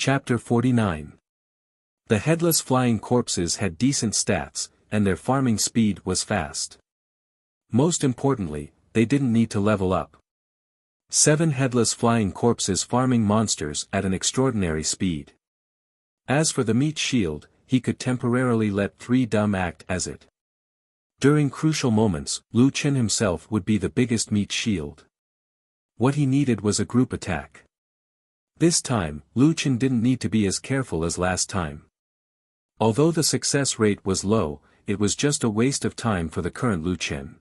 Chapter 49. The headless flying corpses had decent stats, and their farming speed was fast. Most importantly, they didn't need to level up. 7 headless flying corpses farming monsters at an extraordinary speed. As for the meat shield, he could temporarily let 3 dumb act as it. During crucial moments, Lu Chen himself would be the biggest meat shield. What he needed was a group attack. This time, Lu Chen didn't need to be as careful as last time. Although the success rate was low, it was just a waste of time for the current Lu Chen.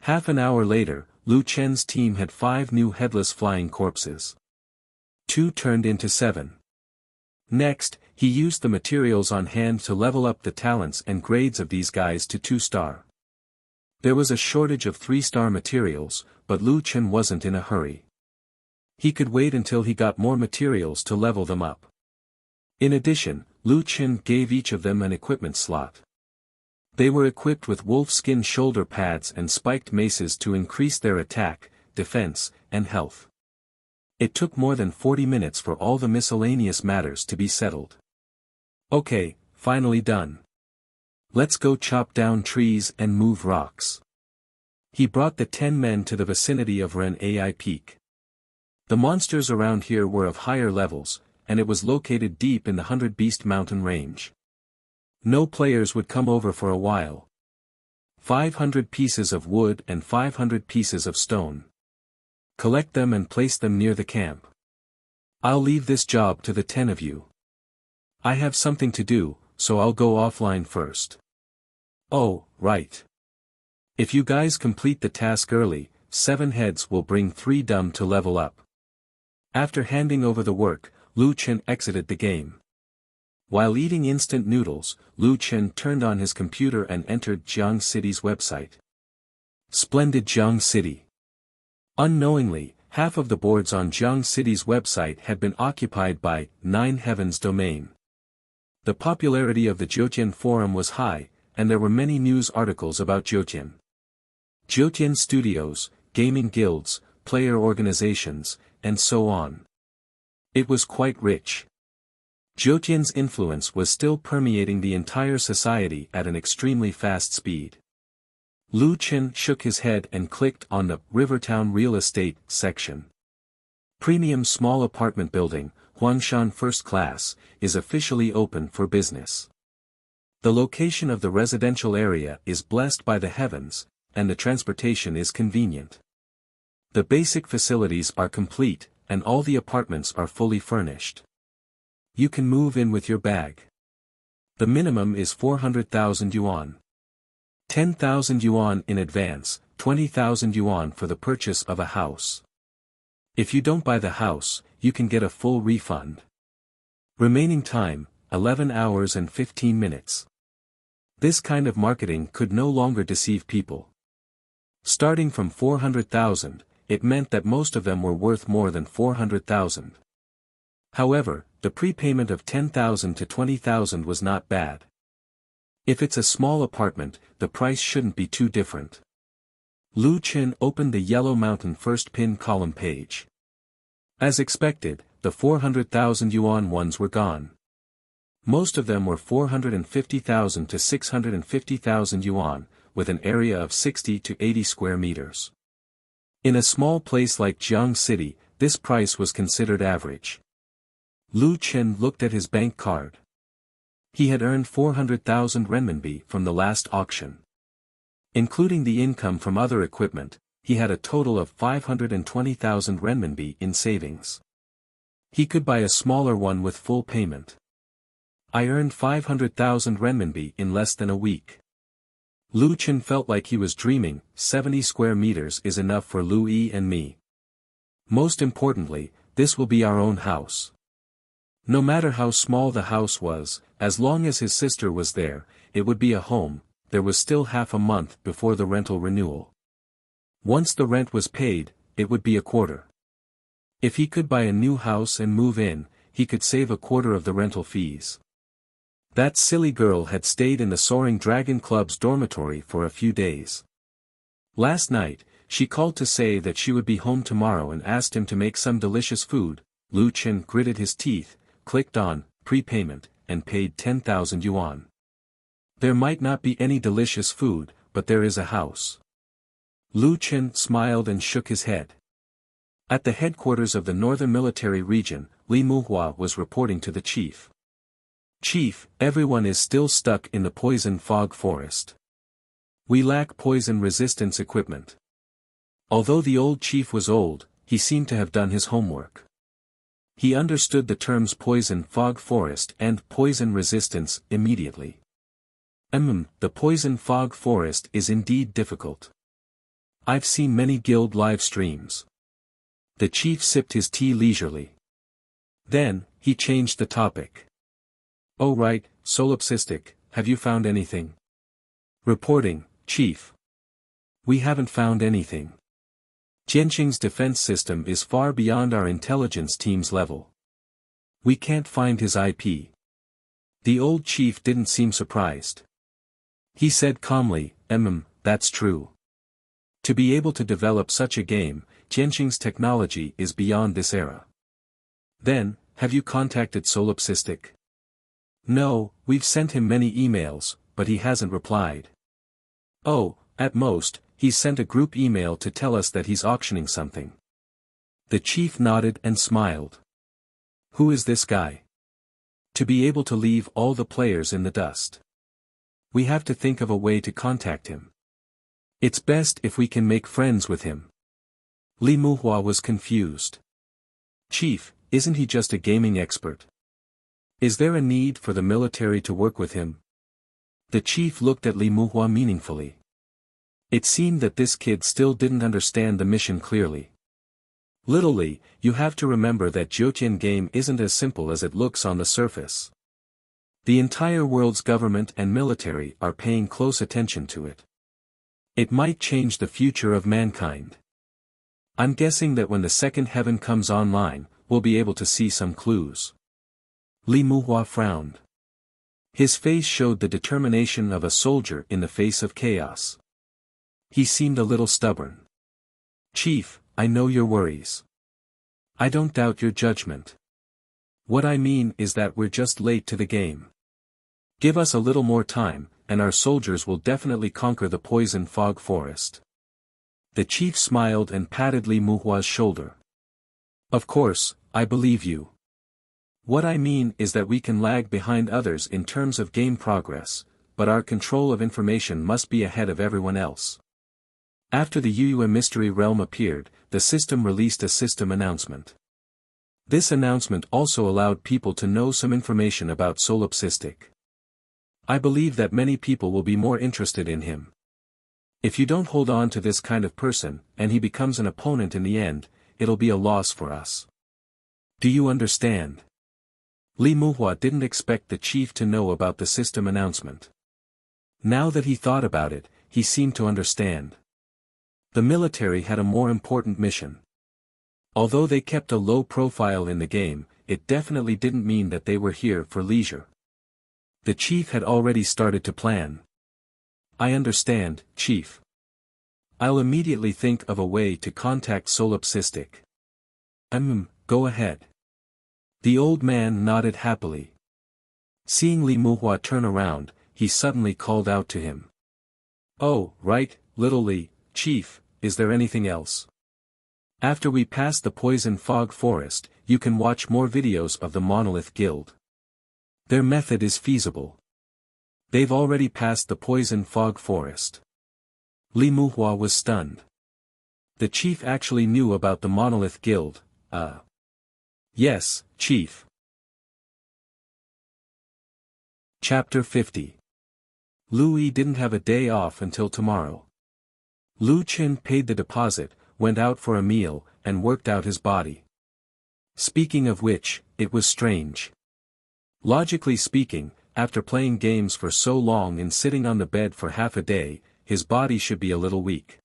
Half an hour later, Lu Chen's team had 5 new headless flying corpses. 2 turned into 7. Next, he used the materials on hand to level up the talents and grades of these guys to 2-star. There was a shortage of 3-star materials, but Lu Chen wasn't in a hurry. He could wait until he got more materials to level them up. In addition, Lu Chen gave each of them an equipment slot. They were equipped with wolf skin shoulder pads and spiked maces to increase their attack, defense, and health. It took more than 40 minutes for all the miscellaneous matters to be settled. Okay, finally done. Let's go chop down trees and move rocks. He brought the 10 men to the vicinity of Ren Ai Peak. The monsters around here were of higher levels, and it was located deep in the 100 Beast Mountain range. No players would come over for a while. 500 pieces of wood and 500 pieces of stone. Collect them and place them near the camp. I'll leave this job to the 10 of you. I have something to do, so I'll go offline first. Oh, right. If you guys complete the task early, 7 heads will bring 3 dumb to level up. After handing over the work, Lu Chen exited the game. While eating instant noodles, Lu Chen turned on his computer and entered Jiang City's website. Splendid Jiang City. Unknowingly, half of the boards on Jiang City's website had been occupied by 9 Heavens domain. The popularity of the Jiutian forum was high, and there were many news articles about Jiutian. Jiutian studios, gaming guilds, player organizations, and so on. It was quite rich. Jiutian's influence was still permeating the entire society at an extremely fast speed. Lu Chen shook his head and clicked on the Rivertown Real Estate section. Premium small apartment building, Huangshan First Class, is officially open for business. The location of the residential area is blessed by the heavens, and the transportation is convenient. The basic facilities are complete, and all the apartments are fully furnished. You can move in with your bag. The minimum is 400,000 yuan. 10,000 yuan in advance, 20,000 yuan for the purchase of a house. If you don't buy the house, you can get a full refund. Remaining time, 11 hours and 15 minutes. This kind of marketing could no longer deceive people. Starting from 400,000, it meant that most of them were worth more than 400,000. However, the prepayment of 10,000 to 20,000 was not bad. If it's a small apartment, the price shouldn't be too different. Lu Chen opened the Yellow Mountain first pin column page. As expected, the 400,000 yuan ones were gone. Most of them were 450,000 to 650,000 yuan, with an area of 60 to 80 square meters. In a small place like Jiang City, this price was considered average. Lu Chen looked at his bank card. He had earned 400,000 renminbi from the last auction. Including the income from other equipment, he had a total of 520,000 renminbi in savings. He could buy a smaller one with full payment. I earned 500,000 renminbi in less than a week. Lu Chen felt like he was dreaming. 70 square meters is enough for Lu Yi and me. Most importantly, this will be our own house. No matter how small the house was, as long as his sister was there, it would be a home. There was still half a month before the rental renewal. Once the rent was paid, it would be a quarter. If he could buy a new house and move in, he could save a quarter of the rental fees. That silly girl had stayed in the Soaring Dragon Club's dormitory for a few days. Last night, she called to say that she would be home tomorrow and asked him to make some delicious food. Lu Chen gritted his teeth, clicked on prepayment, and paid 10,000 yuan. There might not be any delicious food, but there is a house. Lu Chen smiled and shook his head. At the headquarters of the Northern Military Region, Li Muhua was reporting to the chief. Chief, everyone is still stuck in the poison fog forest. We lack poison resistance equipment. Although the old chief was old, he seemed to have done his homework. He understood the terms poison fog forest and poison resistance immediately. The poison fog forest is indeed difficult. I've seen many guild live streams. The chief sipped his tea leisurely. Then, he changed the topic. Oh right, solipsistic, have you found anything? Reporting, Chief. We haven't found anything. Jianqing's defense system is far beyond our intelligence team's level. We can't find his IP. The old chief didn't seem surprised. He said calmly, that's true. To be able to develop such a game, Jianqing's technology is beyond this era. Then, have you contacted Solipsistic? No, we've sent him many emails, but he hasn't replied. Oh, at most, he's sent a group email to tell us that he's auctioning something. The chief nodded and smiled. Who is this guy? To be able to leave all the players in the dust. We have to think of a way to contact him. It's best if we can make friends with him. Li Muhua was confused. Chief, isn't he just a gaming expert? Is there a need for the military to work with him? The chief looked at Li Muhua meaningfully. It seemed that this kid still didn't understand the mission clearly. Little Li, you have to remember that Jiutian game isn't as simple as it looks on the surface. The entire world's government and military are paying close attention to it. It might change the future of mankind. I'm guessing that when the second heaven comes online, we'll be able to see some clues. Li Muhua frowned. His face showed the determination of a soldier in the face of chaos. He seemed a little stubborn. Chief, I know your worries. I don't doubt your judgment. What I mean is that we're just late to the game. Give us a little more time, and our soldiers will definitely conquer the poison fog forest. The chief smiled and patted Li Muhua's shoulder. Of course, I believe you. What I mean is that we can lag behind others in terms of game progress, but our control of information must be ahead of everyone else. After the Yuyue Mystery Realm appeared, the system released a system announcement. This announcement also allowed people to know some information about Solipsistic. I believe that many people will be more interested in him. If you don't hold on to this kind of person, and he becomes an opponent in the end, it'll be a loss for us. Do you understand? Li Muhua didn't expect the chief to know about the system announcement. Now that he thought about it, he seemed to understand. The military had a more important mission. Although they kept a low profile in the game, it definitely didn't mean that they were here for leisure. The chief had already started to plan. I understand, Chief. I'll immediately think of a way to contact Solipsistic. Go ahead. The old man nodded happily. Seeing Li Muhua turn around, he suddenly called out to him. Oh, right, little Li, Chief, is there anything else? After we pass the poison fog forest, you can watch more videos of the Monolith Guild. Their method is feasible. They've already passed the poison fog forest. Li Muhua was stunned. The chief actually knew about the Monolith Guild. Yes, Chief. Chapter 50. Louis didn't have a day off until tomorrow. Lu Qin paid the deposit, went out for a meal, and worked out his body. Speaking of which, it was strange. Logically speaking, after playing games for so long and sitting on the bed for half a day, his body should be a little weak.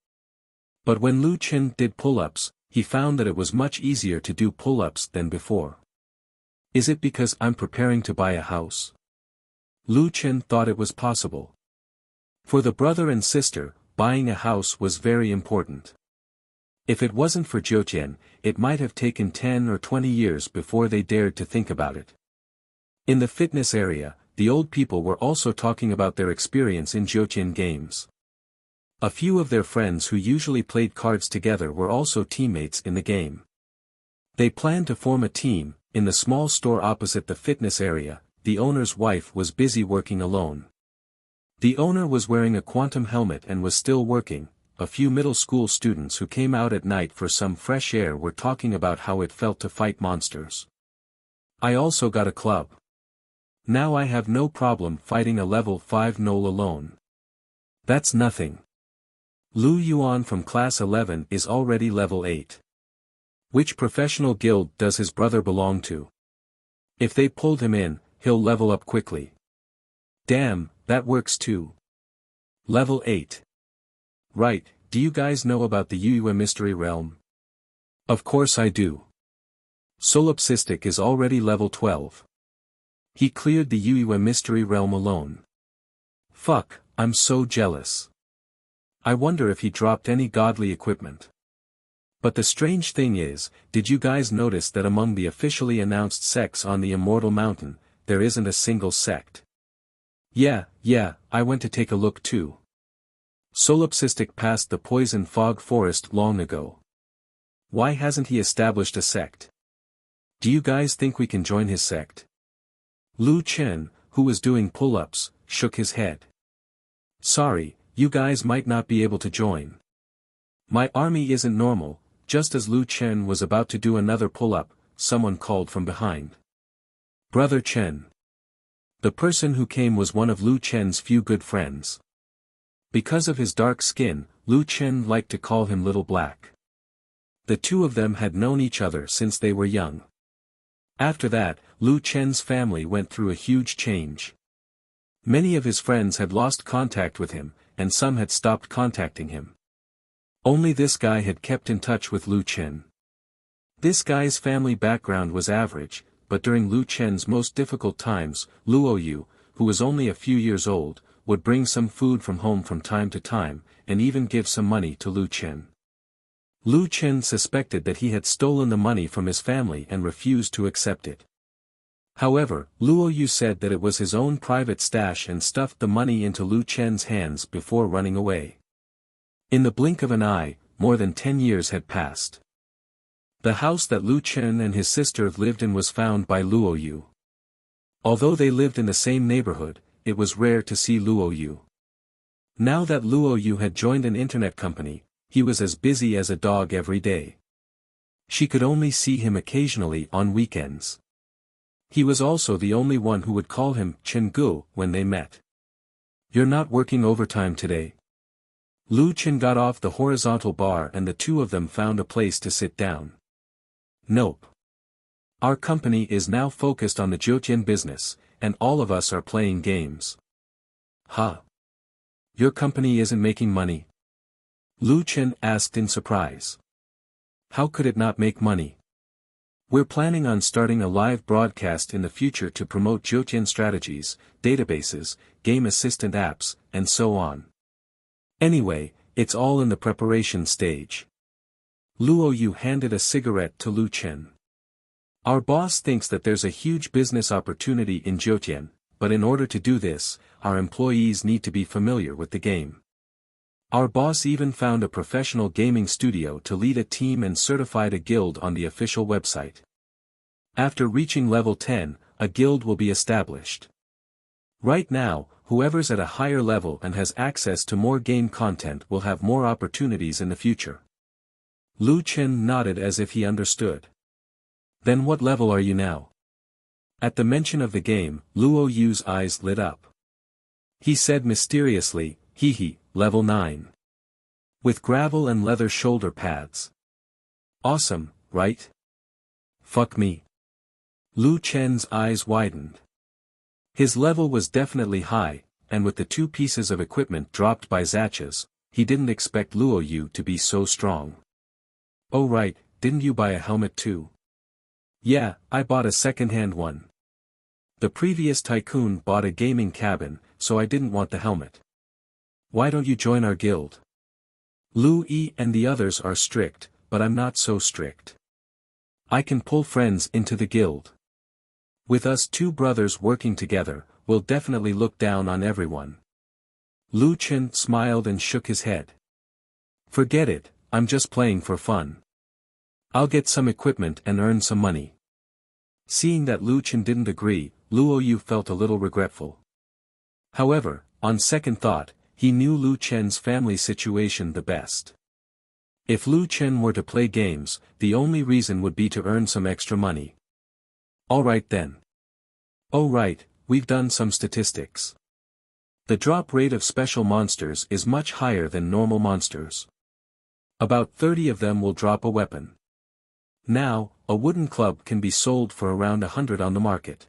But when Lu Qin did pull-ups, he found that it was much easier to do pull-ups than before. Is it because I'm preparing to buy a house? Lu Qin thought it was possible. For the brother and sister, buying a house was very important. If it wasn't for Jiutian, it might have taken 10 or 20 years before they dared to think about it. In the fitness area, the old people were also talking about their experience in Jiutian games. A few of their friends who usually played cards together were also teammates in the game. They planned to form a team. In the small store opposite the fitness area, the owner's wife was busy working alone. The owner was wearing a quantum helmet and was still working. A few middle school students who came out at night for some fresh air were talking about how it felt to fight monsters. I also got a club. Now I have no problem fighting a level 5 gnoll alone. That's nothing. Lu Yuan from class 11 is already level 8. Which professional guild does his brother belong to? If they pulled him in, he'll level up quickly. Damn, that works too. Level 8. Right, do you guys know about the Wuxia Mystery Realm? Of course I do. Solipsistic is already level 12. He cleared the Wuxia Mystery Realm alone. Fuck, I'm so jealous. I wonder if he dropped any godly equipment. But the strange thing is, did you guys notice that among the officially announced sects on the Immortal Mountain, there isn't a single sect? Yeah, I went to take a look too. Solipsistic passed the Poison Fog Forest long ago. Why hasn't he established a sect? Do you guys think we can join his sect? Lu Chen, who was doing pull-ups, shook his head. Sorry, you guys might not be able to join. My army isn't normal. Just as Lu Chen was about to do another pull-up, someone called from behind. Brother Chen. The person who came was one of Lu Chen's few good friends. Because of his dark skin, Lu Chen liked to call him Little Black. The two of them had known each other since they were young. After that, Lu Chen's family went through a huge change. Many of his friends had lost contact with him, and some had stopped contacting him. Only this guy had kept in touch with Lu Chen. This guy's family background was average, but during Lu Chen's most difficult times, Luoyu, who was only a few years old, would bring some food from home from time to time, and even give some money to Lu Chen. Lu Chen suspected that he had stolen the money from his family and refused to accept it. However, Luoyu said that it was his own private stash and stuffed the money into Lu Chen's hands before running away. In the blink of an eye, more than 10 years had passed. The house that Lu Chen and his sister lived in was found by Luoyu. Although they lived in the same neighborhood, it was rare to see Luoyu. Now that Luoyu had joined an internet company, he was as busy as a dog every day. She could only see him occasionally on weekends. He was also the only one who would call him Chen-gu when they met. You're not working overtime today? Lu Chen got off the horizontal bar and the two of them found a place to sit down. Nope. Our company is now focused on the Jiutian business, and all of us are playing games. Huh? Your company isn't making money? Lu Chen asked in surprise. How could it not make money? We're planning on starting a live broadcast in the future to promote Jiutian strategies, databases, game assistant apps, and so on. Anyway, it's all in the preparation stage. Luoyu handed a cigarette to Lu Chen. Our boss thinks that there's a huge business opportunity in Jiutian, but in order to do this, our employees need to be familiar with the game. Our boss even found a professional gaming studio to lead a team and certified a guild on the official website. After reaching level 10, a guild will be established. Right now, whoever's at a higher level and has access to more game content will have more opportunities in the future. Lu Chen nodded as if he understood. Then what level are you now? At the mention of the game, Luoyu's eyes lit up. He said mysteriously, level 9. With gravel and leather shoulder pads. Awesome, right? Fuck me. Lu Chen's eyes widened. His level was definitely high, and with the two pieces of equipment dropped by Zachas, he didn't expect Luoyu to be so strong. Oh right, didn't you buy a helmet too? Yeah, I bought a second-hand one. The previous tycoon bought a gaming cabin, so I didn't want the helmet. Why don't you join our guild? Lu Yi and the others are strict, but I'm not so strict. I can pull friends into the guild. With us two brothers working together, we'll definitely look down on everyone. Lu Chen smiled and shook his head. Forget it, I'm just playing for fun. I'll get some equipment and earn some money. Seeing that Lu Chen didn't agree, Luo Yu felt a little regretful. However, on second thought, he knew Lu Chen's family situation the best. If Lu Chen were to play games, the only reason would be to earn some extra money. Alright then. Oh right, we've done some statistics. The drop rate of special monsters is much higher than normal monsters. About 30 of them will drop a weapon. Now, a wooden club can be sold for around 100 on the market.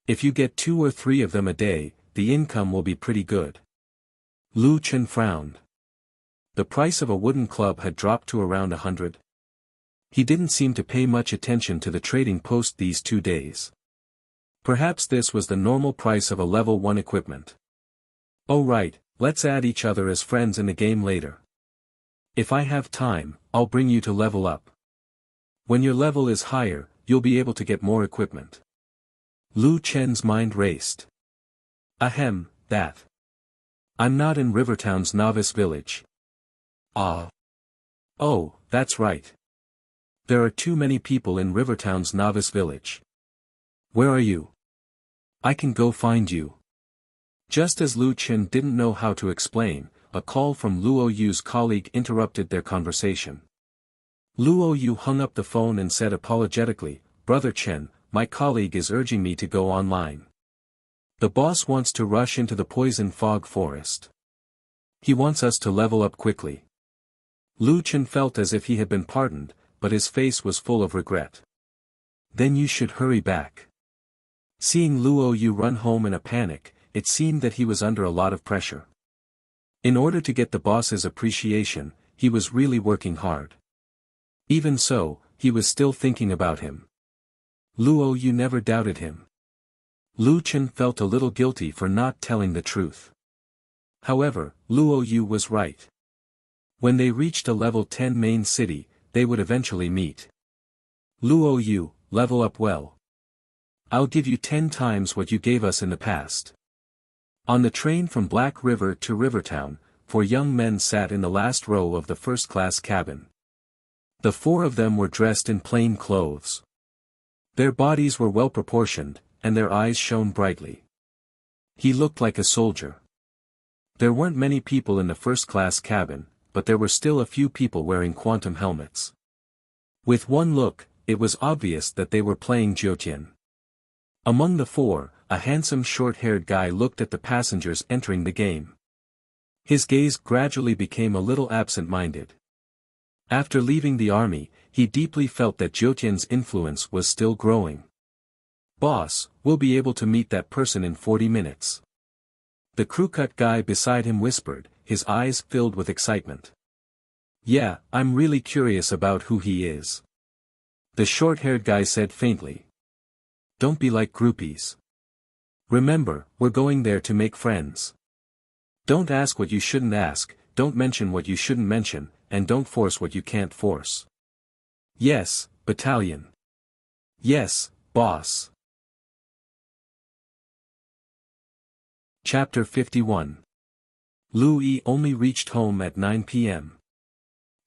If you get 2 or 3 of them a day, the income will be pretty good. Lu Chen frowned. The price of a wooden club had dropped to around 100. He didn't seem to pay much attention to the trading post these 2 days. Perhaps this was the normal price of a level 1 equipment. Oh right, let's add each other as friends in the game later. If I have time, I'll bring you to level up. When your level is higher, you'll be able to get more equipment. Lu Chen's mind raced. Ahem, that. I'm not in Rivertown's novice village. Ah. Oh, that's right. There are too many people in Rivertown's novice village. Where are you? I can go find you. Just as Lu Chen didn't know how to explain, a call from Luo Yu's colleague interrupted their conversation. Luo Yu hung up the phone and said apologetically, Brother Chen, my colleague is urging me to go online. The boss wants to rush into the poison fog forest. He wants us to level up quickly. Lu Chen felt as if he had been pardoned, but his face was full of regret. Then you should hurry back. Seeing Luo Yu run home in a panic, it seemed that he was under a lot of pressure. In order to get the boss's appreciation, he was really working hard. Even so, he was still thinking about him. Luo Yu never doubted him. Lu Chen felt a little guilty for not telling the truth. However, Luo Yu was right. When they reached a level 10 main city, they would eventually meet. Luo Yu, level up well. I'll give you 10 times what you gave us in the past. On the train from Black River to Rivertown, 4 young men sat in the last row of the first-class cabin. The 4 of them were dressed in plain clothes. Their bodies were well proportioned, and their eyes shone brightly. He looked like a soldier. There weren't many people in the first-class cabin, but there were still a few people wearing quantum helmets. With one look, it was obvious that they were playing Jiutian. Among the 4, a handsome short-haired guy looked at the passengers entering the game. His gaze gradually became a little absent-minded. After leaving the army, he deeply felt that Jiutian's influence was still growing. Boss, we'll be able to meet that person in 40 minutes. The crew-cut guy beside him whispered, his eyes filled with excitement. Yeah, I'm really curious about who he is. The short-haired guy said faintly. Don't be like groupies. Remember, we're going there to make friends. Don't ask what you shouldn't ask, don't mention what you shouldn't mention, and don't force what you can't force. Yes, battalion. Yes, boss. Chapter 51. Lu Yi only reached home at 9 p.m.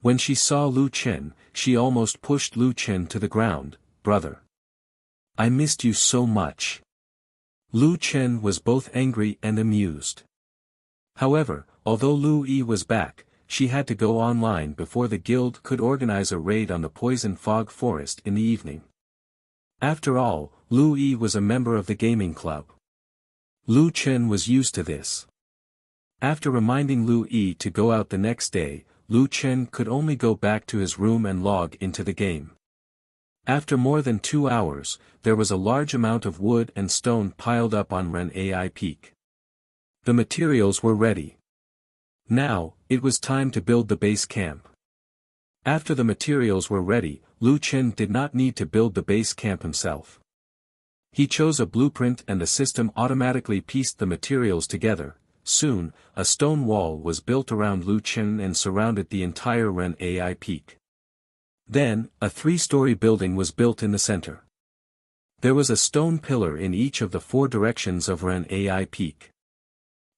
When she saw Lu Chen, she almost pushed Lu Chen to the ground. Brother. I missed you so much. Lu Chen was both angry and amused. However, although Lu Yi was back, she had to go online before the guild could organize a raid on the poison fog forest in the evening. After all, Lu Yi was a member of the gaming club. Lu Chen was used to this. After reminding Lu Yi to go out the next day, Lu Chen could only go back to his room and log into the game. After more than 2 hours, there was a large amount of wood and stone piled up on Ren AI Peak. The materials were ready. Now, it was time to build the base camp. After the materials were ready, Lu Chen did not need to build the base camp himself. He chose a blueprint and the system automatically pieced the materials together. Soon, a stone wall was built around Lu Chen and surrounded the entire Ren AI Peak. Then, a 3-story building was built in the center. There was a stone pillar in each of the 4 directions of Ren Ai Peak.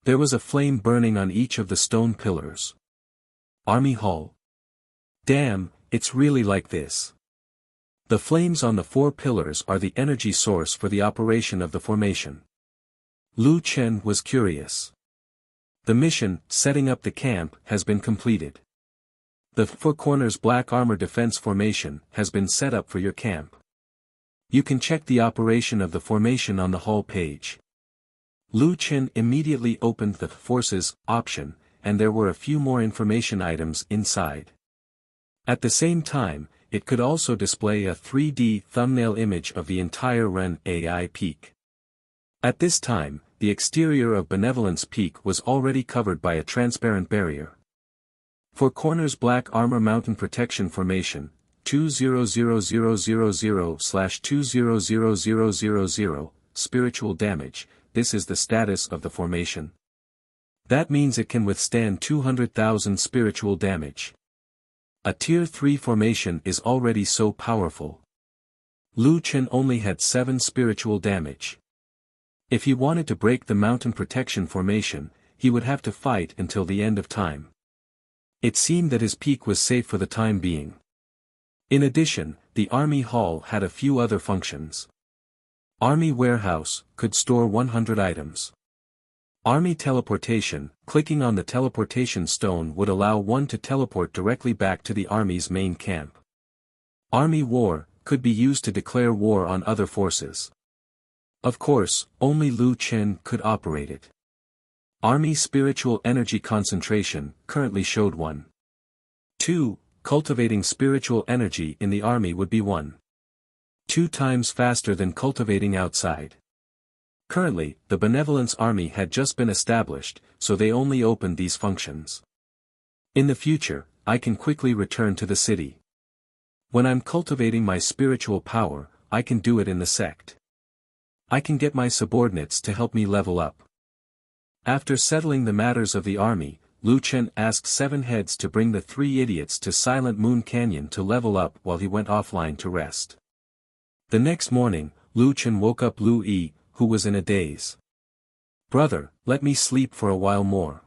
There was a flame burning on each of the stone pillars. Army Hall. Damn, it's really like this. The flames on the 4 pillars are the energy source for the operation of the formation. Lu Chen was curious. The mission, setting up the camp, has been completed. The 4 corners black armor defense formation has been set up for your camp. You can check the operation of the formation on the hall page. Lu Chen immediately opened the Forces option, and there were a few more information items inside. At the same time, it could also display a 3D thumbnail image of the entire Ren Ai Peak. At this time, the exterior of Benevolence Peak was already covered by a transparent barrier. For corners black armor mountain protection formation, 200000/200000, spiritual damage, this is the status of the formation. That means it can withstand 200,000 spiritual damage. A tier 3 formation is already so powerful. Lu Chen only had 7 spiritual damage. If he wanted to break the mountain protection formation, he would have to fight until the end of time. It seemed that his peak was safe for the time being. In addition, the Army Hall had a few other functions. Army Warehouse could store 100 items. Army Teleportation, clicking on the teleportation stone would allow one to teleport directly back to the Army's main camp. Army War could be used to declare war on other forces. Of course, only Lu Chen could operate it. Army Spiritual Energy Concentration currently showed 1. 2. Cultivating spiritual energy in the army would be 1.2 times faster than cultivating outside. Currently, the Benevolence Army had just been established, so they only opened these functions. In the future, I can quickly return to the city. When I'm cultivating my spiritual power, I can do it in the sect. I can get my subordinates to help me level up. After settling the matters of the army, Lu Chen asked 7 heads to bring the 3 idiots to Silent Moon Canyon to level up while he went offline to rest. The next morning, Lu Chen woke up Lu Yi, who was in a daze. "Brother, let me sleep for a while more.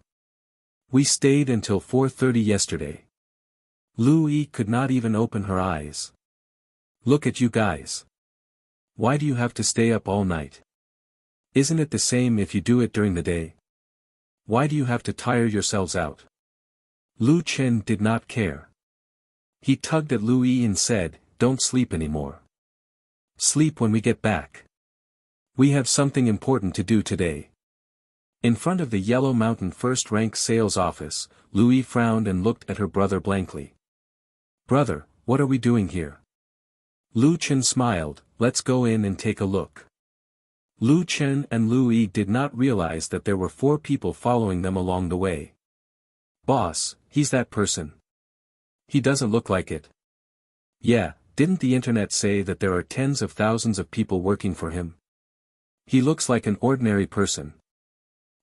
We stayed until 4:30 yesterday." Lu Yi could not even open her eyes. "Look at you guys. Why do you have to stay up all night? Isn't it the same if you do it during the day? Why do you have to tire yourselves out?" Lu Chen did not care. He tugged at Lu Yi and said, "Don't sleep anymore. Sleep when we get back. We have something important to do today." In front of the Yellow Mountain first-rank sales office, Lu Yi frowned and looked at her brother blankly. "Brother, what are we doing here?" Lu Chen smiled, "Let's go in and take a look." Lu Chen and Lu Yi did not realize that there were 4 people following them along the way. "Boss, he's that person. He doesn't look like it." "Yeah, didn't the internet say that there are tens of thousands of people working for him? He looks like an ordinary person."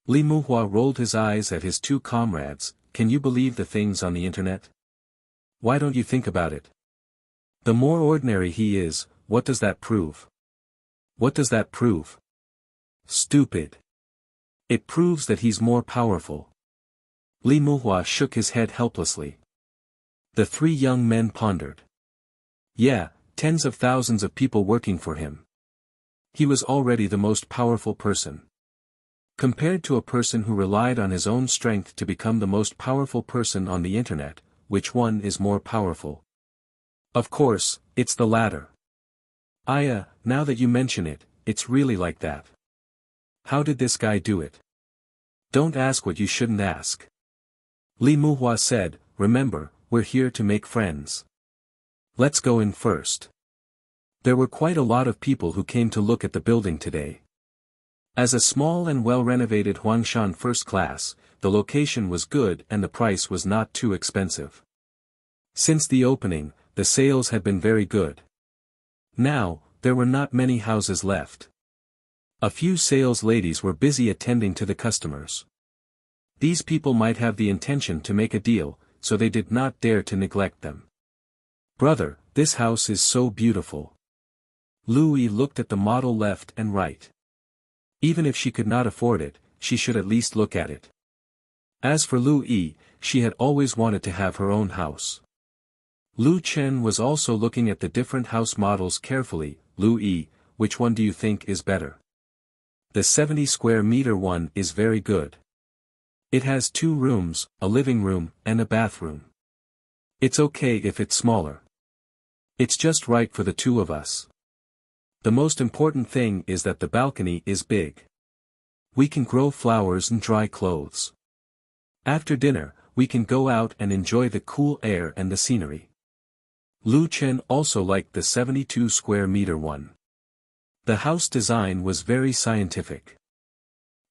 Li Muhua rolled his eyes at his 2 comrades. "Can you believe the things on the internet? Why don't you think about it? The more ordinary he is, what does that prove? What does that prove? Stupid. It proves that he's more powerful." Li Muhua shook his head helplessly. The 3 young men pondered. Yeah, tens of thousands of people working for him. He was already the most powerful person. Compared to a person who relied on his own strength to become the most powerful person on the internet, which one is more powerful? Of course, it's the latter. Now that you mention it, it's really like that. How did this guy do it? Don't ask what you shouldn't ask. Li Muhua said, "Remember, we're here to make friends. Let's go in first." There were quite a lot of people who came to look at the building today. As a small and well-renovated Huangshan first class, the location was good and the price was not too expensive. Since the opening, the sales had been very good. Now, there were not many houses left. A few sales ladies were busy attending to the customers. These people might have the intention to make a deal, so they did not dare to neglect them. "Brother, this house is so beautiful. Louis looked at the model left and right. Even if she could not afford it, she should at least look at it. As for Louis, she had always wanted to have her own house. Lu Chen was also looking at the different house models carefully. Louis, which one do you think is better? The 70 square meter one is very good. It has 2 rooms, a living room, and a bathroom. It's okay if it's smaller. It's just right for the 2 of us. The most important thing is that the balcony is big. We can grow flowers and dry clothes. After dinner, we can go out and enjoy the cool air and the scenery. Lu Chen also liked the 72 square meter one. The house design was very scientific.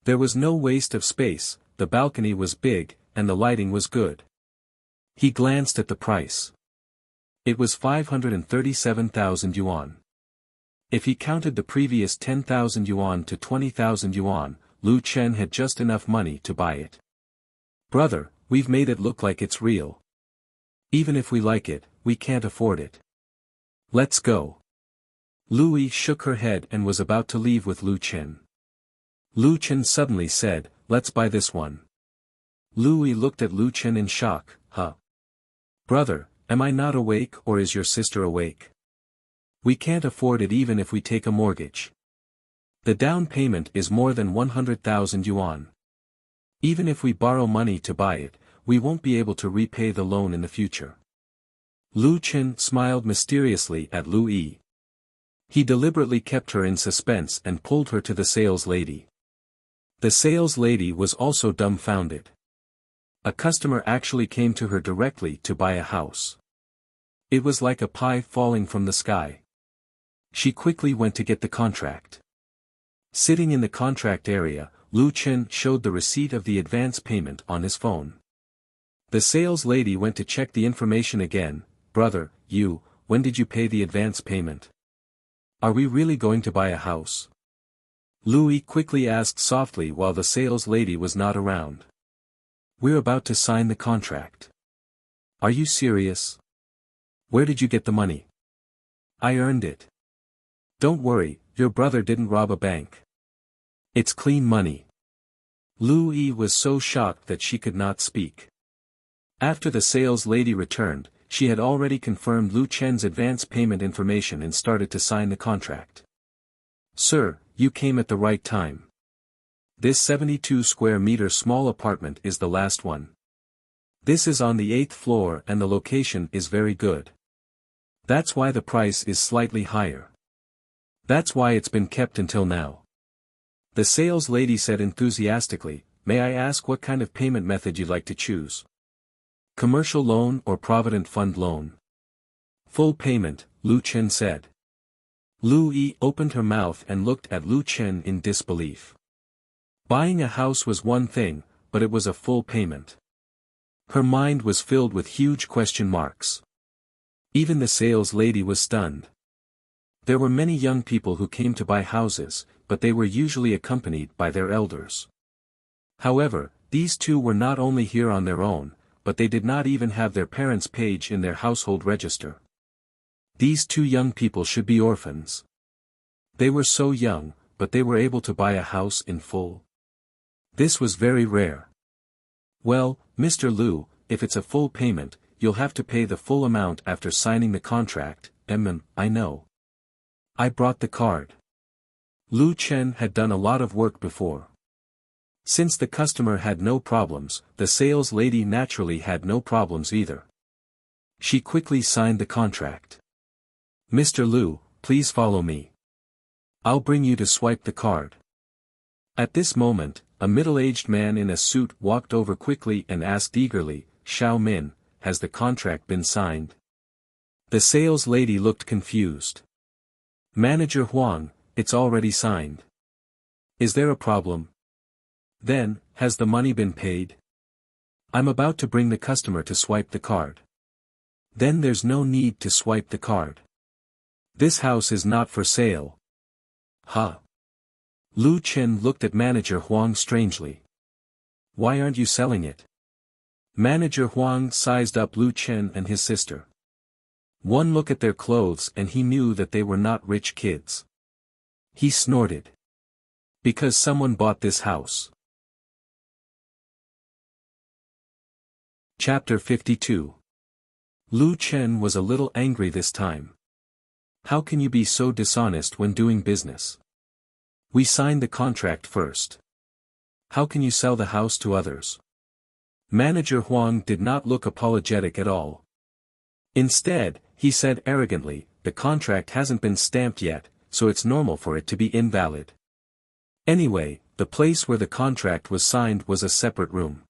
There was no waste of space, the balcony was big, and the lighting was good. He glanced at the price. It was 537,000 yuan. If he counted the previous 10,000 yuan to 20,000 yuan, Lu Chen had just enough money to buy it. Brother, we've made it look like it's real. Even if we like it, we can't afford it. Let's go. Louis shook her head and was about to leave with Lu Chen. Lu Chen suddenly said, let's buy this one. Louis looked at Lu Chen in shock, huh? Brother, am I not awake or is your sister awake? We can't afford it even if we take a mortgage. The down payment is more than 100,000 yuan. Even if we borrow money to buy it, we won't be able to repay the loan in the future. Lu Chen smiled mysteriously at Louis. He deliberately kept her in suspense and pulled her to the sales lady. The sales lady was also dumbfounded. A customer actually came to her directly to buy a house. It was like a pie falling from the sky. She quickly went to get the contract. Sitting in the contract area, Lu Chen showed the receipt of the advance payment on his phone. The sales lady went to check the information again. Brother, when did you pay the advance payment? Are we really going to buy a house? Louis quickly asked softly while the sales lady was not around. We're about to sign the contract. Are you serious? Where did you get the money? I earned it. Don't worry, your brother didn't rob a bank. It's clean money. Louis was so shocked that she could not speak. After the sales lady returned, she had already confirmed Lu Chen's advance payment information and started to sign the contract. Sir, you came at the right time. This 72 square meter small apartment is the last one. This is on the 8th floor and the location is very good. That's why the price is slightly higher. That's why it's been kept until now. The sales lady said enthusiastically, may I ask what kind of payment method you'd like to choose? Commercial loan or provident fund loan? Full payment, Lu Chen said. Louis opened her mouth and looked at Lu Chen in disbelief. Buying a house was one thing, but it was a full payment. Her mind was filled with huge question marks. Even the sales lady was stunned. There were many young people who came to buy houses, but they were usually accompanied by their elders. However, these 2 were not only here on their own, but they did not even have their parents' page in their household register. These 2 young people should be orphans. They were so young, but they were able to buy a house in full. This was very rare. Well, Mr. Lu, if it's a full payment, you'll have to pay the full amount after signing the contract. I know. I brought the card. Lu Chen had done a lot of work before. Since the customer had no problems, the sales lady naturally had no problems either. She quickly signed the contract. Mr. Lu, please follow me. I'll bring you to swipe the card. At this moment, a middle-aged man in a suit walked over quickly and asked eagerly, Xiao Min, has the contract been signed? The sales lady looked confused. Manager Huang, it's already signed. Is there a problem? Then, has the money been paid? I'm about to bring the customer to swipe the card. Then there's no need to swipe the card. This house is not for sale. Huh? Lu Chen looked at Manager Huang strangely. Why aren't you selling it? Manager Huang sized up Lu Chen and his sister. One look at their clothes and he knew that they were not rich kids. He snorted. Because someone bought this house. Chapter 52. Lu Chen was a little angry this time. How can you be so dishonest when doing business? We signed the contract first. How can you sell the house to others? Manager Huang did not look apologetic at all. Instead, he said arrogantly, the contract hasn't been stamped yet, so it's normal for it to be invalid. Anyway, the place where the contract was signed was a separate room.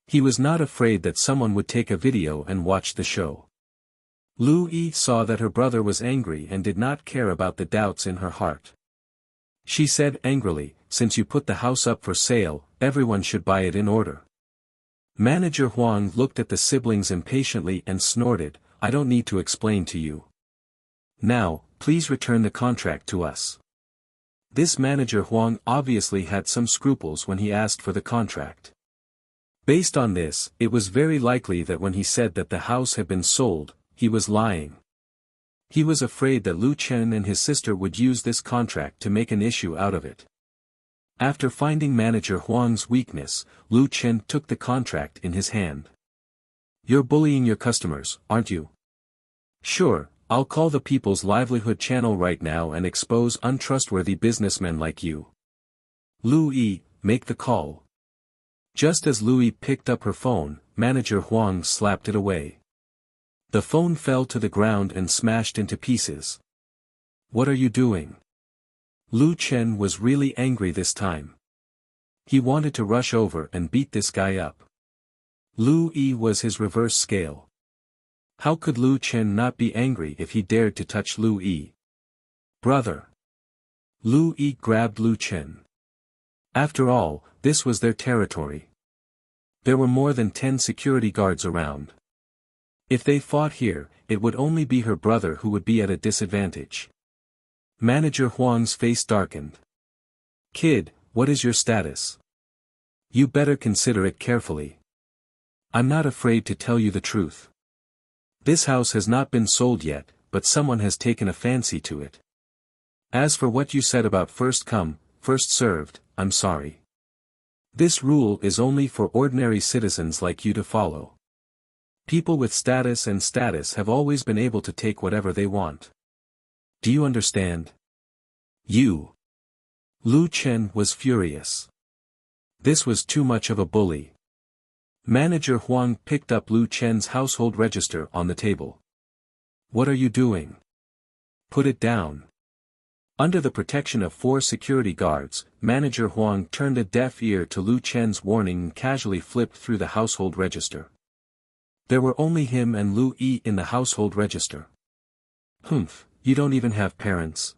He was not afraid that someone would take a video and watch the show. Lu Yi saw that her brother was angry and did not care about the doubts in her heart. She said angrily, since you put the house up for sale, everyone should buy it in order. Manager Huang looked at the siblings impatiently and snorted, I don't need to explain to you. Now, please return the contract to us. This manager Huang obviously had some scruples when he asked for the contract. Based on this, it was very likely that when he said that the house had been sold, he was lying. He was afraid that Lu Chen and his sister would use this contract to make an issue out of it. After finding manager Huang's weakness, Lu Chen took the contract in his hand. You're bullying your customers, aren't you? Sure, I'll call the People's Livelihood channel right now and expose untrustworthy businessmen like you. Lu Yi, make the call. Just as Lu Yi picked up her phone, manager Huang slapped it away. The phone fell to the ground and smashed into pieces. What are you doing? Lu Chen was really angry this time. He wanted to rush over and beat this guy up. Lu Yi was his reverse scale. How could Lu Chen not be angry if he dared to touch Lu Yi? Brother. Lu Yi grabbed Lu Chen. After all, this was their territory. There were more than 10 security guards around. If they fought here, it would only be her brother who would be at a disadvantage. Manager Huang's face darkened. Kid, what is your status? You better consider it carefully. I'm not afraid to tell you the truth. This house has not been sold yet, but someone has taken a fancy to it. As for what you said about first come, first served, I'm sorry. This rule is only for ordinary citizens like you to follow. People with status have always been able to take whatever they want. Do you understand? You. Lu Chen was furious. This was too much of a bully. Manager Huang picked up Lu Chen's household register on the table. What are you doing? Put it down. Under the protection of 4 security guards, Manager Huang turned a deaf ear to Lu Chen's warning and casually flipped through the household register. There were only him and Lu Yi in the household register. Humph, you don't even have parents.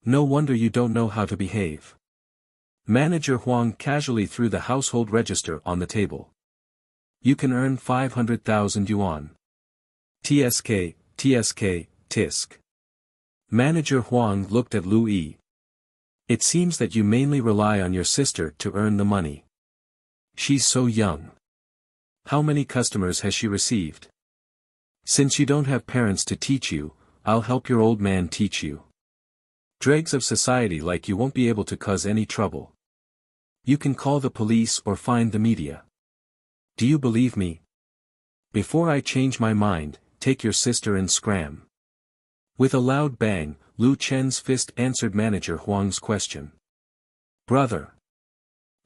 No wonder you don't know how to behave. Manager Huang casually threw the household register on the table. You can earn 500,000 yuan. TSK, TSK. Manager Huang looked at Lu Yi. It seems that you mainly rely on your sister to earn the money. She's so young. How many customers has she received? Since you don't have parents to teach you, I'll help your old man teach you. Dregs of society like you won't be able to cause any trouble. You can call the police or find the media. Do you believe me? Before I change my mind, take your sister and scram. With a loud bang, Lu Chen's fist answered Manager Huang's question. Brother!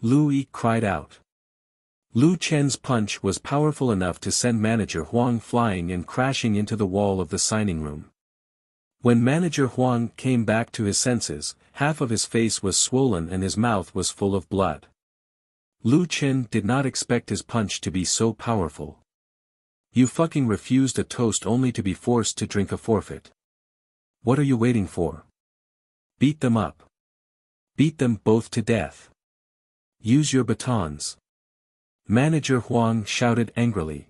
Lu Yi cried out. Lu Chen's punch was powerful enough to send Manager Huang flying and crashing into the wall of the signing room. When Manager Huang came back to his senses, half of his face was swollen and his mouth was full of blood. Lu Chen did not expect his punch to be so powerful. You fucking refused a toast only to be forced to drink a forfeit. What are you waiting for? Beat them up. Beat them both to death. Use your batons. Manager Huang shouted angrily.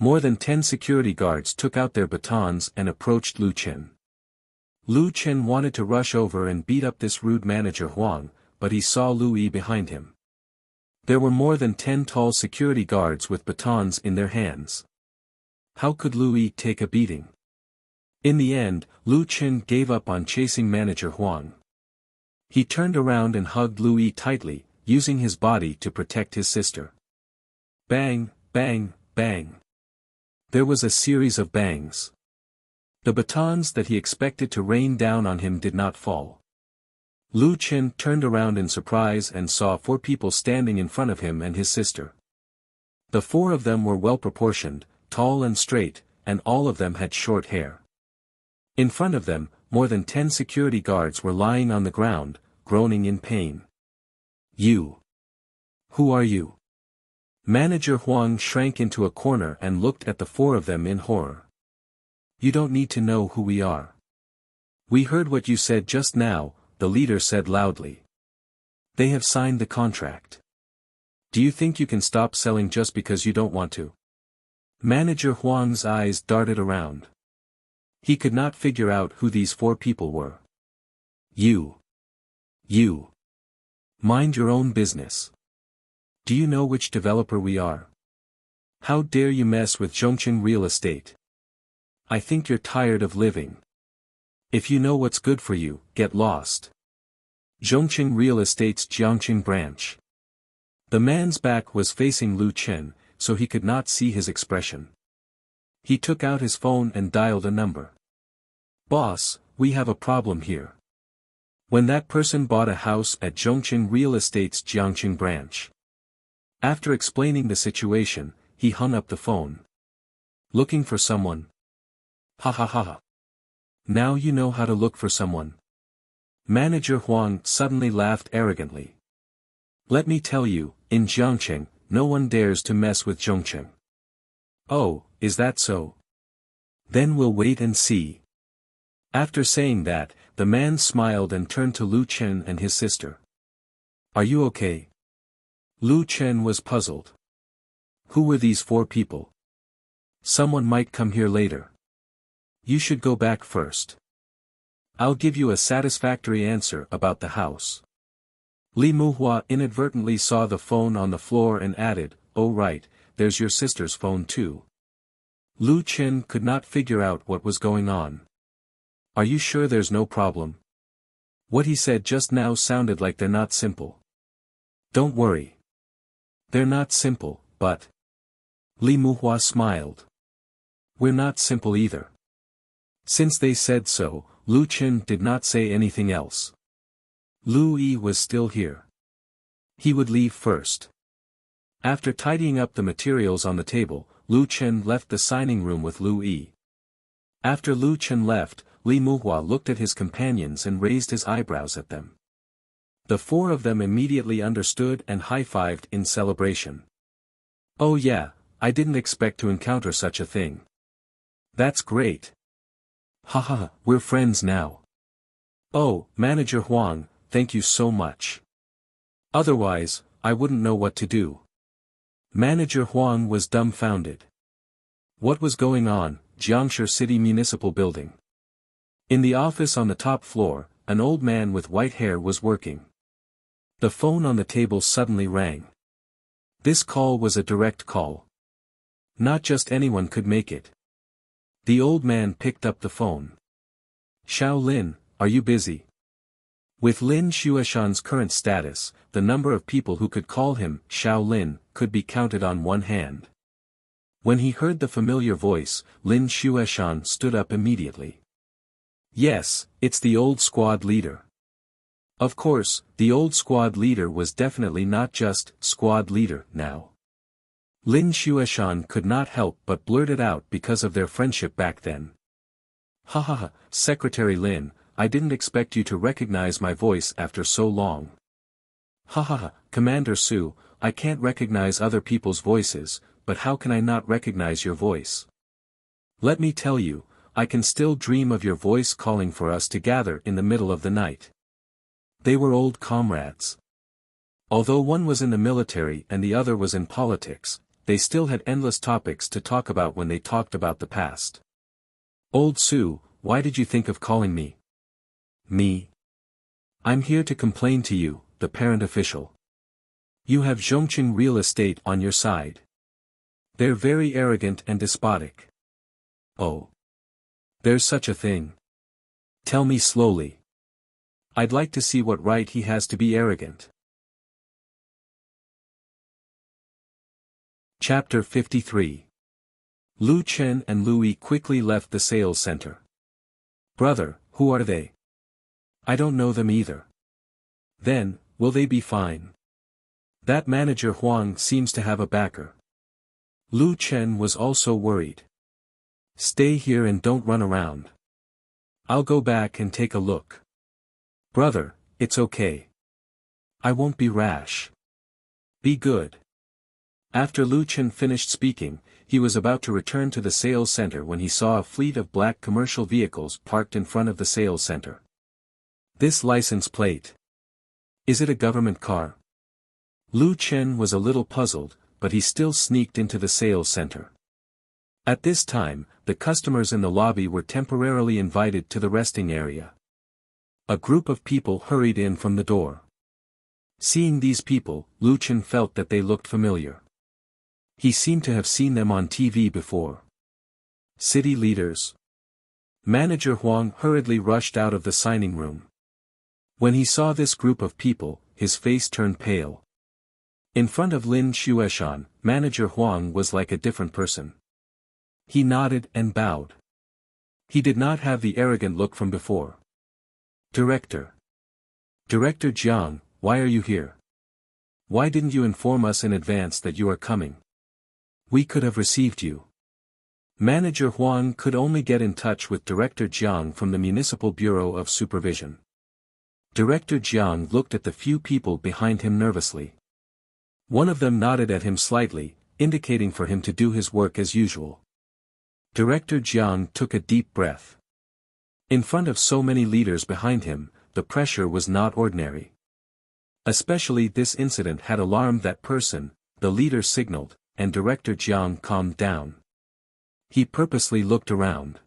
More than 10 security guards took out their batons and approached Lu Chen. Lu Chen wanted to rush over and beat up this rude Manager Huang, but he saw Lu Yi behind him. There were more than 10 tall security guards with batons in their hands. How could Lu Yi take a beating? In the end, Lu Qin gave up on chasing manager Huang. He turned around and hugged Lu Yi tightly, using his body to protect his sister. Bang, bang, bang. There was a series of bangs. The batons that he expected to rain down on him did not fall. Lu Qin turned around in surprise and saw 4 people standing in front of him and his sister. The 4 of them were well-proportioned, tall and straight, and all of them had short hair. In front of them, more than 10 security guards were lying on the ground, groaning in pain. You. Who are you? Manager Huang shrank into a corner and looked at the 4 of them in horror. You don't need to know who we are. We heard what you said just now, the leader said loudly. They have signed the contract. Do you think you can stop selling just because you don't want to? Manager Huang's eyes darted around. He could not figure out who these 4 people were. You. Mind your own business. Do you know which developer we are? How dare you mess with Zhongqing Real Estate? I think you're tired of living. If you know what's good for you, get lost. Zhongqing Real Estate's Jiangqing branch. The man's back was facing Lu Qin, so he could not see his expression. He took out his phone and dialed a number. Boss, we have a problem here. When that person bought a house at Zhongqing Real Estate's Jiangqing branch. After explaining the situation, he hung up the phone. Looking for someone? Ha ha ha ha. Now you know how to look for someone. Manager Huang suddenly laughed arrogantly. Let me tell you, in Jiangqing, no one dares to mess with Zhongqing. Oh, is that so? Then we'll wait and see. After saying that, the man smiled and turned to Lu Qin and his sister. Are you okay? Lu Qin was puzzled. Who were these 4 people? Someone might come here later. You should go back first. I'll give you a satisfactory answer about the house. Li Muhua inadvertently saw the phone on the floor and added, oh right, there's your sister's phone too. Lu Qin could not figure out what was going on. Are you sure there's no problem? What he said just now sounded like they're not simple. Don't worry. They're not simple, but... Li Muhua smiled. We're not simple either. Since they said so, Lu Qin did not say anything else. Lu Yi was still here. He would leave first. After tidying up the materials on the table, Lu Qin left the signing room with Lu Yi. After Lu Qin left, Li Muhua looked at his companions and raised his eyebrows at them. The 4 of them immediately understood and high-fived in celebration. Oh yeah, I didn't expect to encounter such a thing. That's great. Haha, we're friends now. Oh, Manager Huang, thank you so much. Otherwise, I wouldn't know what to do. Manager Huang was dumbfounded. What was going on? Jiangshi City Municipal Building. In the office on the top floor, an old man with white hair was working. The phone on the table suddenly rang. This call was a direct call. Not just anyone could make it. The old man picked up the phone. Xiao Lin, are you busy? With Lin Xueshan's current status, the number of people who could call him Xiao Lin could be counted on one hand. When he heard the familiar voice, Lin Xueshan stood up immediately. Yes, it's the old squad leader. Of course, the old squad leader was definitely not just squad leader now. Lin Xueshan could not help but blurt it out because of their friendship back then. Ha ha ha, Secretary Lin, I didn't expect you to recognize my voice after so long. Ha ha ha, Commander Su, I can't recognize other people's voices, but how can I not recognize your voice? Let me tell you, I can still dream of your voice calling for us to gather in the middle of the night. They were old comrades. Although one was in the military and the other was in politics, they still had endless topics to talk about when they talked about the past. Old Su, why did you think of calling me? Me? I'm here to complain to you, the parent official. You have Zhongqing Real Estate on your side. They're very arrogant and despotic. Oh. There's such a thing. Tell me slowly. I'd like to see what right he has to be arrogant. Chapter 53. Lu Chen and Louis quickly left the sales center. Brother, who are they? I don't know them either. Then, will they be fine? That manager Huang seems to have a backer. Lu Chen was also worried. Stay here and don't run around. I'll go back and take a look. Brother, it's okay. I won't be rash. Be good. After Lu Chen finished speaking, he was about to return to the sales center when he saw a fleet of black commercial vehicles parked in front of the sales center. This license plate. Is it a government car? Lu Chen was a little puzzled, but he still sneaked into the sales center. At this time, the customers in the lobby were temporarily invited to the resting area. A group of people hurried in from the door. Seeing these people, Lu Chen felt that they looked familiar. He seemed to have seen them on TV before. City leaders. Manager Huang hurriedly rushed out of the signing room. When he saw this group of people, his face turned pale. In front of Lin Xueshan, Manager Huang was like a different person. He nodded and bowed. He did not have the arrogant look from before. Director. Director Jiang, why are you here? Why didn't you inform us in advance that you are coming? We could have received you. Manager Huang could only get in touch with Director Jiang from the Municipal Bureau of Supervision. Director Jiang looked at the few people behind him nervously. One of them nodded at him slightly, indicating for him to do his work as usual. Director Jiang took a deep breath. In front of so many leaders behind him, the pressure was not ordinary. Especially this incident had alarmed that person, the leader signaled, and Director Jiang calmed down. He purposely looked around.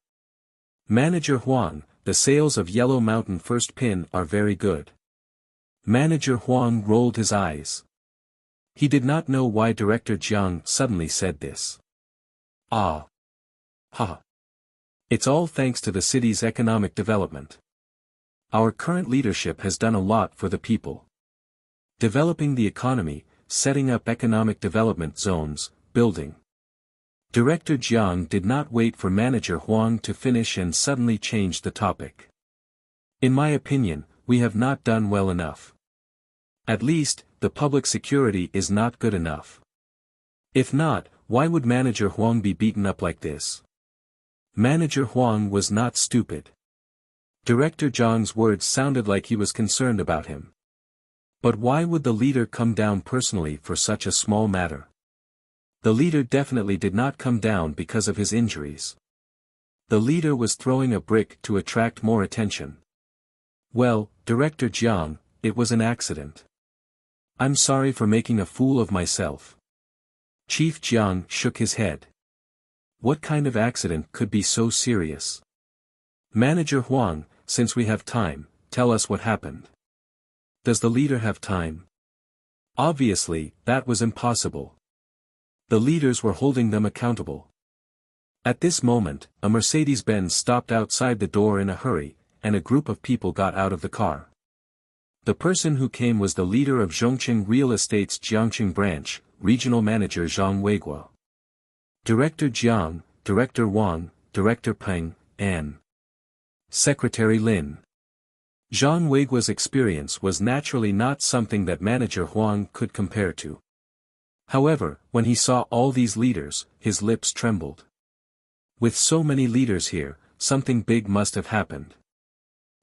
Manager Huang, the sales of Yellow Mountain First Pin are very good. Manager Huang rolled his eyes. He did not know why Director Jiang suddenly said this. Ah. Ha. It's all thanks to the city's economic development. Our current leadership has done a lot for the people. Developing the economy, setting up economic development zones, building. Director Jiang did not wait for Manager Huang to finish and suddenly changed the topic. In my opinion, we have not done well enough. At least, the public security is not good enough. If not, why would Manager Huang be beaten up like this? Manager Huang was not stupid. Director Jiang's words sounded like he was concerned about him. But why would the leader come down personally for such a small matter? The leader definitely did not come down because of his injuries. The leader was throwing a brick to attract more attention. Well, Director Jiang, it was an accident. I'm sorry for making a fool of myself. Chief Jiang shook his head. What kind of accident could be so serious? Manager Huang, since we have time, tell us what happened. Does the leader have time? Obviously, that was impossible. The leaders were holding them accountable. At this moment, a Mercedes-Benz stopped outside the door in a hurry, and a group of people got out of the car. The person who came was the leader of Zhongqing Real Estate's Jiangqing branch, Regional Manager Zhang Weiguo. Director Jiang, Director Wang, Director Peng, and Secretary Lin. Zhang Weiguo's experience was naturally not something that Manager Huang could compare to. However, when he saw all these leaders, his lips trembled. With so many leaders here, something big must have happened.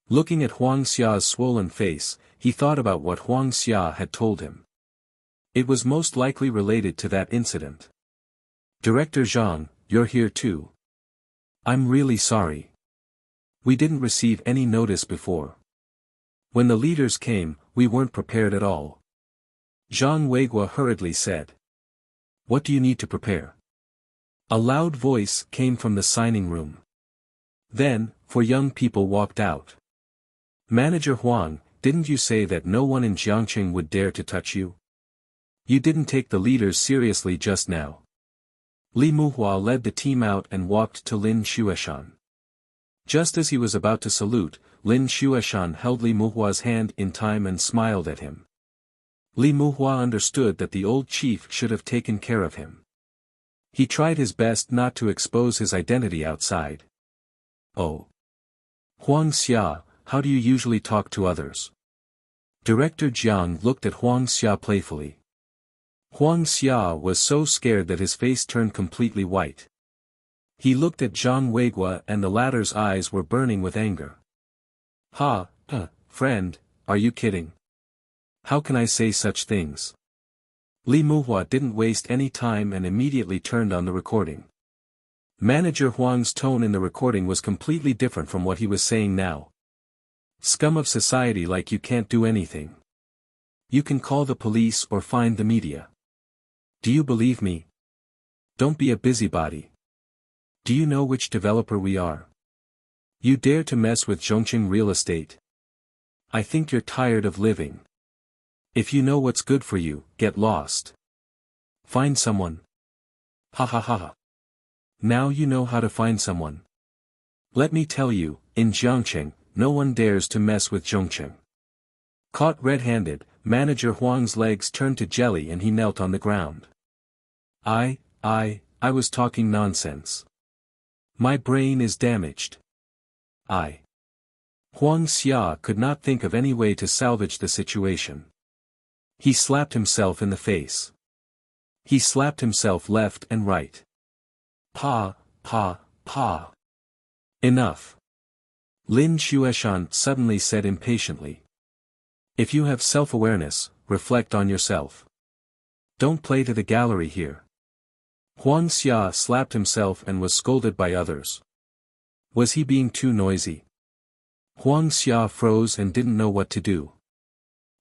Looking at Huang Xia's swollen face, he thought about what Huang Xia had told him. It was most likely related to that incident. Director Zhang, you're here too. I'm really sorry. We didn't receive any notice before. When the leaders came, we weren't prepared at all. Zhang Weiguo hurriedly said. What do you need to prepare? A loud voice came from the signing room. Then, 4 young people walked out. Manager Huang, didn't you say that no one in Jiangqing would dare to touch you? You didn't take the leaders seriously just now. Li Muhua led the team out and walked to Lin Xueshan. Just as he was about to salute, Lin Xueshan held Li Muhua's hand in time and smiled at him. Li Muhua understood that the old chief should have taken care of him. He tried his best not to expose his identity outside. Oh. Huang Xia, how do you usually talk to others? Director Jiang looked at Huang Xia playfully. Huang Xia was so scared that his face turned completely white. He looked at Zhang Weiguo and the latter's eyes were burning with anger. Friend, are you kidding? How can I say such things? Li Muhua didn't waste any time and immediately turned on the recording. Manager Huang's tone in the recording was completely different from what he was saying now. Scum of society, like you can't do anything. You can call the police or find the media. Do you believe me? Don't be a busybody. Do you know which developer we are? You dare to mess with Zhongqing real estate? I think you're tired of living. If you know what's good for you, get lost. Find someone. Ha ha ha ha. Now you know how to find someone. Let me tell you, in Jiangqing, no one dares to mess with Zhongqing. Caught red-handed, Manager Huang's legs turned to jelly and he knelt on the ground. I was talking nonsense. My brain is damaged. Huang Xia could not think of any way to salvage the situation. He slapped himself in the face. He slapped himself left and right. Pa. Enough. Lin Xueshan suddenly said impatiently. If you have self-awareness, reflect on yourself. Don't play to the gallery here. Huang Xia slapped himself and was scolded by others. Was he being too noisy? Huang Xia froze and didn't know what to do.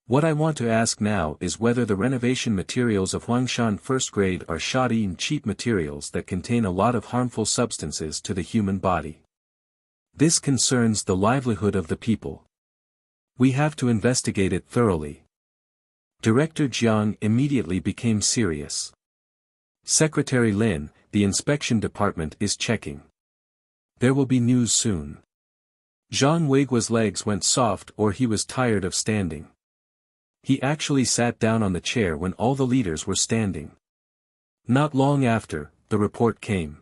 What I want to ask now is whether the renovation materials of Huangshan first grade are shoddy and cheap materials that contain a lot of harmful substances to the human body. This concerns the livelihood of the people. We have to investigate it thoroughly. Director Jiang immediately became serious. Secretary Lin, the inspection department is checking. There will be news soon. Zhang Weiguo's legs went soft or he was tired of standing. He actually sat down on the chair when all the leaders were standing. Not long after, the report came.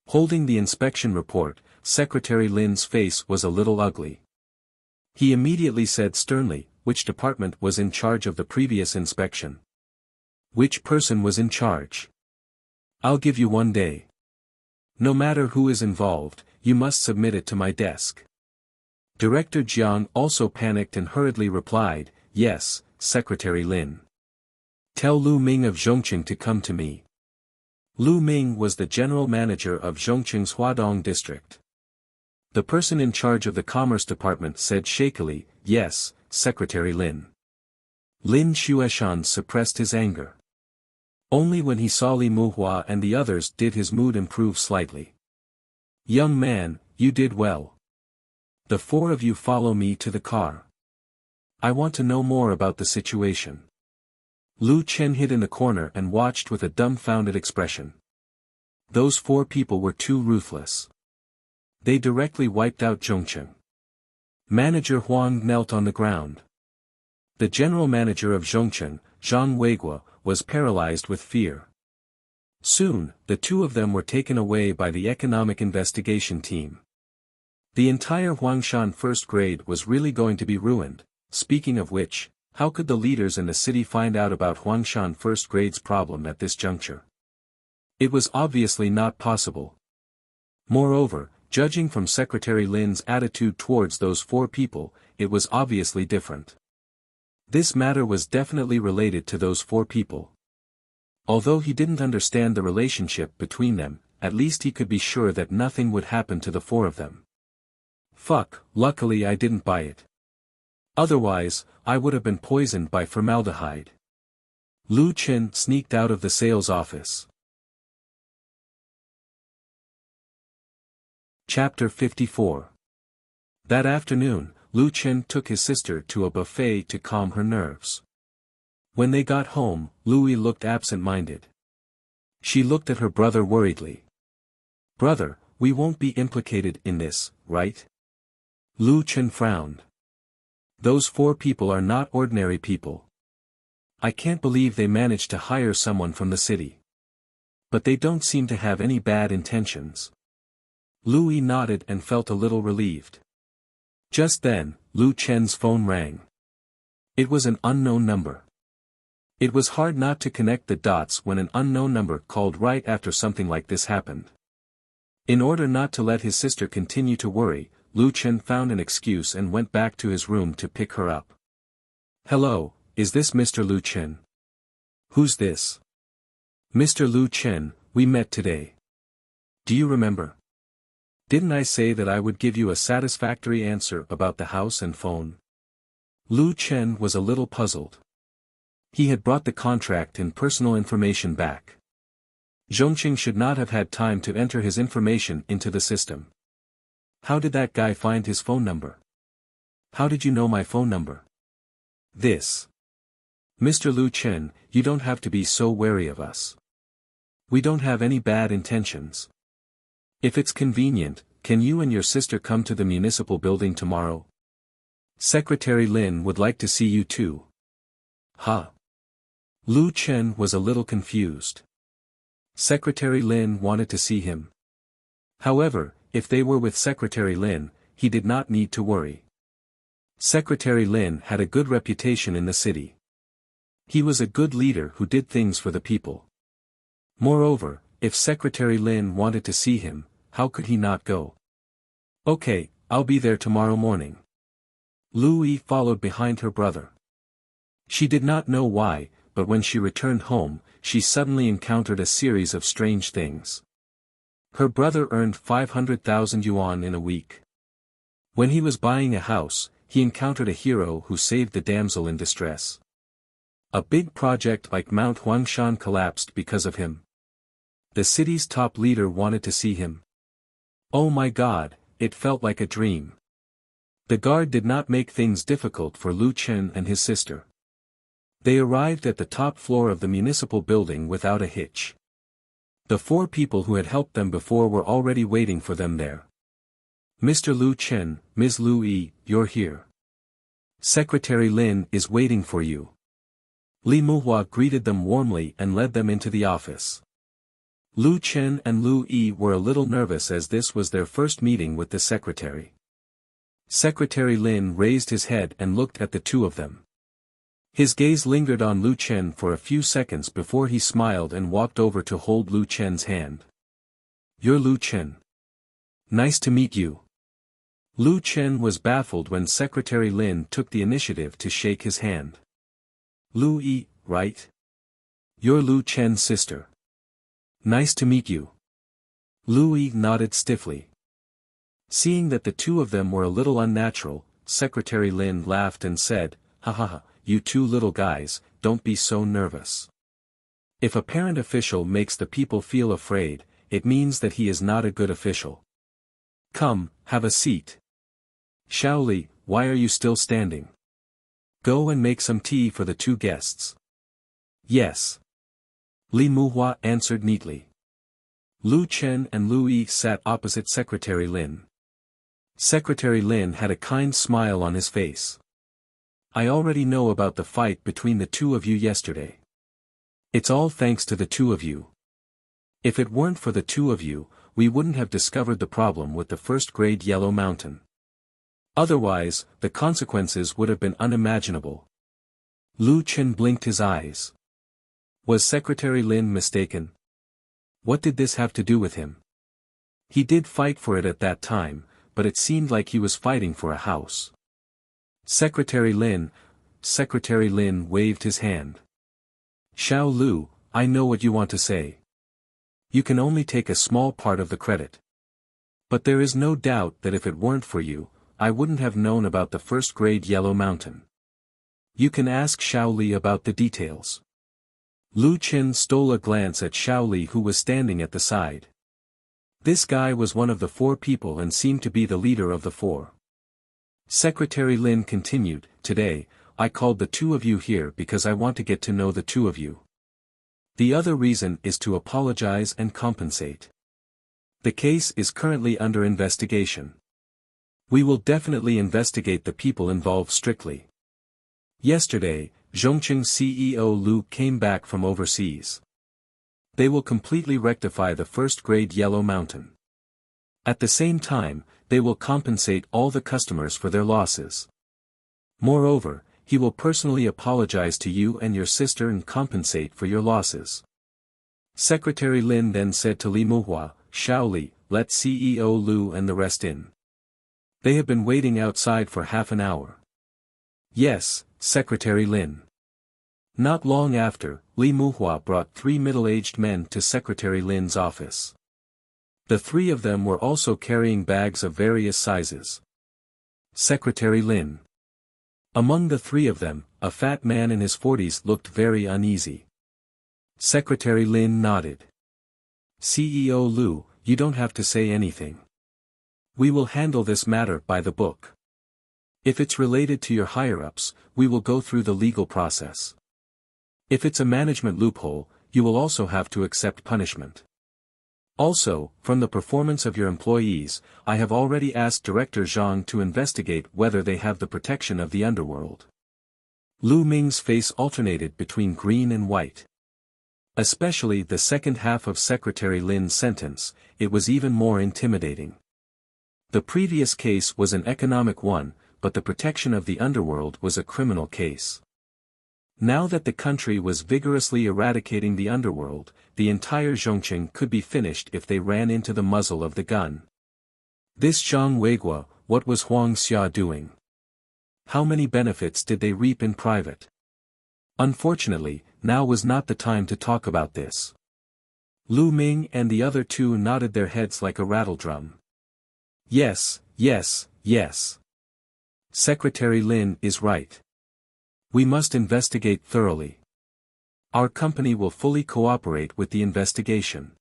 Holding the inspection report, Secretary Lin's face was a little ugly. He immediately said sternly, which department was in charge of the previous inspection? Which person was in charge? I'll give you 1 day. No matter who is involved, you must submit it to my desk. Director Jiang also panicked and hurriedly replied, Yes, Secretary Lin. Tell Lu Ming of Zhongqing to come to me. Lu Ming was the general manager of Zhongqing's Huadong district. The person in charge of the Commerce Department said shakily, Yes, Secretary Lin. Lin Xueshan suppressed his anger. Only when he saw Li Muhua and the others did his mood improve slightly. Young man, you did well. The 4 of you follow me to the car. I want to know more about the situation. Lu Chen hid in the corner and watched with a dumbfounded expression. Those 4 people were too ruthless. They directly wiped out Zhongqing. Manager Huang knelt on the ground. The general manager of Zhongqing, Zhang Weiguo, was paralyzed with fear. Soon, the 2 of them were taken away by the economic investigation team. The entire Huangshan first grade was really going to be ruined. Speaking of which, how could the leaders in the city find out about Huangshan first grade's problem at this juncture? It was obviously not possible. Moreover, judging from Secretary Lin's attitude towards those 4 people, it was obviously different. This matter was definitely related to those 4 people. Although he didn't understand the relationship between them, at least he could be sure that nothing would happen to the 4 of them. Fuck, luckily I didn't buy it. Otherwise, I would have been poisoned by formaldehyde. Lu Chen sneaked out of the sales office. Chapter 54. That afternoon, Lu Chen took his sister to a buffet to calm her nerves. When they got home, Louis looked absent-minded. She looked at her brother worriedly. Brother, we won't be implicated in this, right? Lu Chen frowned. Those 4 people are not ordinary people. I can't believe they managed to hire someone from the city. But they don't seem to have any bad intentions. Lu Yi nodded and felt a little relieved. Just then, Lu Chen's phone rang. It was an unknown number. It was hard not to connect the dots when an unknown number called right after something like this happened. In order not to let his sister continue to worry, Lu Chen found an excuse and went back to his room to pick her up. Hello, is this Mr. Lu Chen? Who's this? Mr. Lu Chen, we met today. Do you remember? Didn't I say that I would give you a satisfactory answer about the house and phone? Lu Chen was a little puzzled. He had brought the contract and personal information back. Zhongqing should not have had time to enter his information into the system. How did that guy find his phone number? How did you know my phone number? This. Mr. Lu Chen, you don't have to be so wary of us. We don't have any bad intentions. If it's convenient, can you and your sister come to the municipal building tomorrow? Secretary Lin would like to see you too. Huh? Lu Chen was a little confused. Secretary Lin wanted to see him. However, if they were with Secretary Lin, he did not need to worry. Secretary Lin had a good reputation in the city. He was a good leader who did things for the people. Moreover, if Secretary Lin wanted to see him, how could he not go? Okay, I'll be there tomorrow morning. Lu Yi followed behind her brother. She did not know why, but when she returned home, she suddenly encountered a series of strange things. Her brother earned 500,000 yuan in a week. When he was buying a house, he encountered a hero who saved the damsel in distress. A big project like Mount Huangshan collapsed because of him. The city's top leader wanted to see him. Oh my God, it felt like a dream. The guard did not make things difficult for Lu Chen and his sister. They arrived at the top floor of the municipal building without a hitch. The 4 people who had helped them before were already waiting for them there. Mr. Lu Chen, Ms. Lu Yi, you're here. Secretary Lin is waiting for you. Li Muhua greeted them warmly and led them into the office. Lu Chen and Lu Yi were a little nervous as this was their first meeting with the secretary. Secretary Lin raised his head and looked at the 2 of them. His gaze lingered on Lu Chen for a few seconds before he smiled and walked over to hold Lu Chen's hand. You're Lu Chen. Nice to meet you. Lu Chen was baffled when Secretary Lin took the initiative to shake his hand. Lu Yi, right? You're Lu Chen's sister. Nice to meet you. Lu Yi nodded stiffly. Seeing that the 2 of them were a little unnatural, Secretary Lin laughed and said, "Ha ha ha, you 2 little guys, don't be so nervous. If a parent official makes the people feel afraid, it means that he is not a good official. Come, have a seat. Shaoli, why are you still standing? Go and make some tea for the 2 guests." Yes. Li Muhua answered neatly. Lu Chen and Lu Yi sat opposite Secretary Lin. Secretary Lin had a kind smile on his face. I already know about the fight between the 2 of you yesterday. It's all thanks to the 2 of you. If it weren't for the 2 of you, we wouldn't have discovered the problem with the first-grade Yellow Mountain. Otherwise, the consequences would have been unimaginable. Lu Chen blinked his eyes. Was Secretary Lin mistaken? What did this have to do with him? He did fight for it at that time, but it seemed like he was fighting for a house. Secretary Lin waved his hand. Xiao Lu, I know what you want to say. You can only take a small part of the credit. But there is no doubt that if it weren't for you, I wouldn't have known about the first-grade Yellow Mountain. You can ask Xiao Li about the details. Lu Chen stole a glance at Xiao Li who was standing at the side. This guy was one of the 4 people and seemed to be the leader of the 4. Secretary Lin continued, Today, I called the 2 of you here because I want to get to know the 2 of you. The other reason is to apologize and compensate. The case is currently under investigation. We will definitely investigate the people involved strictly. Yesterday, Zhongqing CEO Lu came back from overseas. They will completely rectify the first-grade Yellow Mountain. At the same time, they will compensate all the customers for their losses. Moreover, he will personally apologize to you and your sister and compensate for your losses. Secretary Lin then said to Li Muhua, "Xiao Li, let CEO Lu and the rest in." They have been waiting outside for half an hour. Yes, Secretary Lin. Not long after, Li Muhua brought 3 middle-aged men to Secretary Lin's office. The 3 of them were also carrying bags of various sizes. Secretary Lin. Among the 3 of them, a fat man in his 40s looked very uneasy. Secretary Lin nodded. CEO Lu, you don't have to say anything. We will handle this matter by the book. If it's related to your higher-ups, we will go through the legal process. If it's a management loophole, you will also have to accept punishment. Also, from the performance of your employees, I have already asked Director Zhang to investigate whether they have the protection of the underworld. Lu Ming's face alternated between green and white. Especially the second half of Secretary Lin's sentence, it was even more intimidating. The previous case was an economic one, but the protection of the underworld was a criminal case. Now that the country was vigorously eradicating the underworld, the entire Zhongqing could be finished if they ran into the muzzle of the gun. This Zhang Weiguo, what was Huang Xia doing? How many benefits did they reap in private? Unfortunately, now was not the time to talk about this. Lu Ming and the other 2 nodded their heads like a rattledrum. Yes, yes, yes. Secretary Lin is right. We must investigate thoroughly. Our company will fully cooperate with the investigation.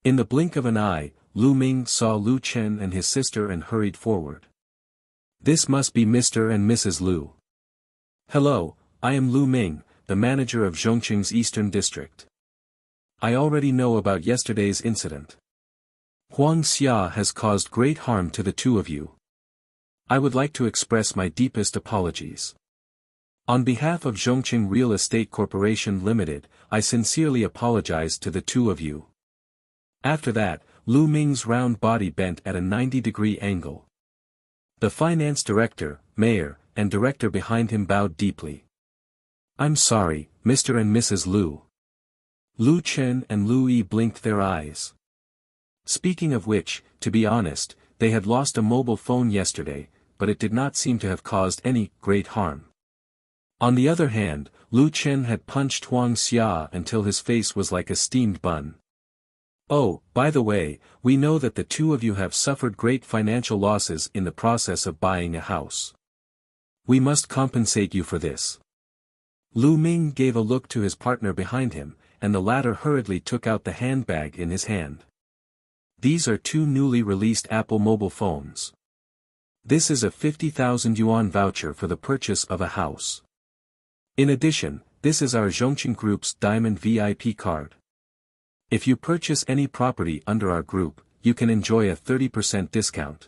In the blink of an eye, Lu Ming saw Lu Chen and his sister and hurried forward. This must be Mr. and Mrs. Lu. Hello, I am Lu Ming, the manager of Zhongqing's Eastern District. I already know about yesterday's incident. Huang Xia has caused great harm to the 2 of you. I would like to express my deepest apologies. On behalf of Zhongqing Real Estate Corporation Limited, I sincerely apologize to the 2 of you. After that, Lu Ming's round body bent at a 90-degree angle. The finance director, mayor, and director behind him bowed deeply. I'm sorry, Mr. and Mrs. Lu. Lu Chen and Lu Yi blinked their eyes. Speaking of which, to be honest, they had lost a mobile phone yesterday, but it did not seem to have caused any great harm. On the other hand, Lu Chen had punched Huang Xia until his face was like a steamed bun. Oh, by the way, we know that the 2 of you have suffered great financial losses in the process of buying a house. We must compensate you for this. Lu Ming gave a look to his partner behind him, and the latter hurriedly took out the handbag in his hand. These are 2 newly released Apple mobile phones. This is a 50,000 yuan voucher for the purchase of a house. In addition, this is our Zhongqing Group's Diamond VIP card. If you purchase any property under our group, you can enjoy a 30% discount.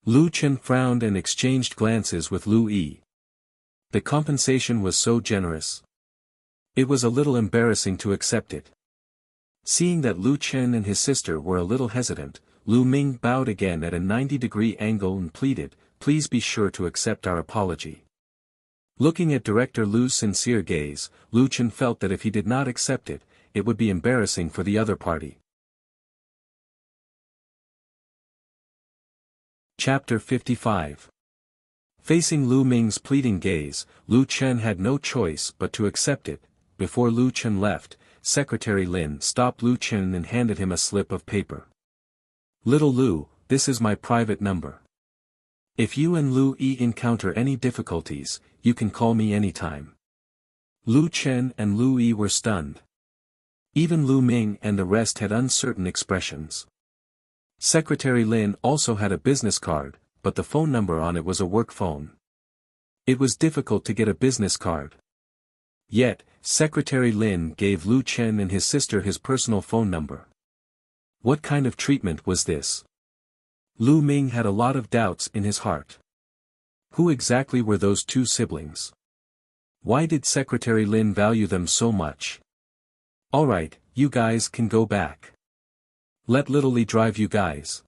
Lu Chen frowned and exchanged glances with Lu Yi. The compensation was so generous. It was a little embarrassing to accept it. Seeing that Lu Chen and his sister were a little hesitant, Lu Ming bowed again at a 90-degree angle and pleaded, "Please be sure to accept our apology." Looking at Director Lu's sincere gaze, Lu Chen felt that if he did not accept it, it would be embarrassing for the other party. Chapter 55. Facing Lu Ming's pleading gaze, Lu Chen had no choice but to accept it. Before Lu Chen left, Secretary Lin stopped Lu Chen and handed him a slip of paper. "Little Lu, this is my private number. If you and Lu Yi encounter any difficulties, you can call me anytime." Lu Chen and Lu Yi were stunned. Even Lu Ming and the rest had uncertain expressions. Secretary Lin also had a business card, but the phone number on it was a work phone. It was difficult to get a business card. Yet, Secretary Lin gave Lu Chen and his sister his personal phone number. What kind of treatment was this? Lu Ming had a lot of doubts in his heart. Who exactly were those two siblings? Why did Secretary Lin value them so much? Alright, you guys can go back. Let Little Li drive you guys.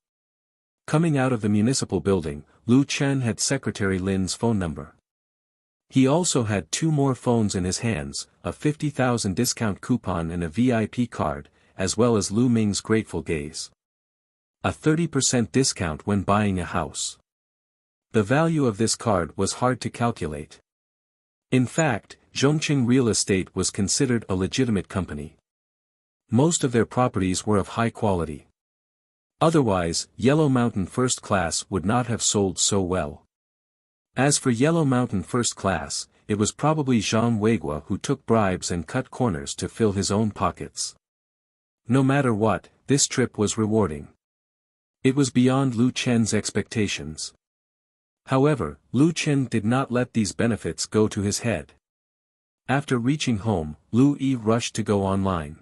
Coming out of the municipal building, Lu Chen had Secretary Lin's phone number. He also had two more phones in his hands, a 50,000 discount coupon and a VIP card, as well as Lu Ming's grateful gaze. A 30% discount when buying a house. The value of this card was hard to calculate. In fact, Zhongqing Real Estate was considered a legitimate company. Most of their properties were of high quality. Otherwise, Yellow Mountain First Class would not have sold so well. As for Yellow Mountain First Class, it was probably Zhang Weiguo who took bribes and cut corners to fill his own pockets. No matter what, this trip was rewarding. It was beyond Lu Chen's expectations. However, Lu Chen did not let these benefits go to his head. After reaching home, Lu Yi rushed to go online.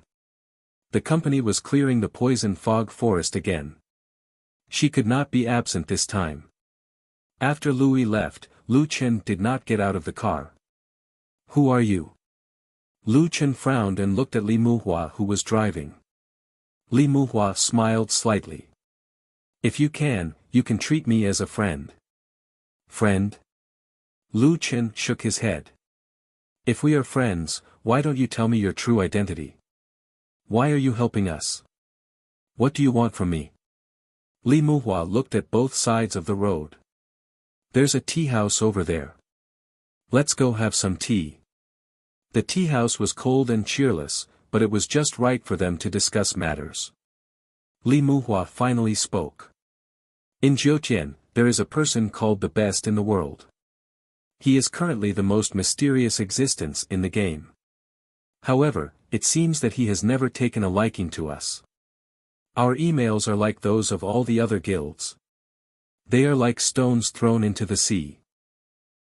The company was clearing the poison fog forest again. She could not be absent this time. After Lu Yi left, Lu Chen did not get out of the car. Who are you? Lu Chen frowned and looked at Li Muhua who was driving. Li Muhua smiled slightly. If you can treat me as a friend. Friend? Lu Chen shook his head. If we are friends, why don't you tell me your true identity? Why are you helping us? What do you want from me? Li Muhua looked at both sides of the road. There's a tea house over there. Let's go have some tea. The tea house was cold and cheerless, but it was just right for them to discuss matters. Li Muhua finally spoke. In Jiutian, there is a person called the best in the world. He is currently the most mysterious existence in the game. However, it seems that he has never taken a liking to us. Our emails are like those of all the other guilds. They are like stones thrown into the sea.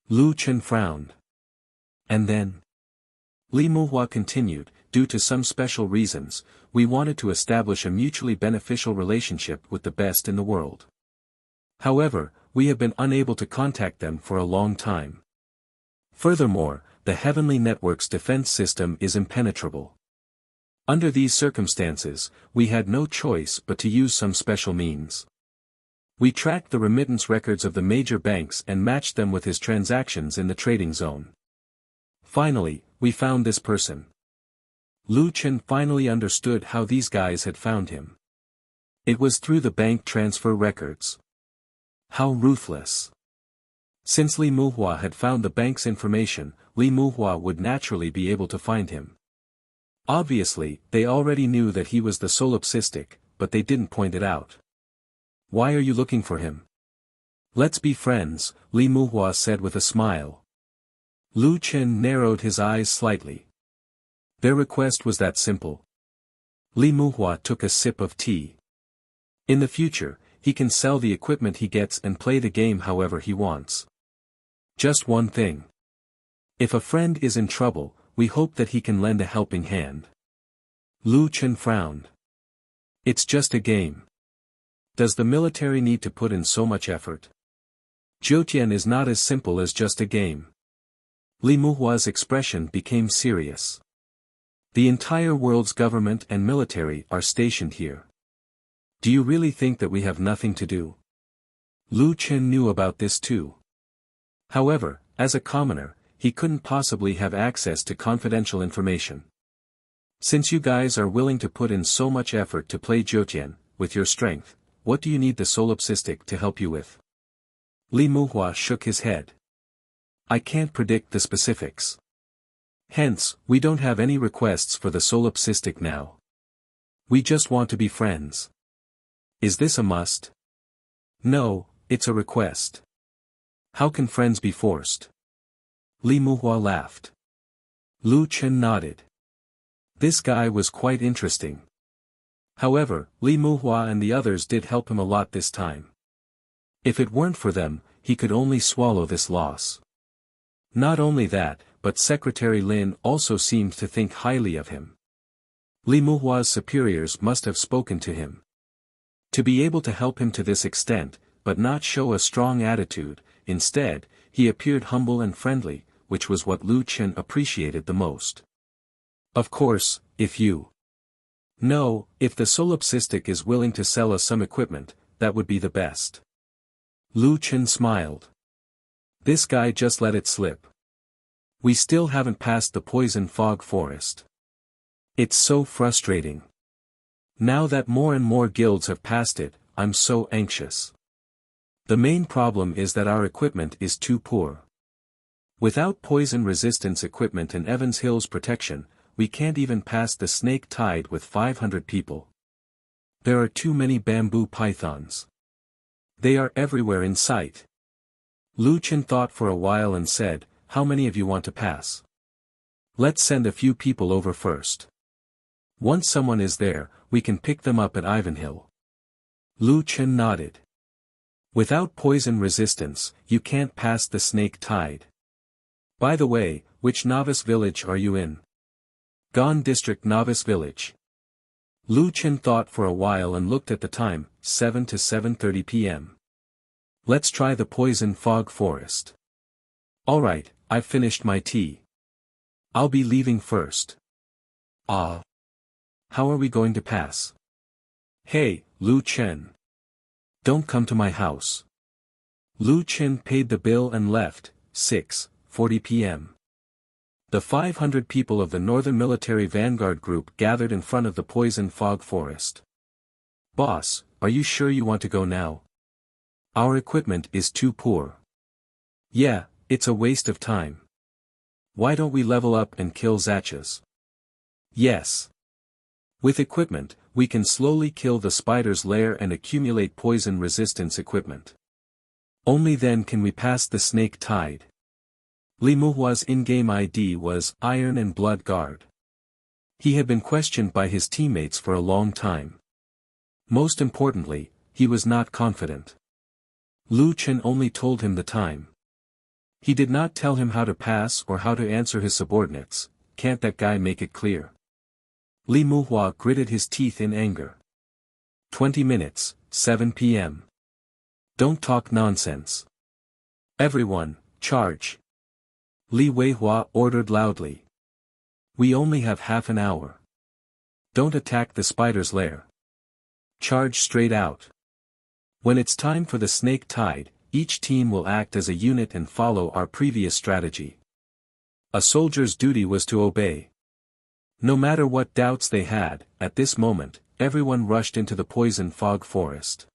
Lu Chen frowned. And then? Li Muhua continued, due to some special reasons, we wanted to establish a mutually beneficial relationship with the best in the world. However, we have been unable to contact them for a long time. Furthermore, the Heavenly Network's defense system is impenetrable. Under these circumstances, we had no choice but to use some special means. We tracked the remittance records of the major banks and matched them with his transactions in the trading zone. Finally, we found this person. Lu Chen finally understood how these guys had found him. It was through the bank transfer records. How ruthless. Since Li Muhua had found the bank's information, Li Muhua would naturally be able to find him. Obviously, they already knew that he was the solipsistic, but they didn't point it out. Why are you looking for him? Let's be friends, Li Muhua said with a smile. Lu Chen narrowed his eyes slightly. Their request was that simple. Li Muhua took a sip of tea. In the future, he can sell the equipment he gets and play the game however he wants. Just one thing. If a friend is in trouble, we hope that he can lend a helping hand. Lu Chen frowned. It's just a game. Does the military need to put in so much effort? Jiutian is not as simple as just a game. Li Muhua's expression became serious. The entire world's government and military are stationed here. Do you really think that we have nothing to do? Lu Chen knew about this too. However, as a commoner, he couldn't possibly have access to confidential information. Since you guys are willing to put in so much effort to play Jiutian, with your strength, what do you need the solipsistic to help you with? Li Muhua shook his head. I can't predict the specifics. Hence, we don't have any requests for the solipsistic now. We just want to be friends. Is this a must? No, it's a request. How can friends be forced? Li Muhua laughed. Lu Chen nodded. This guy was quite interesting. However, Li Muhua and the others did help him a lot this time. If it weren't for them, he could only swallow this loss. Not only that, but Secretary Lin also seemed to think highly of him. Li Muhua's superiors must have spoken to him. To be able to help him to this extent, but not show a strong attitude, instead, he appeared humble and friendly, which was what Lu Chen appreciated the most. Of course, if the solipsistic is willing to sell us some equipment, that would be the best. Lu Chen smiled. This guy just let it slip. We still haven't passed the poison fog forest. It's so frustrating. Now that more and more guilds have passed it, I'm so anxious. The main problem is that our equipment is too poor. Without poison resistance equipment and Evans Hill's protection, we can't even pass the snake tide with 500 people. There are too many bamboo pythons. They are everywhere in sight. Lu Chen thought for a while and said, "How many of you want to pass? Let's send a few people over first. Once someone is there, we can pick them up at Ivanhill." Lu Chen nodded. Without poison resistance, you can't pass the snake tide. By the way, which novice village are you in? Gan District Novice Village. Lu Chen thought for a while and looked at the time, 7 to 7:30 p.m. Let's try the poison fog forest. Alright, I've finished my tea. I'll be leaving first. How are we going to pass? Hey, Lu Chen. Don't come to my house. Lu Chen paid the bill and left, 6:40 p.m. The 500 people of the Northern Military Vanguard Group gathered in front of the poison fog forest. Boss, are you sure you want to go now? Our equipment is too poor. Yeah, it's a waste of time. Why don't we level up and kill Zachas? Yes. With equipment, we can slowly kill the spider's lair and accumulate poison resistance equipment. Only then can we pass the snake tide. Li Muhua's in-game ID was Iron and Blood Guard. He had been questioned by his teammates for a long time. Most importantly, he was not confident. Lu Chen only told him the time. He did not tell him how to pass or how to answer his subordinates. Can't that guy make it clear? Li Muhua gritted his teeth in anger. 20 minutes, 7 p.m. Don't talk nonsense. Everyone, charge. Li Weihua ordered loudly. We only have half an hour. Don't attack the spider's lair. Charge straight out. When it's time for the snake tide, each team will act as a unit and follow our previous strategy. A soldier's duty was to obey. No matter what doubts they had, at this moment, everyone rushed into the poison fog forest.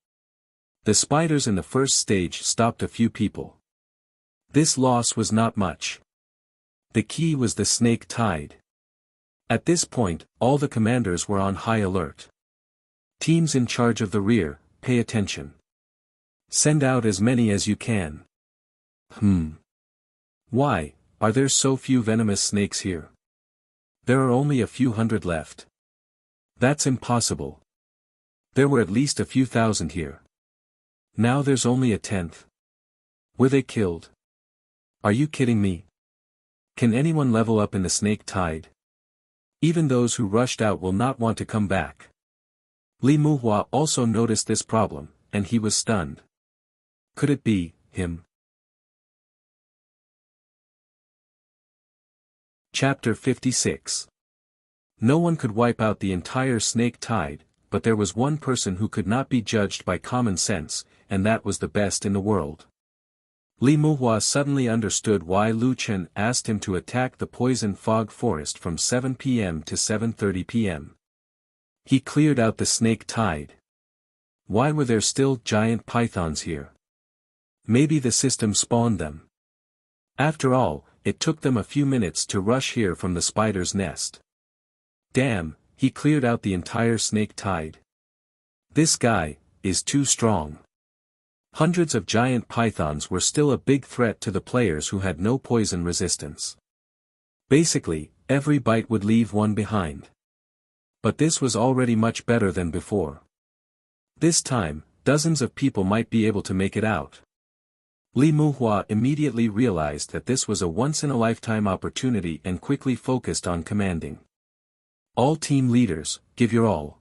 The spiders in the first stage stopped a few people. This loss was not much. The key was the snake tide. At this point, all the commanders were on high alert. Teams in charge of the rear, pay attention. Send out as many as you can. Why, are there so few venomous snakes here? There are only a few hundred left. That's impossible. There were at least a few thousand here. Now there's only a tenth. Were they killed? Are you kidding me? Can anyone level up in the snake tide? Even those who rushed out will not want to come back. Li Muhua also noticed this problem, and he was stunned. Could it be him? Chapter 56. No one could wipe out the entire snake tide, but there was one person who could not be judged by common sense, and that was the best in the world. Li Muhua suddenly understood why Lu Chen asked him to attack the poison fog forest from 7 p.m. to 7:30 p.m. He cleared out the snake tide. Why were there still giant pythons here? Maybe the system spawned them. After all, it took them a few minutes to rush here from the spider's nest. Damn, he cleared out the entire snake tide. This guy is too strong. Hundreds of giant pythons were still a big threat to the players who had no poison resistance. Basically, every bite would leave one behind. But this was already much better than before. This time, dozens of people might be able to make it out. Li Muhua immediately realized that this was a once-in-a-lifetime opportunity and quickly focused on commanding. All team leaders, give your all.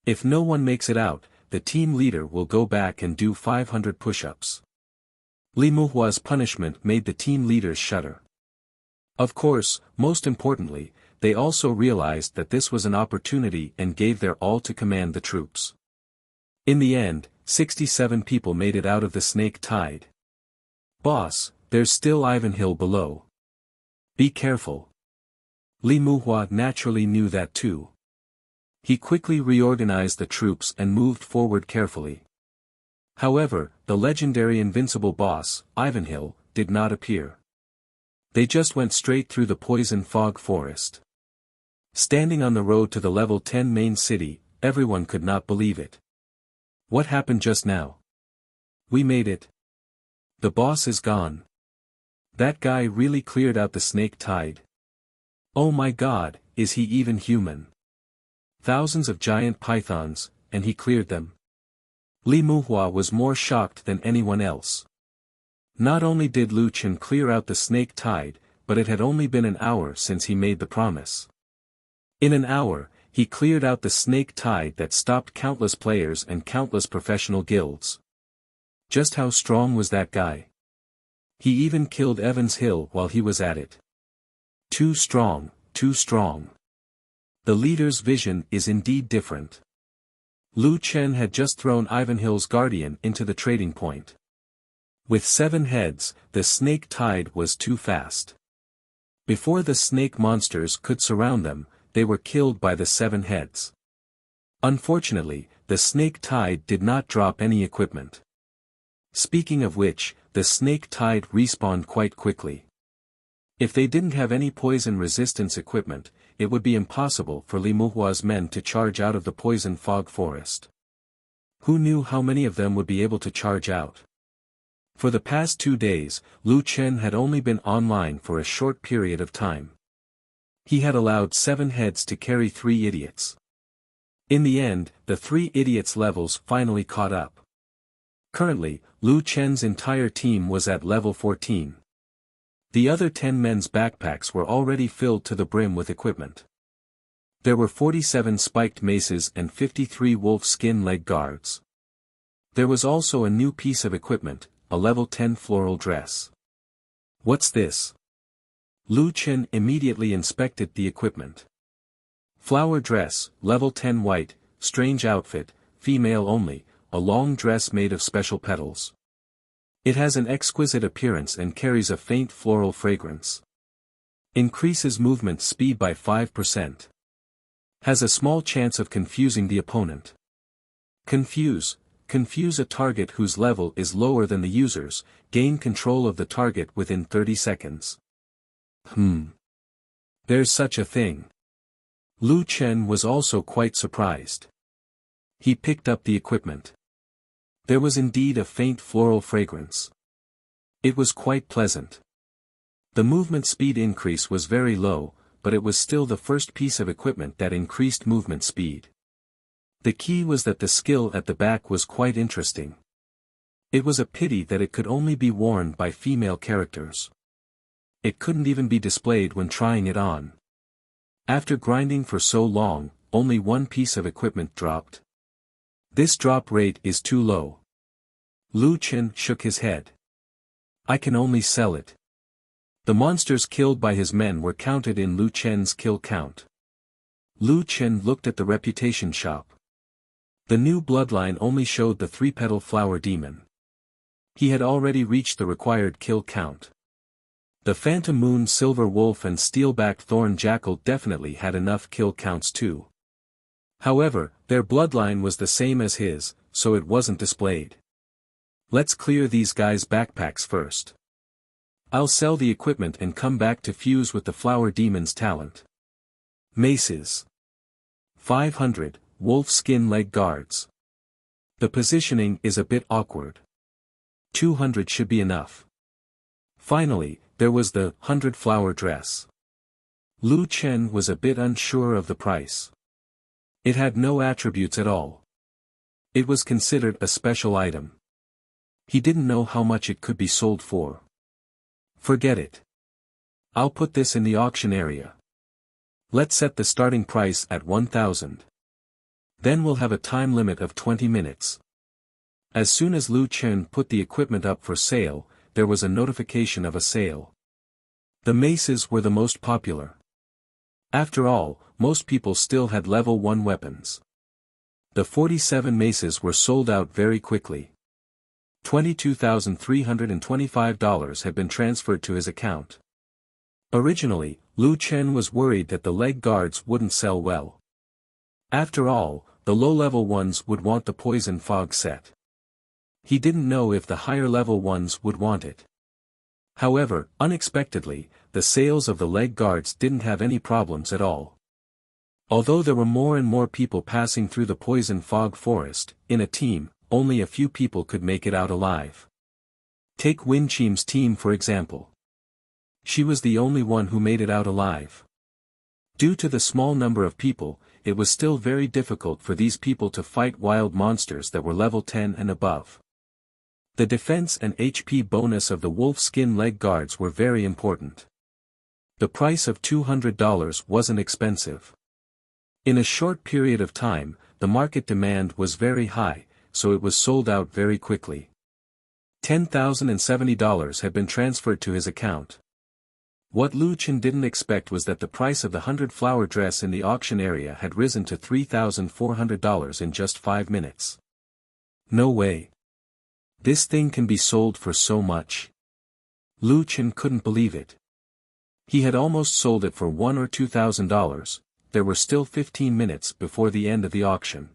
If no one makes it out, the team leader will go back and do 500 push-ups. Li Muhua's punishment made the team leaders shudder. Of course, most importantly, they also realized that this was an opportunity and gave their all to command the troops. In the end, 67 people made it out of the snake tide. "Boss, there's still Ivanhill below. Be careful." Li Muhua naturally knew that too. He quickly reorganized the troops and moved forward carefully. However, the legendary invincible boss, Ivanhill, did not appear. They just went straight through the poison fog forest. Standing on the road to the level 10 main city, everyone could not believe it. What happened just now? We made it. The boss is gone. That guy really cleared out the snake tide. Oh my god, is he even human? Thousands of giant pythons, and he cleared them. Li Muhua was more shocked than anyone else. Not only did Lu Chen clear out the snake tide, but it had only been an hour since he made the promise. In an hour, he cleared out the snake tide that stopped countless players and countless professional guilds. Just how strong was that guy? He even killed Evans Hill while he was at it. Too strong, too strong. The leader's vision is indeed different. Lu Chen had just thrown Ivanhill's guardian into the trading point. With 7 heads, the snake tide was too fast. Before the snake monsters could surround them, they were killed by the 7 heads. Unfortunately, the snake tide did not drop any equipment. Speaking of which, the snake tide respawned quite quickly. If they didn't have any poison resistance equipment, it would be impossible for Li Muhua's men to charge out of the poison fog forest. Who knew how many of them would be able to charge out? For the past 2 days, Lu Chen had only been online for a short period of time. He had allowed 7 heads to carry 3 idiots. In the end, the 3 idiots' levels finally caught up. Currently, Lu Chen's entire team was at level 14. The other 10 men's backpacks were already filled to the brim with equipment. There were 47 spiked maces and 53 wolf skin leg guards. There was also a new piece of equipment, a level 10 floral dress. What's this? Lu Chen immediately inspected the equipment. Flower dress, level 10 white, strange outfit, female only, a long dress made of special petals. It has an exquisite appearance and carries a faint floral fragrance. Increases movement speed by 5%. Has a small chance of confusing the opponent. Confuse a target whose level is lower than the user's, gain control of the target within 30 seconds. There's such a thing. Lu Chen was also quite surprised. He picked up the equipment. There was indeed a faint floral fragrance. It was quite pleasant. The movement speed increase was very low, but it was still the first piece of equipment that increased movement speed. The key was that the skill at the back was quite interesting. It was a pity that it could only be worn by female characters. It couldn't even be displayed when trying it on. After grinding for so long, only 1 piece of equipment dropped. This drop rate is too low. Lu Chen shook his head. I can only sell it. The monsters killed by his men were counted in Lu Chen's kill count. Lu Chen looked at the reputation shop. The new bloodline only showed the 3-petal flower demon. He had already reached the required kill count. The Phantom Moon Silver Wolf and Steel-backed Thorn Jackal definitely had enough kill counts too. However, their bloodline was the same as his, so it wasn't displayed. Let's clear these guys' backpacks first. I'll sell the equipment and come back to fuse with the flower demon's talent. Maces. 500, wolf skin leg guards. The positioning is a bit awkward. 200 should be enough. Finally, there was the 100 flower dress. Lu Chen was a bit unsure of the price. It had no attributes at all. It was considered a special item. He didn't know how much it could be sold for. Forget it. I'll put this in the auction area. Let's set the starting price at 1,000. Then we'll have a time limit of 20 minutes. As soon as Lu Chen put the equipment up for sale, there was a notification of a sale. The maces were the most popular. After all, most people still had level 1 weapons. The 47 maces were sold out very quickly. $22,325 had been transferred to his account. Originally, Lu Chen was worried that the leg guards wouldn't sell well. After all, the low-level ones would want the poison fog set. He didn't know if the higher-level ones would want it. However, unexpectedly, the sales of the leg guards didn't have any problems at all. Although there were more and more people passing through the poison fog forest, in a team, only a few people could make it out alive. Take Wen Qim's team for example. She was the only one who made it out alive. Due to the small number of people, it was still very difficult for these people to fight wild monsters that were level 10 and above. The defense and HP bonus of the wolf skin leg guards were very important. The price of $200 wasn't expensive. In a short period of time, the market demand was very high, so it was sold out very quickly. $10,070 had been transferred to his account. What Lu Chen didn't expect was that the price of the 100-flower dress in the auction area had risen to $3,400 in just 5 minutes. No way. This thing can be sold for so much. Lu Chen couldn't believe it. He had almost sold it for $1,000 or $2,000, there were still 15 minutes before the end of the auction.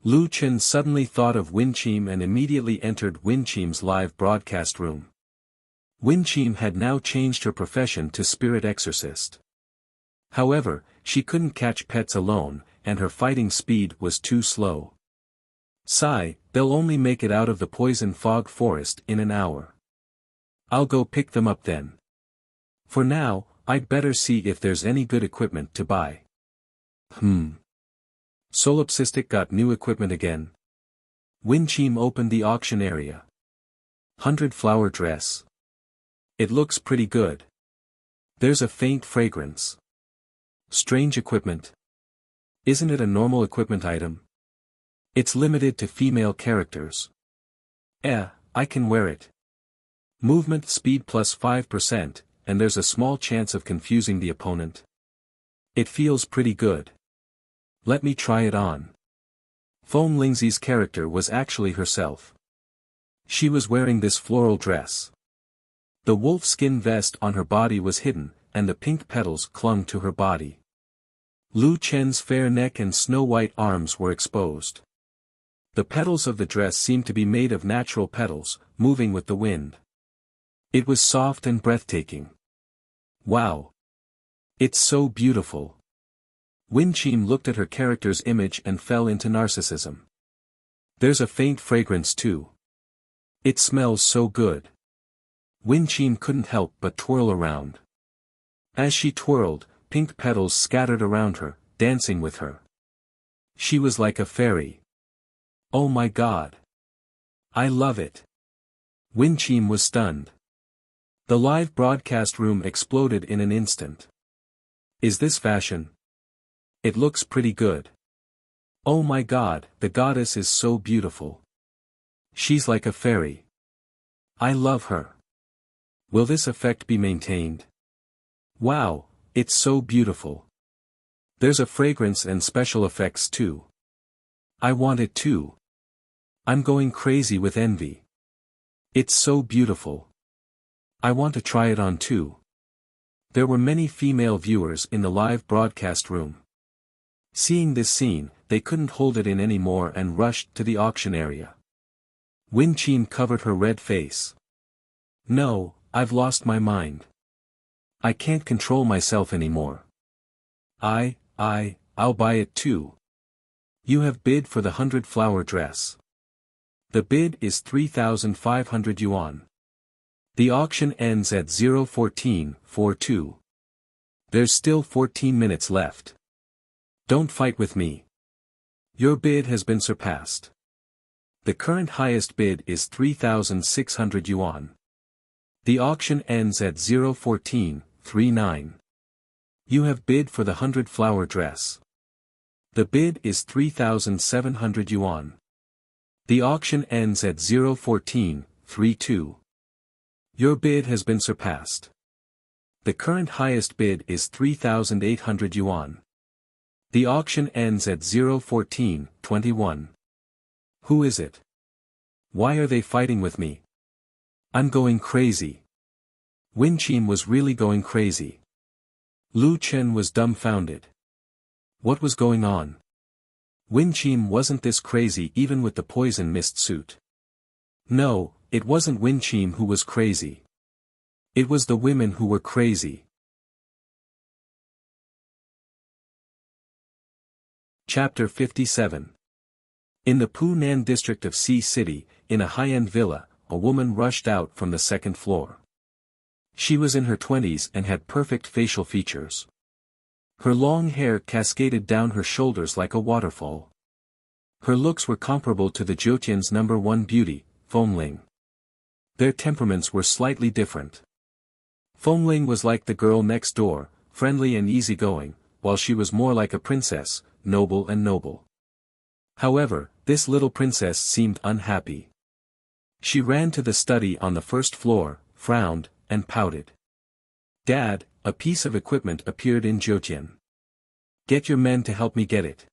Lu Chen suddenly thought of Wen Qim and immediately entered Wen Qim's live broadcast room. Wen Qim had now changed her profession to spirit exorcist. However, she couldn't catch pets alone, and her fighting speed was too slow. Sigh, they'll only make it out of the poison fog forest in an hour. I'll go pick them up then. For now, I'd better see if there's any good equipment to buy. Solipsistic got new equipment again. Wen Qim opened the auction area. 100-flower dress. It looks pretty good. There's a faint fragrance. Strange equipment. Isn't it a normal equipment item? It's limited to female characters. I can wear it. Movement speed plus 5%, and there's a small chance of confusing the opponent. It feels pretty good. Let me try it on. Foam Lingzi's character was actually herself. She was wearing this floral dress. The wolf skin vest on her body was hidden, and the pink petals clung to her body. Lu Chen's fair neck and snow-white arms were exposed. The petals of the dress seemed to be made of natural petals, moving with the wind. It was soft and breathtaking. Wow! It's so beautiful. Wen Qim looked at her character's image and fell into narcissism. There's a faint fragrance too. It smells so good. Wen Qim couldn't help but twirl around. As she twirled, pink petals scattered around her, dancing with her. She was like a fairy. Oh my god! I love it! Wen Qim was stunned. The live broadcast room exploded in an instant. Is this fashion? It looks pretty good. Oh my god, the goddess is so beautiful. She's like a fairy. I love her. Will this effect be maintained? Wow, it's so beautiful. There's a fragrance and special effects too. I want it too. I'm going crazy with envy. It's so beautiful. I want to try it on too. There were many female viewers in the live broadcast room. Seeing this scene, they couldn't hold it in anymore and rushed to the auction area. Wen Qim covered her red face. No, I've lost my mind. I can't control myself anymore. I'll buy it too. You have bid for the 100-flower dress. The bid is 3,500 yuan. The auction ends at 0:14:42. There's still 14 minutes left. Don't fight with me. Your bid has been surpassed. The current highest bid is 3,600 yuan. The auction ends at 01439. You have bid for the 100-flower dress. The bid is 3,700 yuan. The auction ends at 01432. Your bid has been surpassed. The current highest bid is 3,800 yuan. The auction ends at 01421. Who is it? Why are they fighting with me? I'm going crazy. Winchim was really going crazy. Lu Chen was dumbfounded. What was going on? Winchim wasn't this crazy even with the poison mist suit. No, it wasn't Winchim who was crazy. It was the women who were crazy. Chapter 57. In the Punan district of Sea City, in a high-end villa, a woman rushed out from the second floor. She was in her 20s and had perfect facial features. Her long hair cascaded down her shoulders like a waterfall. Her looks were comparable to the Jotian's #1 beauty, Fengling. Their temperaments were slightly different. Fengling was like the girl next door, friendly and easygoing, while she was more like a princess, noble and noble. However, this little princess seemed unhappy. She ran to the study on the first floor, frowned, and pouted. Dad, a piece of equipment appeared in Jotian. Get your men to help me get it.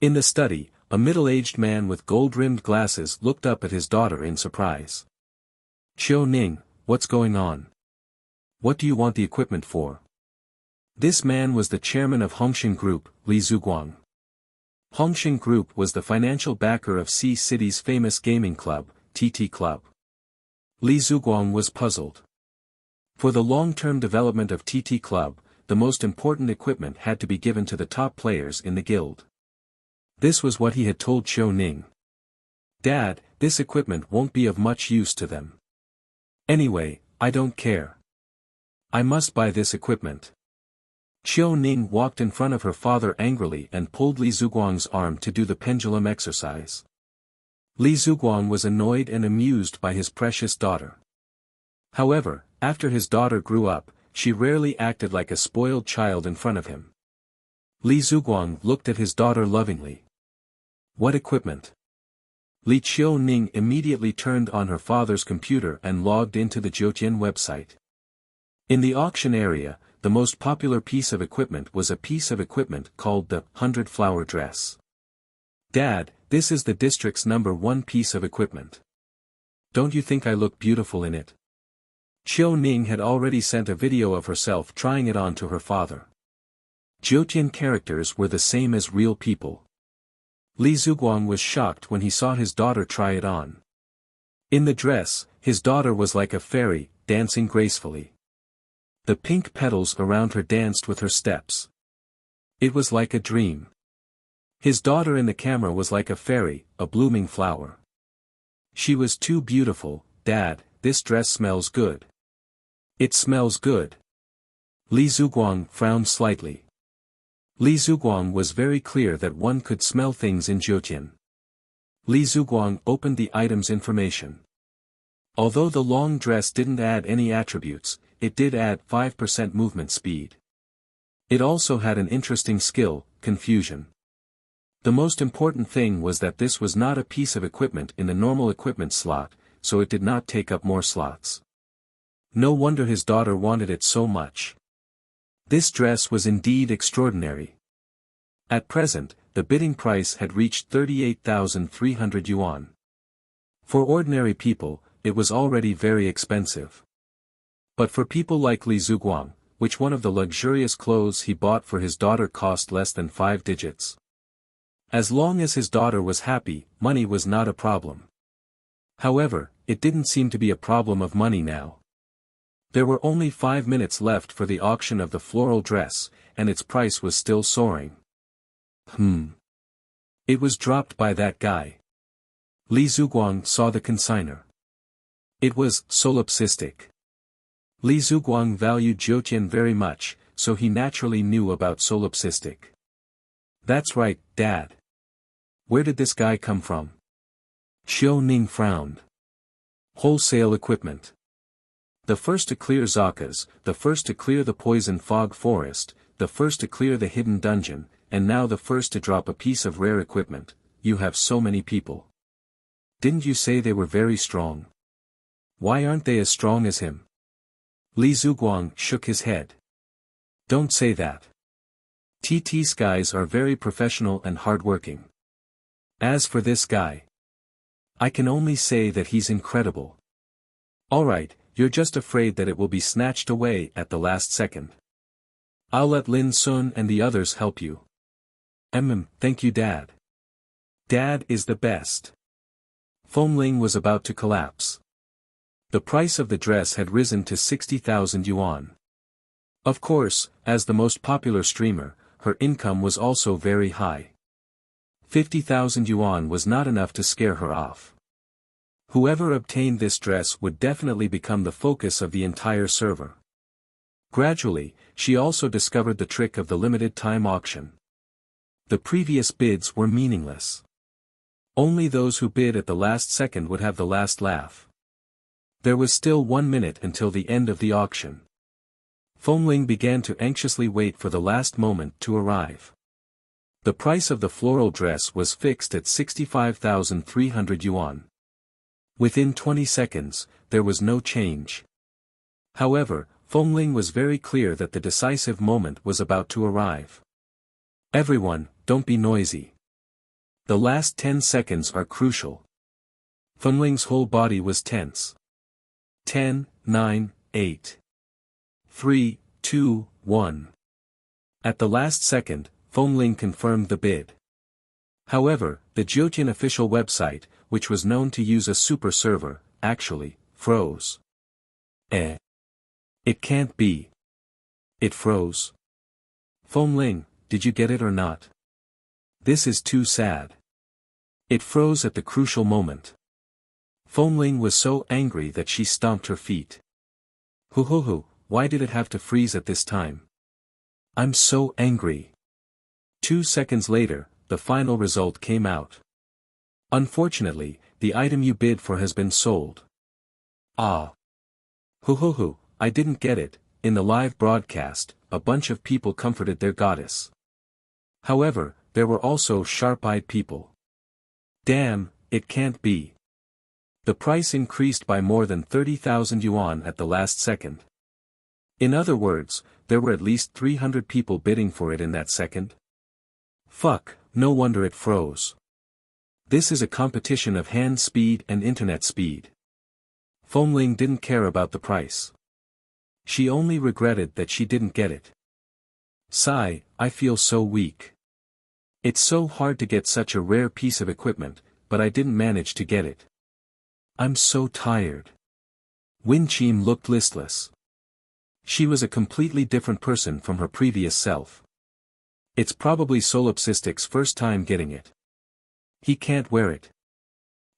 In the study, a middle-aged man with gold-rimmed glasses looked up at his daughter in surprise. Qiu Ning, what's going on? What do you want the equipment for? This man was the chairman of Hongxin Group, Li Zhuguang. Hongxin Group was the financial backer of Sea City's famous gaming club, TT Club. Li Zhuguang was puzzled. For the long-term development of TT Club, the most important equipment had to be given to the top players in the guild. This was what he had told Qiu Ning. Dad, this equipment won't be of much use to them. Anyway, I don't care. I must buy this equipment. Qiu Ning walked in front of her father angrily and pulled Li Zhuguang's arm to do the pendulum exercise. Li Zhuguang was annoyed and amused by his precious daughter. However, after his daughter grew up, she rarely acted like a spoiled child in front of him. Li Zhuguang looked at his daughter lovingly. What equipment? Li Qiu Ning immediately turned on her father's computer and logged into the Jotian website. In the auction area, the most popular piece of equipment was a piece of equipment called the 100-flower dress. Dad, this is the district's #1 piece of equipment. Don't you think I look beautiful in it? Qiu Ning had already sent a video of herself trying it on to her father. Jotian characters were the same as real people. Li Zhuguang was shocked when he saw his daughter try it on. In the dress, his daughter was like a fairy, dancing gracefully. The pink petals around her danced with her steps. It was like a dream. His daughter in the camera was like a fairy, a blooming flower. She was too beautiful. Dad, this dress smells good. It smells good. Li Zhuguang frowned slightly. Li Zhuguang was very clear that one could smell things in Jotian. Li Zhuguang opened the item's information. Although the long dress didn't add any attributes, it did add 5% movement speed. It also had an interesting skill, confusion. The most important thing was that this was not a piece of equipment in the normal equipment slot, so it did not take up more slots. No wonder his daughter wanted it so much. This dress was indeed extraordinary. At present, the bidding price had reached 38,300 yuan. For ordinary people, it was already very expensive. But for people like Li Zhuguang, which one of the luxurious clothes he bought for his daughter cost less than 5 digits? As long as his daughter was happy, money was not a problem. However, it didn't seem to be a problem of money now. There were only 5 minutes left for the auction of the floral dress, and its price was still soaring. It was dropped by that guy. Li Zhuguang saw the consignor. It was solipsistic. Li Zhuguang valued Jotian very much, so he naturally knew about solipsistic. That's right, Dad. Where did this guy come from? Xiao Ning frowned. Wholesale equipment. The first to clear Zakas, the first to clear the poison fog forest, the first to clear the hidden dungeon, and now the first to drop a piece of rare equipment. You have so many people. Didn't you say they were very strong? Why aren't they as strong as him? Li Zhuguang shook his head. Don't say that. TT's guys are very professional and hardworking. As for this guy, I can only say that he's incredible. Alright, you're just afraid that it will be snatched away at the last second. I'll let Lin Sun and the others help you. Thank you Dad. Dad is the best. Fengling was about to collapse. The price of the dress had risen to 60,000 yuan. Of course, as the most popular streamer, her income was also very high. 50,000 yuan was not enough to scare her off. Whoever obtained this dress would definitely become the focus of the entire server. Gradually, she also discovered the trick of the limited time auction. The previous bids were meaningless. Only those who bid at the last second would have the last laugh. There was still 1 minute until the end of the auction. Fengling began to anxiously wait for the last moment to arrive. The price of the floral dress was fixed at 65,300 yuan. Within 20 seconds, there was no change. However, Fengling was very clear that the decisive moment was about to arrive. Everyone, don't be noisy. The last 10 seconds are crucial. Fengling's whole body was tense. 10, 9, 8. 3, 2, 1. At the last second, Fengling confirmed the bid. However, the Jiutian official website, which was known to use a super server, actually, froze. It can't be. It froze. Fengling, did you get it or not? This is too sad. It froze at the crucial moment. Fengling was so angry that she stomped her feet. Hoo, why did it have to freeze at this time? I'm so angry. 2 seconds later, the final result came out. Unfortunately, the item you bid for has been sold. Ah. Hoo, I didn't get it. In the live broadcast, a bunch of people comforted their goddess. However, there were also sharp-eyed people. Damn, it can't be. The price increased by more than 30,000 yuan at the last second. In other words, there were at least 300 people bidding for it in that second. Fuck, no wonder it froze. This is a competition of hand speed and internet speed. Fengling didn't care about the price. She only regretted that she didn't get it. Sigh, I feel so weak. It's so hard to get such a rare piece of equipment, but I didn't manage to get it. I'm so tired. Wen Qim looked listless. She was a completely different person from her previous self. It's probably Solipsistic's first time getting it. He can't wear it.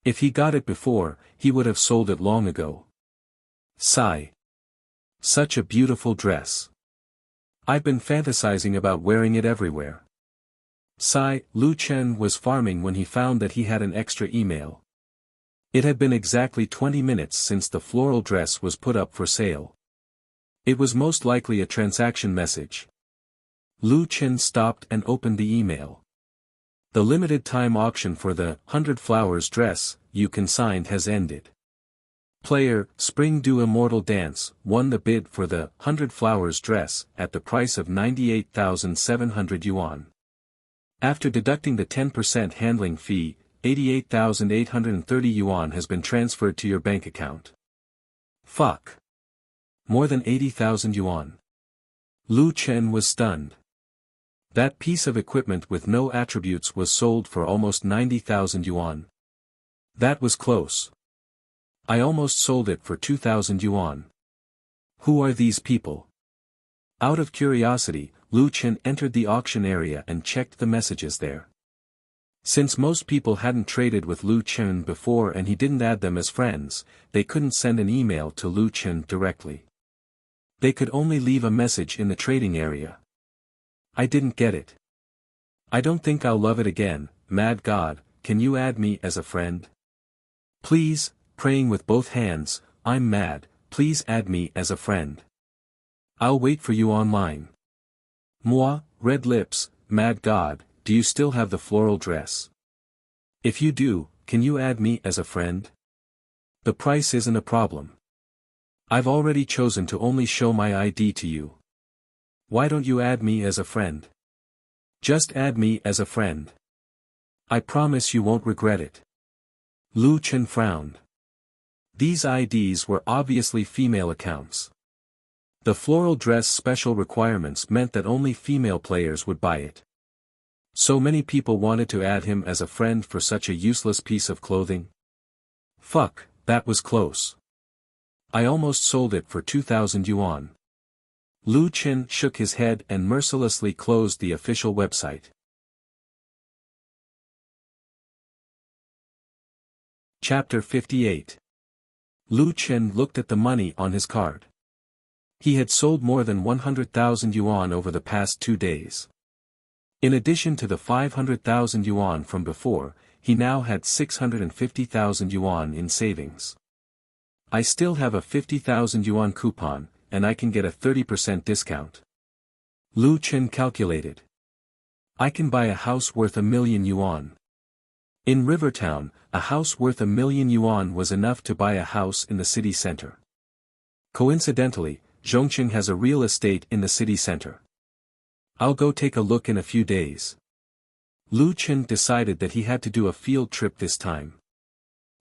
If he got it before, he would have sold it long ago. Sigh. Such a beautiful dress. I've been fantasizing about wearing it everywhere. Sigh. Lu Chen was farming when he found that he had an extra email. It had been exactly 20 minutes since the floral dress was put up for sale. It was most likely a transaction message. Lu Chen stopped and opened the email. The limited time auction for the 100 flowers dress you consigned has ended. Player, Spring Dew Immortal Dance, won the bid for the 100 flowers dress at the price of 98,700 yuan. After deducting the 10% handling fee, 88,830 yuan has been transferred to your bank account. Fuck. More than 80,000 yuan. Lu Chen was stunned. That piece of equipment with no attributes was sold for almost 90,000 yuan. That was close. I almost sold it for 2,000 yuan. Who are these people? Out of curiosity, Lu Chen entered the auction area and checked the messages there. Since most people hadn't traded with Lu Chen before and he didn't add them as friends, they couldn't send an email to Lu Chen directly. They could only leave a message in the trading area. I didn't get it. I don't think I'll love it again, Mad God, can you add me as a friend? Please, praying with both hands, I'm mad, please add me as a friend. I'll wait for you online. Moi, red lips, mad God, do you still have the floral dress? If you do, can you add me as a friend? The price isn't a problem. I've already chosen to only show my ID to you. Why don't you add me as a friend? Just add me as a friend. I promise you won't regret it. Lu Chen frowned. These IDs were obviously female accounts. The floral dress special requirements meant that only female players would buy it. So many people wanted to add him as a friend for such a useless piece of clothing. Fuck, that was close. I almost sold it for 2,000 yuan. Lu Chen shook his head and mercilessly closed the official website. Chapter 58. Lu Chen looked at the money on his card. He had sold more than 100,000 yuan over the past 2 days. In addition to the 500,000 yuan from before, he now had 650,000 yuan in savings. I still have a 50,000 yuan coupon, and I can get a 30% discount. Lu Chen calculated. I can buy a house worth 1,000,000 yuan. In Rivertown, a house worth 1,000,000 yuan was enough to buy a house in the city center. Coincidentally, Zhongqing has a real estate in the city center. I'll go take a look in a few days. Lu Chen decided that he had to do a field trip this time.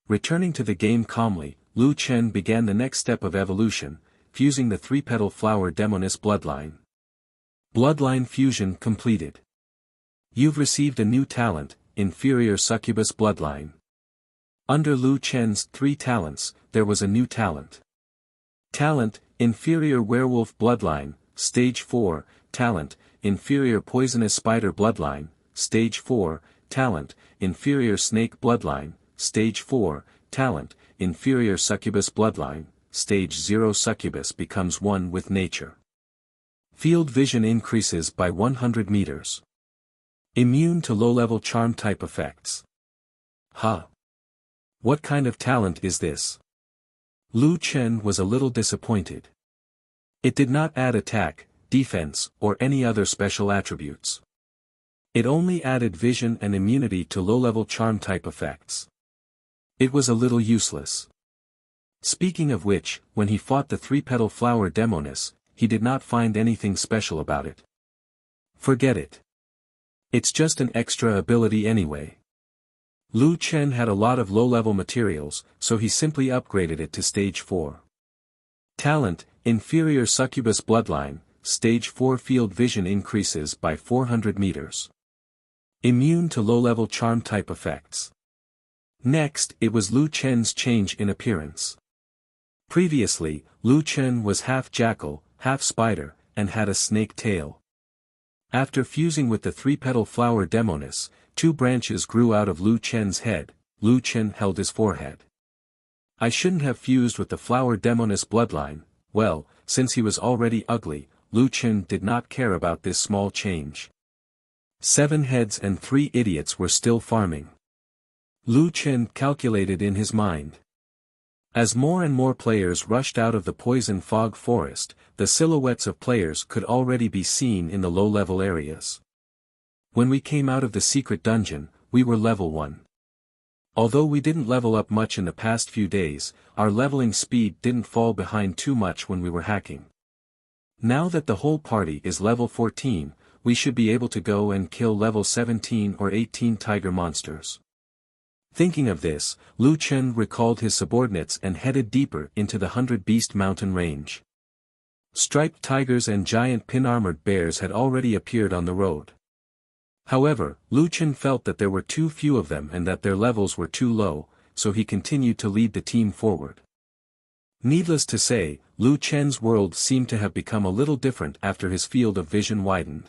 Returning to the game calmly, Lu Chen began the next step of evolution, fusing the 3-petal flower Demonis bloodline. Bloodline fusion completed. You've received a new talent, Inferior Succubus bloodline. Under Lu Chen's 3 talents, there was a new talent. Talent, Inferior Werewolf bloodline, Stage 4, Talent, Inferior Poisonous Spider bloodline, Stage 4, Talent, Inferior Snake bloodline, Stage 4, Talent, Inferior Succubus bloodline, Stage 0 Succubus becomes one with nature. Field vision increases by 100 meters. Immune to low-level charm type effects. Huh. What kind of talent is this? Lu Chen was a little disappointed. It did not add attack, defense, or any other special attributes. It only added vision and immunity to low-level charm type effects. It was a little useless. Speaking of which, when he fought the 3-petal flower Demonis, he did not find anything special about it. Forget it. It's just an extra ability anyway. Lu Chen had a lot of low-level materials, so he simply upgraded it to Stage 4. Talent, Inferior Succubus bloodline, Stage 4 field vision increases by 400 meters. Immune to low-level charm type effects. Next, it was Lu Chen's change in appearance. Previously, Lu Chen was half jackal, half spider, and had a snake tail. After fusing with the 3-petal flower Demonis, 2 branches grew out of Lu Chen's head. Lu Chen held his forehead. I shouldn't have fused with the flower Demonis bloodline. Well, since he was already ugly, Lu Chen did not care about this small change. 7 heads and 3 idiots were still farming. Lu Chen calculated in his mind. As more and more players rushed out of the poison fog forest, the silhouettes of players could already be seen in the low-level areas. When we came out of the secret dungeon, we were level 1. Although we didn't level up much in the past few days, our leveling speed didn't fall behind too much when we were hacking. Now that the whole party is level 14, we should be able to go and kill level 17 or 18 tiger monsters. Thinking of this, Lu Chen recalled his subordinates and headed deeper into the 100-beast mountain range. Striped tigers and giant pin-armored bears had already appeared on the road. However, Lu Chen felt that there were too few of them and that their levels were too low, so he continued to lead the team forward. Needless to say, Lu Chen's world seemed to have become a little different after his field of vision widened.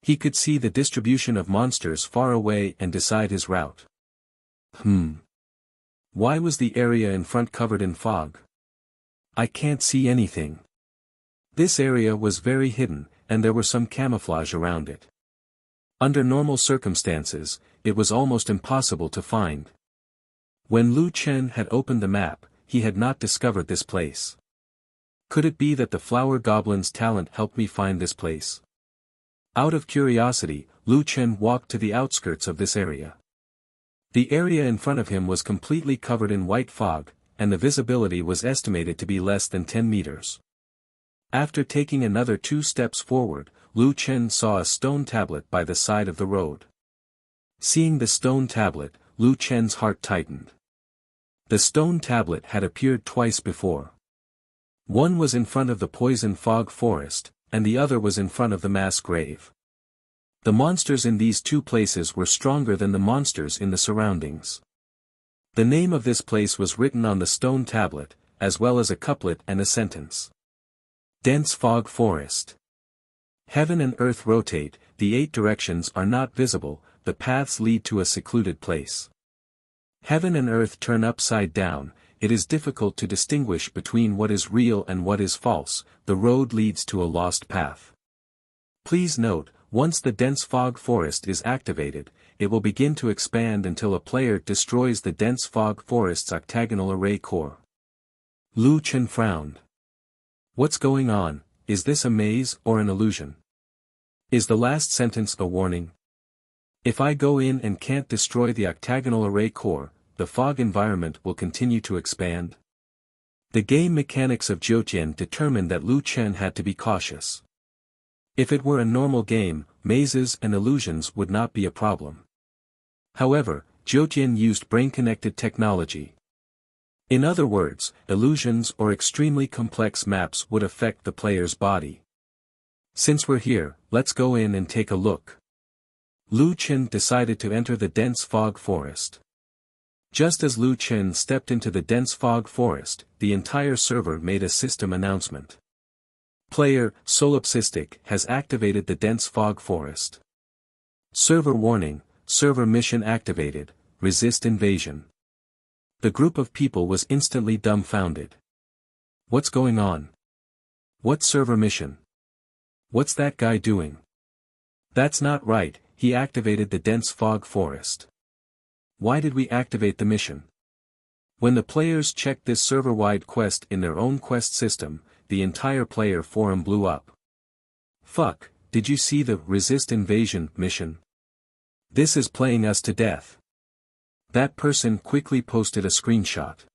He could see the distribution of monsters far away and decide his route. Why was the area in front covered in fog? I can't see anything. This area was very hidden, and there were some camouflage around it. Under normal circumstances, it was almost impossible to find. When Lu Chen had opened the map, he had not discovered this place. Could it be that the flower goblin's talent helped me find this place? Out of curiosity, Lu Chen walked to the outskirts of this area. The area in front of him was completely covered in white fog, and the visibility was estimated to be less than 10 meters. After taking another 2 steps forward, Lu Chen saw a stone tablet by the side of the road. Seeing the stone tablet, Lu Chen's heart tightened. The stone tablet had appeared twice before. One was in front of the poison fog forest, and the other was in front of the mass grave. The monsters in these 2 places were stronger than the monsters in the surroundings. The name of this place was written on the stone tablet, as well as a couplet and a sentence. Dense fog forest. Heaven and earth rotate, the 8 directions are not visible, the paths lead to a secluded place. Heaven and earth turn upside down, it is difficult to distinguish between what is real and what is false, the road leads to a lost path. Please note, once the dense fog forest is activated, it will begin to expand until a player destroys the dense fog forest's octagonal array core. Lu Chen frowned. What's going on? Is this a maze or an illusion? Is the last sentence a warning? If I go in and can't destroy the octagonal array core, the fog environment will continue to expand? The game mechanics of Jiutian determined that Lu Chen had to be cautious. If it were a normal game, mazes and illusions would not be a problem. However, Jiutian used brain-connected technology. In other words, illusions or extremely complex maps would affect the player's body. Since we're here, let's go in and take a look. Lu Chen decided to enter the dense fog forest. Just as Lu Chen stepped into the dense fog forest, the entire server made a system announcement. Player, Solipsistic, has activated the dense fog forest. Server warning, server mission activated, resist invasion. The group of people was instantly dumbfounded. What's going on? What server mission? What's that guy doing? That's not right, he activated the dense fog forest. Why did we activate the mission? When the players checked this server-wide quest in their own quest system, the entire player forum blew up. Fuck, did you see the resist invasion mission? This is playing us to death. That person quickly posted a screenshot.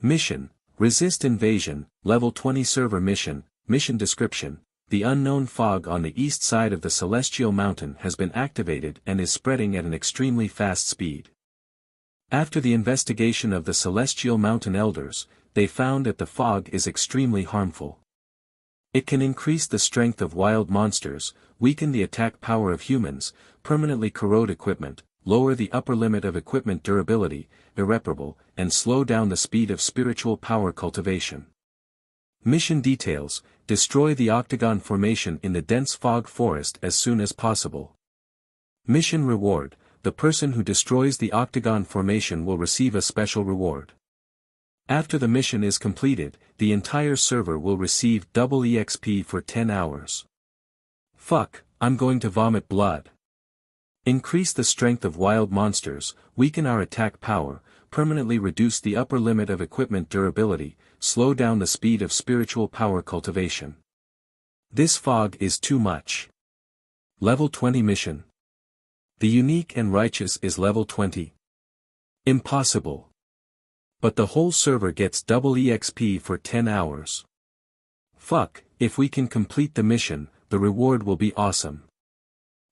Mission, resist invasion, level 20 server mission, mission description. The unknown fog on the east side of the Celestial Mountain has been activated and is spreading at an extremely fast speed. After the investigation of the Celestial Mountain elders, they found that the fog is extremely harmful. It can increase the strength of wild monsters, weaken the attack power of humans, permanently corrode equipment, lower the upper limit of equipment durability, irreparable, and slow down the speed of spiritual power cultivation. Mission details: destroy the octagon formation in the dense fog forest as soon as possible. Mission reward: the person who destroys the octagon formation will receive a special reward. After the mission is completed, the entire server will receive double EXP for 10 hours. Fuck, I'm going to vomit blood. Increase the strength of wild monsters, weaken our attack power, permanently reduce the upper limit of equipment durability, slow down the speed of spiritual power cultivation. This fog is too much. Level 20 mission. The unique and righteous is level 20. Impossible. But the whole server gets double EXP for 10 hours. Fuck, if we can complete the mission, the reward will be awesome.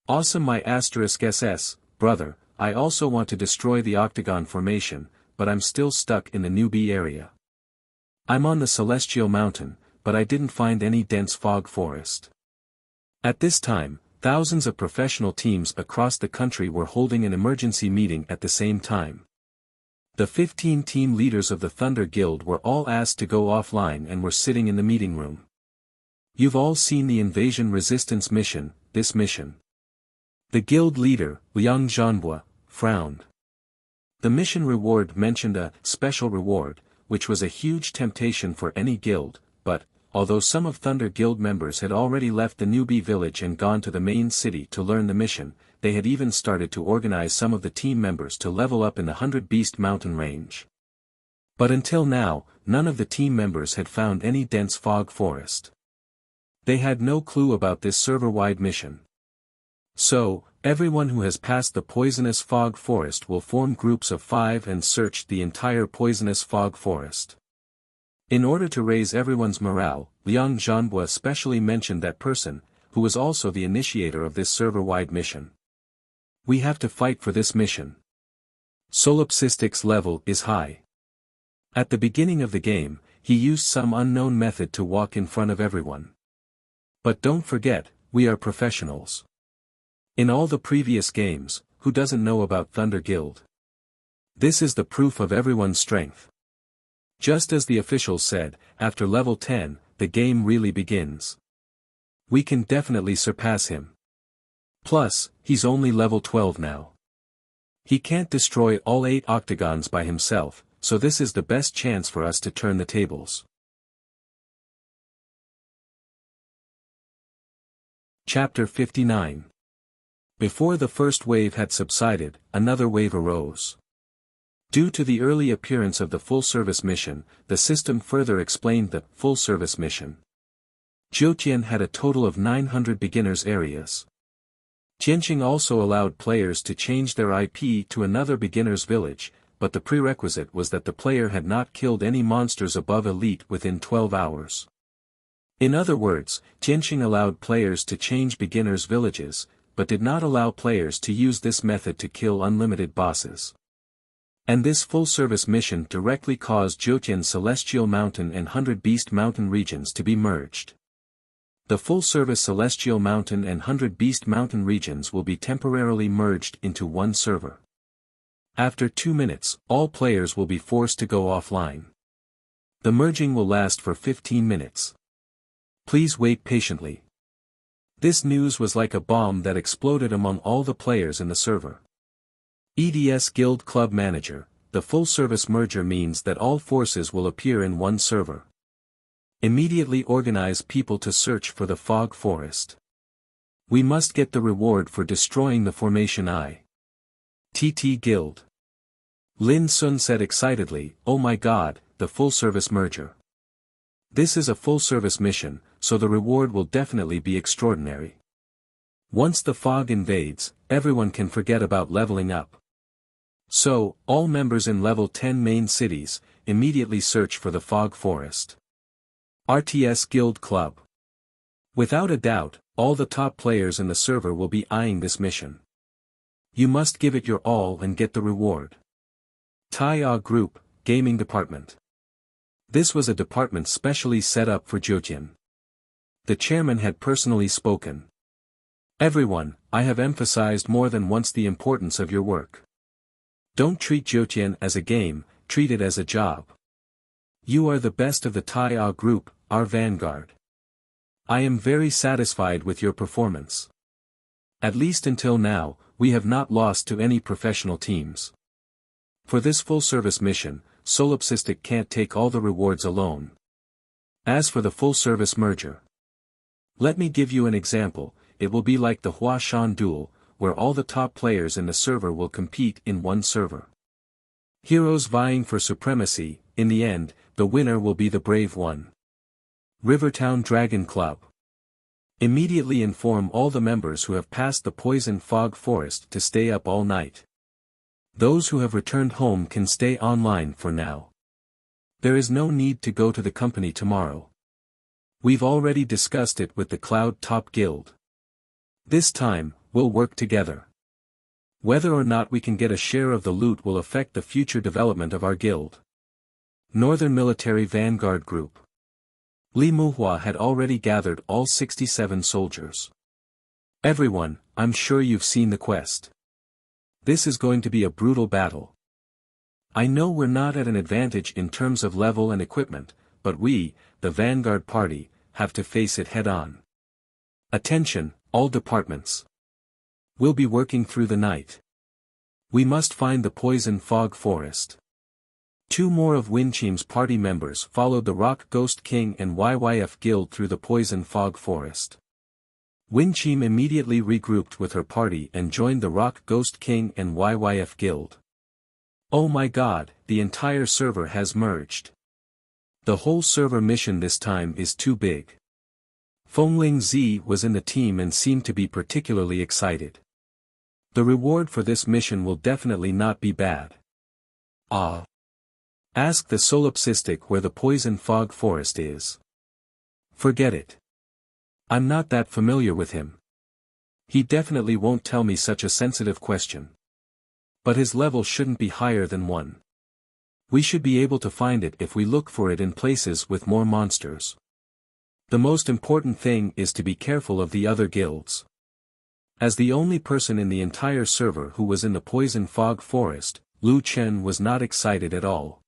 Awesome my *SS, brother, I also want to destroy the octagon formation, but I'm still stuck in the newbie area. I'm on the Celestial Mountain, but I didn't find any dense fog forest. At this time, thousands of professional teams across the country were holding an emergency meeting at the same time. The 15 team leaders of the Thunder Guild were all asked to go offline and were sitting in the meeting room. You've all seen the invasion resistance mission, this mission. The guild leader, Liang Zhanhua, frowned. The mission reward mentioned a special reward, which was a huge temptation for any guild, but, although some of Thunder Guild members had already left the newbie village and gone to the main city to learn the mission, they had even started to organize some of the team members to level up in the 100 Beast Mountain range. But until now, none of the team members had found any dense fog forest. They had no clue about this server-wide mission. So, everyone who has passed the poisonous fog forest will form groups of 5 and search the entire poisonous fog forest. In order to raise everyone's morale, Liang Zhanbo especially mentioned that person, who was also the initiator of this server-wide mission. We have to fight for this mission. Solipsistic's level is high. At the beginning of the game, he used some unknown method to walk in front of everyone. But don't forget, we are professionals. In all the previous games, who doesn't know about Thunder Guild? This is the proof of everyone's strength. Just as the officials said, after level 10, the game really begins. We can definitely surpass him. Plus, he's only level 12 now. He can't destroy all 8 octagons by himself, so this is the best chance for us to turn the tables. Chapter 59. Before the first wave had subsided, another wave arose. Due to the early appearance of the full-service mission, the system further explained the full-service mission. Jiutian had a total of 900 beginners areas. Tianqing also allowed players to change their IP to another beginner's village, but the prerequisite was that the player had not killed any monsters above elite within 12 hours. In other words, Tianqing allowed players to change beginners' villages, but did not allow players to use this method to kill unlimited bosses. And this full-service mission directly caused Jiutian's Celestial Mountain and 100 Beast Mountain regions to be merged. The full-service Celestial Mountain and 100 Beast Mountain regions will be temporarily merged into one server. After 2 minutes, all players will be forced to go offline. The merging will last for 15 minutes. Please wait patiently. This news was like a bomb that exploded among all the players in the server. EDS Guild Club Manager, the full-service merger means that all forces will appear in one server. Immediately organize people to search for the fog forest. We must get the reward for destroying the formation I. TT Guild. Lin Sun said excitedly, "Oh my god, the full-service merger. This is a full-service mission, so the reward will definitely be extraordinary. Once the fog invades, everyone can forget about leveling up. So, all members in level 10 main cities, immediately search for the fog forest. RTS Guild Club. Without a doubt, all the top players in the server will be eyeing this mission. You must give it your all and get the reward. Tai Group, Gaming Department. This was a department specially set up for Jiutian. The chairman had personally spoken. Everyone, I have emphasized more than once the importance of your work. Don't treat Jiutian as a game, treat it as a job. You are the best of the Tai Group, our vanguard. I am very satisfied with your performance. At least until now, we have not lost to any professional teams. For this full-service mission, Solipsistic can't take all the rewards alone. As for the full-service merger, let me give you an example. It will be like the Huashan duel, where all the top players in the server will compete in one server. Heroes vying for supremacy, in the end, the winner will be the brave one. Rivertown Dragon Club. Immediately inform all the members who have passed the poison fog forest to stay up all night. Those who have returned home can stay online for now. There is no need to go to the company tomorrow. We've already discussed it with the Cloud Top Guild. This time, we'll work together. Whether or not we can get a share of the loot will affect the future development of our guild. Northern Military Vanguard Group. Li Muhua had already gathered all 67 soldiers. Everyone, I'm sure you've seen the quest. This is going to be a brutal battle. I know we're not at an advantage in terms of level and equipment, but we, the Vanguard Party, have to face it head-on. Attention, all departments. We'll be working through the night. We must find the poison fog forest. Two more of Winchim's party members followed the Rock Ghost King and YYF Guild through the poison fog forest. Winchim immediately regrouped with her party and joined the Rock Ghost King and YYF Guild. Oh my god, the entire server has merged. The whole server mission this time is too big. Fengling Z was in the team and seemed to be particularly excited. The reward for this mission will definitely not be bad. Ah. Ask the solipsistic where the poison fog forest is. Forget it. I'm not that familiar with him. He definitely won't tell me such a sensitive question. But his level shouldn't be higher than 1. We should be able to find it if we look for it in places with more monsters. The most important thing is to be careful of the other guilds. As the only person in the entire server who was in the poison fog forest, Lu Chen was not excited at all.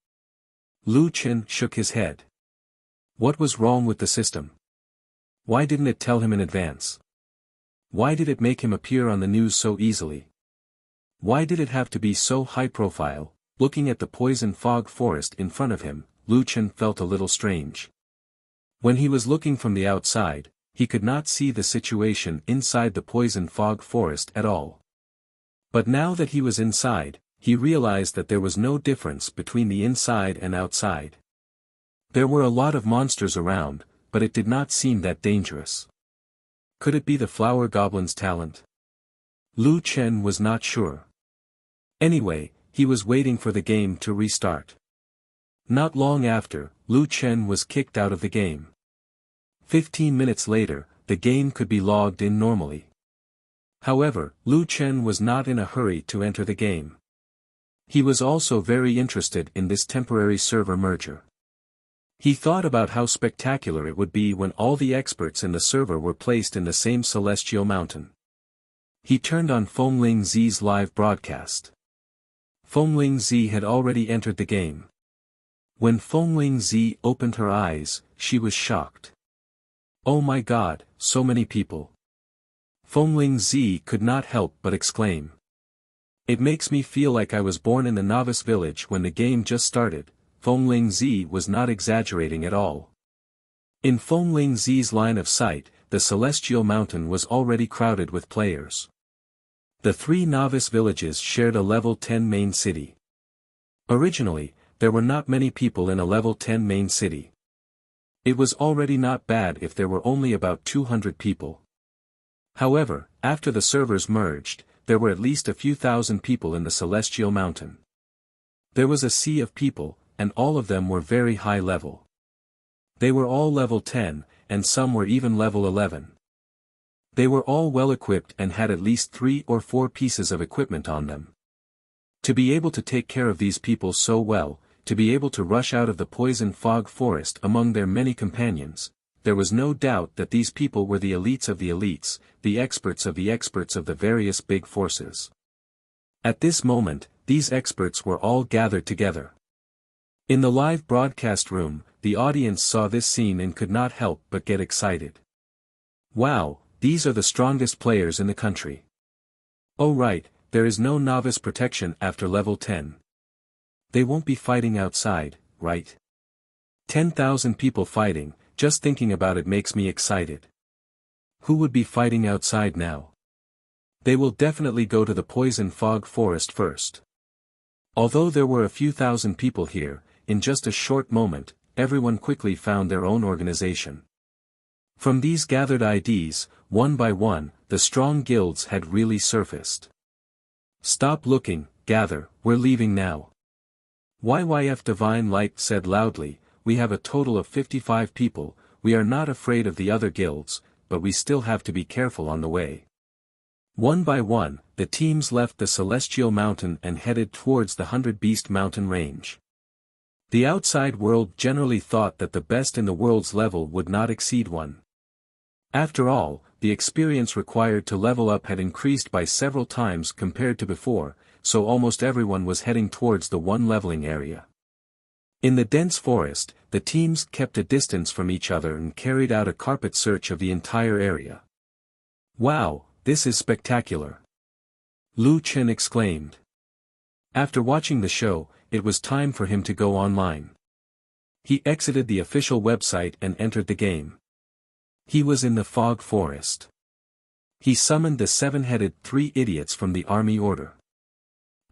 Lu Chen shook his head. What was wrong with the system? Why didn't it tell him in advance? Why did it make him appear on the news so easily? Why did it have to be so high profile? Looking at the poison fog forest in front of him, Lu Chen felt a little strange. When he was looking from the outside, he could not see the situation inside the poison fog forest at all. But now that he was inside, he realized that there was no difference between the inside and outside. There were a lot of monsters around, but it did not seem that dangerous. Could it be the flower goblin's talent? Lu Chen was not sure. Anyway, he was waiting for the game to restart. Not long after, Lu Chen was kicked out of the game. 15 minutes later, the game could be logged in normally. However, Lu Chen was not in a hurry to enter the game. He was also very interested in this temporary server merger. He thought about how spectacular it would be when all the experts in the server were placed in the same celestial mountain. He turned on Fengling Z's live broadcast. Fengling Z had already entered the game. When Fengling Z opened her eyes, she was shocked. Oh my god, so many people. Fengling Z could not help but exclaim. It makes me feel like I was born in the novice village when the game just started. Fengling Z was not exaggerating at all. In Fengling Z's line of sight, the celestial mountain was already crowded with players. The 3 novice villages shared a level 10 main city. Originally, there were not many people in a level 10 main city. It was already not bad if there were only about 200 people. However, after the servers merged, there were at least a few thousand people in the celestial mountain. There was a sea of people, and all of them were very high level. They were all level 10, and some were even level 11. They were all well equipped and had at least 3 or 4 pieces of equipment on them. To be able to take care of these people so well, to be able to rush out of the poison fog forest among their many companions, there was no doubt that these people were the elites of the elites, the experts of the various big forces. At this moment, these experts were all gathered together. In the live broadcast room, the audience saw this scene and could not help but get excited. Wow, these are the strongest players in the country. Oh right, there is no novice protection after level 10. They won't be fighting outside, right? 10,000 people fighting, just thinking about it makes me excited. Who would be fighting outside now? They will definitely go to the poison fog forest first. Although there were a few thousand people here, in just a short moment, everyone quickly found their own organization. From these gathered IDs, one by one, the strong guilds had really surfaced. Stop looking, gather, we're leaving now. YYF Divine Light said loudly, we have a total of 55 people, we are not afraid of the other guilds, but we still have to be careful on the way. One by one, the teams left the Celestial Mountain and headed towards the 100 Beast Mountain range. The outside world generally thought that the best in the world's level would not exceed 1. After all, the experience required to level up had increased by several times compared to before, so almost everyone was heading towards the 1 leveling area. In the dense forest, the teams kept a distance from each other and carried out a carpet search of the entire area. Wow, this is spectacular! Lu Chen exclaimed. After watching the show, it was time for him to go online. He exited the official website and entered the game. He was in the fog forest. He summoned the seven-headed three idiots from the army order.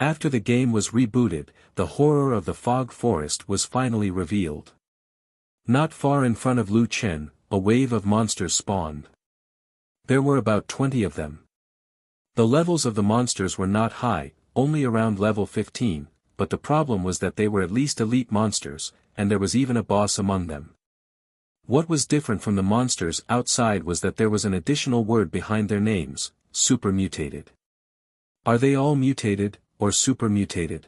After the game was rebooted, the horror of the fog forest was finally revealed. Not far in front of Lu Chen, a wave of monsters spawned. There were about 20 of them. The levels of the monsters were not high, only around level 15, but the problem was that they were at least elite monsters, and there was even a boss among them. What was different from the monsters outside was that there was an additional word behind their names, super mutated. Are they all mutated, or super mutated?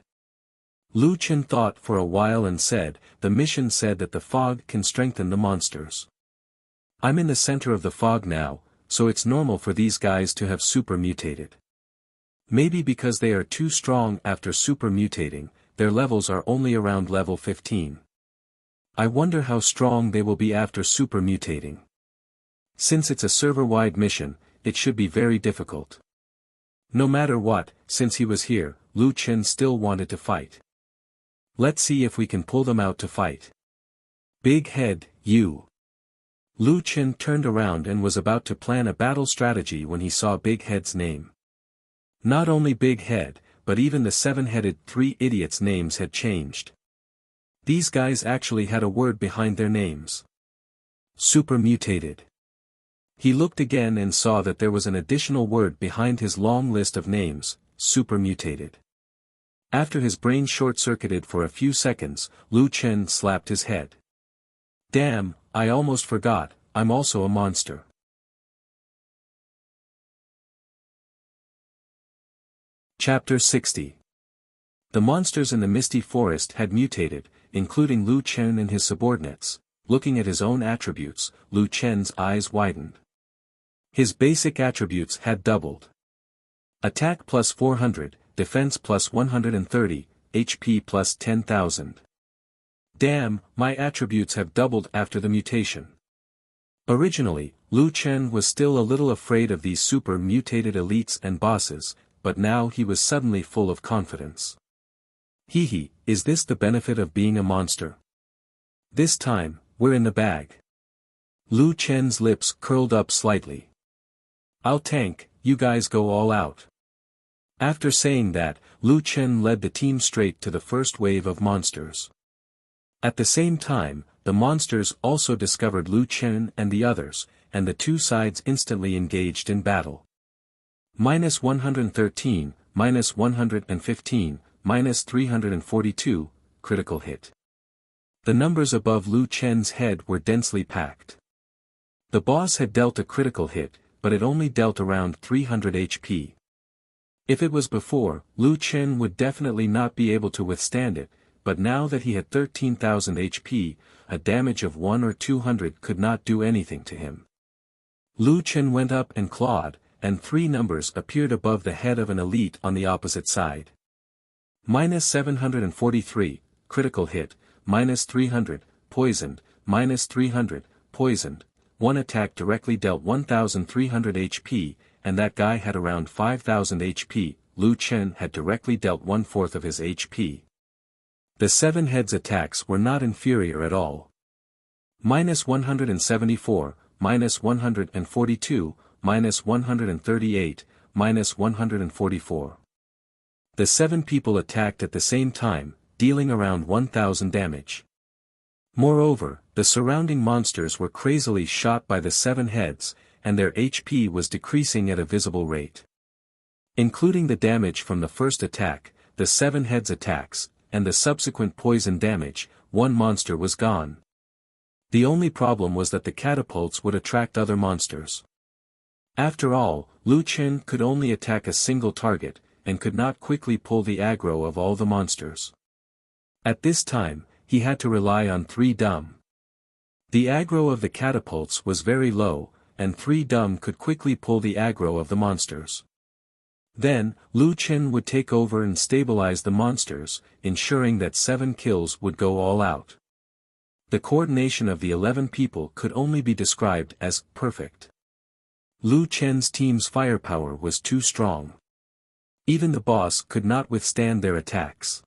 Lu Chen thought for a while and said, the mission said that the fog can strengthen the monsters. I'm in the center of the fog now, so it's normal for these guys to have super mutated. Maybe because they are too strong after super mutating, their levels are only around level 15. I wonder how strong they will be after super mutating. Since it's a server-wide mission, it should be very difficult. No matter what, since he was here, Lu Chen still wanted to fight. Let's see if we can pull them out to fight. Big head, you. Lu Chen turned around and was about to plan a battle strategy when he saw Big Head's name. Not only Big Head, but even the seven-headed three idiots' names had changed. These guys actually had a word behind their names. Super mutated. He looked again and saw that there was an additional word behind his long list of names, super mutated. After his brain short-circuited for a few seconds, Lu Chen slapped his head. Damn, I almost forgot, I'm also a monster. Chapter 60. The monsters in the misty forest had mutated, including Lu Chen and his subordinates. Looking at his own attributes, Lu Chen's eyes widened. His basic attributes had doubled. Attack plus 400, defense plus 130, HP plus 10,000. Damn, my attributes have doubled after the mutation. Originally, Lu Chen was still a little afraid of these super mutated elites and bosses, but now he was suddenly full of confidence. Hee, is this the benefit of being a monster? This time, we're in the bag. Lu Chen's lips curled up slightly. I'll tank, you guys go all out. After saying that, Lu Chen led the team straight to the first wave of monsters. At the same time, the monsters also discovered Lu Chen and the others, and the two sides instantly engaged in battle. Minus 113, minus 115, minus 342, critical hit. The numbers above Lu Chen's head were densely packed. The boss had dealt a critical hit, but it only dealt around 300 HP. If it was before, Lu Chen would definitely not be able to withstand it, but now that he had 13,000 HP, a damage of 1 or 200 could not do anything to him. Lu Chen went up and clawed, and 3 numbers appeared above the head of an elite on the opposite side. Minus 743, critical hit, minus 300, poisoned, minus 300, poisoned. One attack directly dealt 1,300 HP, and that guy had around 5,000 HP, Lu Chen had directly dealt 1/4 of his HP. The seven heads attacks were not inferior at all. Minus 174, minus 142, minus 138, minus 144. The 7 people attacked at the same time, dealing around 1,000 damage. Moreover, the surrounding monsters were crazily shot by the 7 heads, and their HP was decreasing at a visible rate. Including the damage from the first attack, the 7 heads attacks, and the subsequent poison damage, one monster was gone. The only problem was that the catapults would attract other monsters. After all, Lu Chen could only attack a single target, and could not quickly pull the aggro of all the monsters. At this time, he had to rely on 3 dumb. The aggro of the catapults was very low, and 3 dumb could quickly pull the aggro of the monsters. Then, Lu Chen would take over and stabilize the monsters, ensuring that 7 kills would go all out. The coordination of the 11 people could only be described as perfect. Lu Chen's team's firepower was too strong. Even the boss could not withstand their attacks.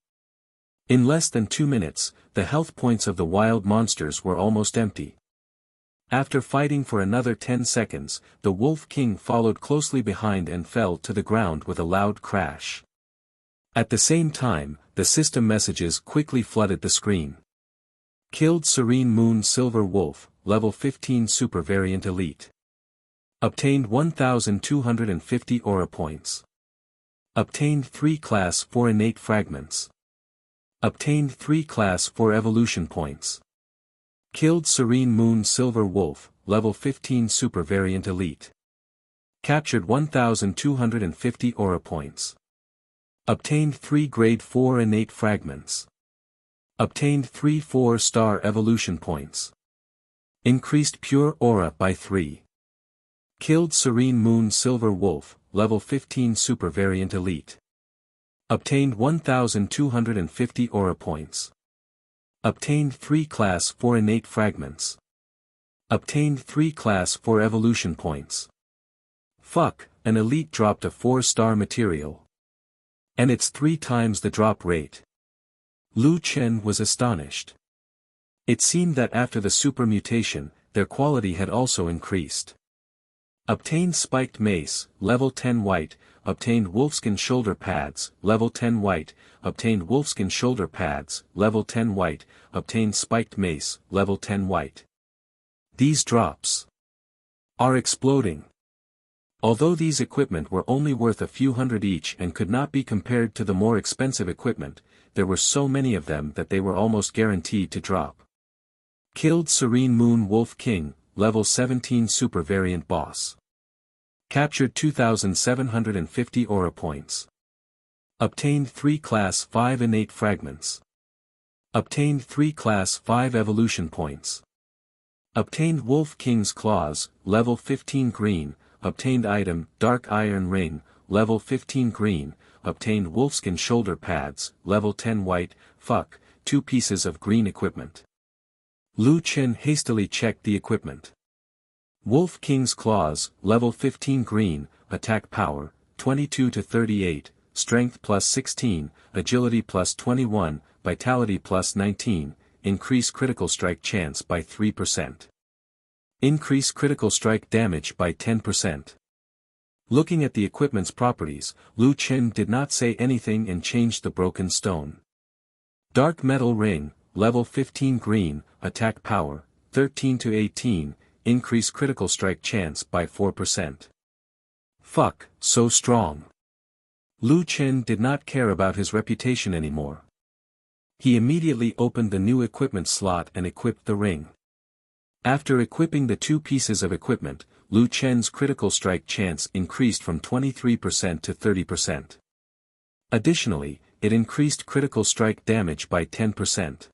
In less than 2 minutes, the health points of the wild monsters were almost empty. After fighting for another 10 seconds, the Wolf King followed closely behind and fell to the ground with a loud crash. At the same time, the system messages quickly flooded the screen. Killed Serene Moon Silver Wolf, Level 15 Super Variant Elite. Obtained 1,250 Aura Points. Obtained 3 Class 4 Innate Fragments. Obtained 3 Class 4 Evolution Points. Killed Serene Moon Silver Wolf, Level 15 Super Variant Elite. Captured 1,250 Aura Points. Obtained 3 Grade 4 Innate Fragments. Obtained 3 4-star Evolution Points. Increased Pure Aura by 3. Killed Serene Moon Silver Wolf, Level 15 Super Variant Elite. Obtained 1,250 Aura Points. Obtained 3 Class 4 Innate Fragments. Obtained 3 Class 4 Evolution Points. Fuck, an elite dropped a 4-star material. And it's 3 times the drop rate. Lu Chen was astonished. It seemed that after the super mutation, their quality had also increased. Obtained Spiked Mace, Level 10 White. Obtained Wolfskin Shoulder Pads, Level 10 White. Obtained Wolfskin Shoulder Pads, Level 10 White. Obtained Spiked Mace, Level 10 White. These drops are exploding. Although these equipment were only worth a few hundred each and could not be compared to the more expensive equipment, there were so many of them that they were almost guaranteed to drop. Killed Serene Moon Wolf King, Level 17 Super Variant Boss. Captured 2,750 Aura Points. Obtained 3 Class 5 Innate Fragments. Obtained 3 Class 5 Evolution Points. Obtained Wolf King's Claws, Level 15 Green. Obtained item, Dark Iron Ring, Level 15 Green. Obtained Wolfskin Shoulder Pads, Level 10 White. Fuck, 2 pieces of green equipment. Lu Chen hastily checked the equipment. Wolf King's Claws, Level 15 Green, Attack Power, 22 to 38, Strength plus 16, Agility plus 21, Vitality plus 19, Increase Critical Strike Chance by 3%. Increase Critical Strike Damage by 10%. Looking at the equipment's properties, Lu Chen did not say anything and changed the broken stone. Dark Metal Ring, Level 15 Green, Attack Power, 13 to 18, Increase Critical Strike Chance by 4%. Fuck, so strong. Lu Chen did not care about his reputation anymore. He immediately opened the new equipment slot and equipped the ring. After equipping the 2 pieces of equipment, Lu Chen's critical strike chance increased from 23% to 30%. Additionally, it increased critical strike damage by 10%.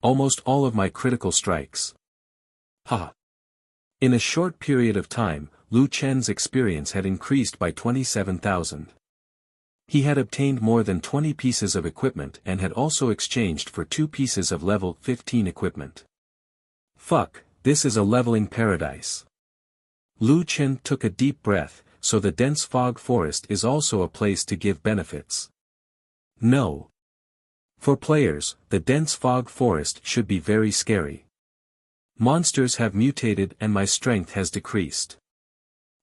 Almost all of my critical strikes. Ha! In a short period of time, Lu Chen's experience had increased by 27,000. He had obtained more than 20 pieces of equipment and had also exchanged for 2 pieces of level 15 equipment. Fuck, this is a leveling paradise. Lu Chen took a deep breath, so the dense fog forest is also a place to give benefits. No. For players, the dense fog forest should be very scary. Monsters have mutated and my strength has decreased.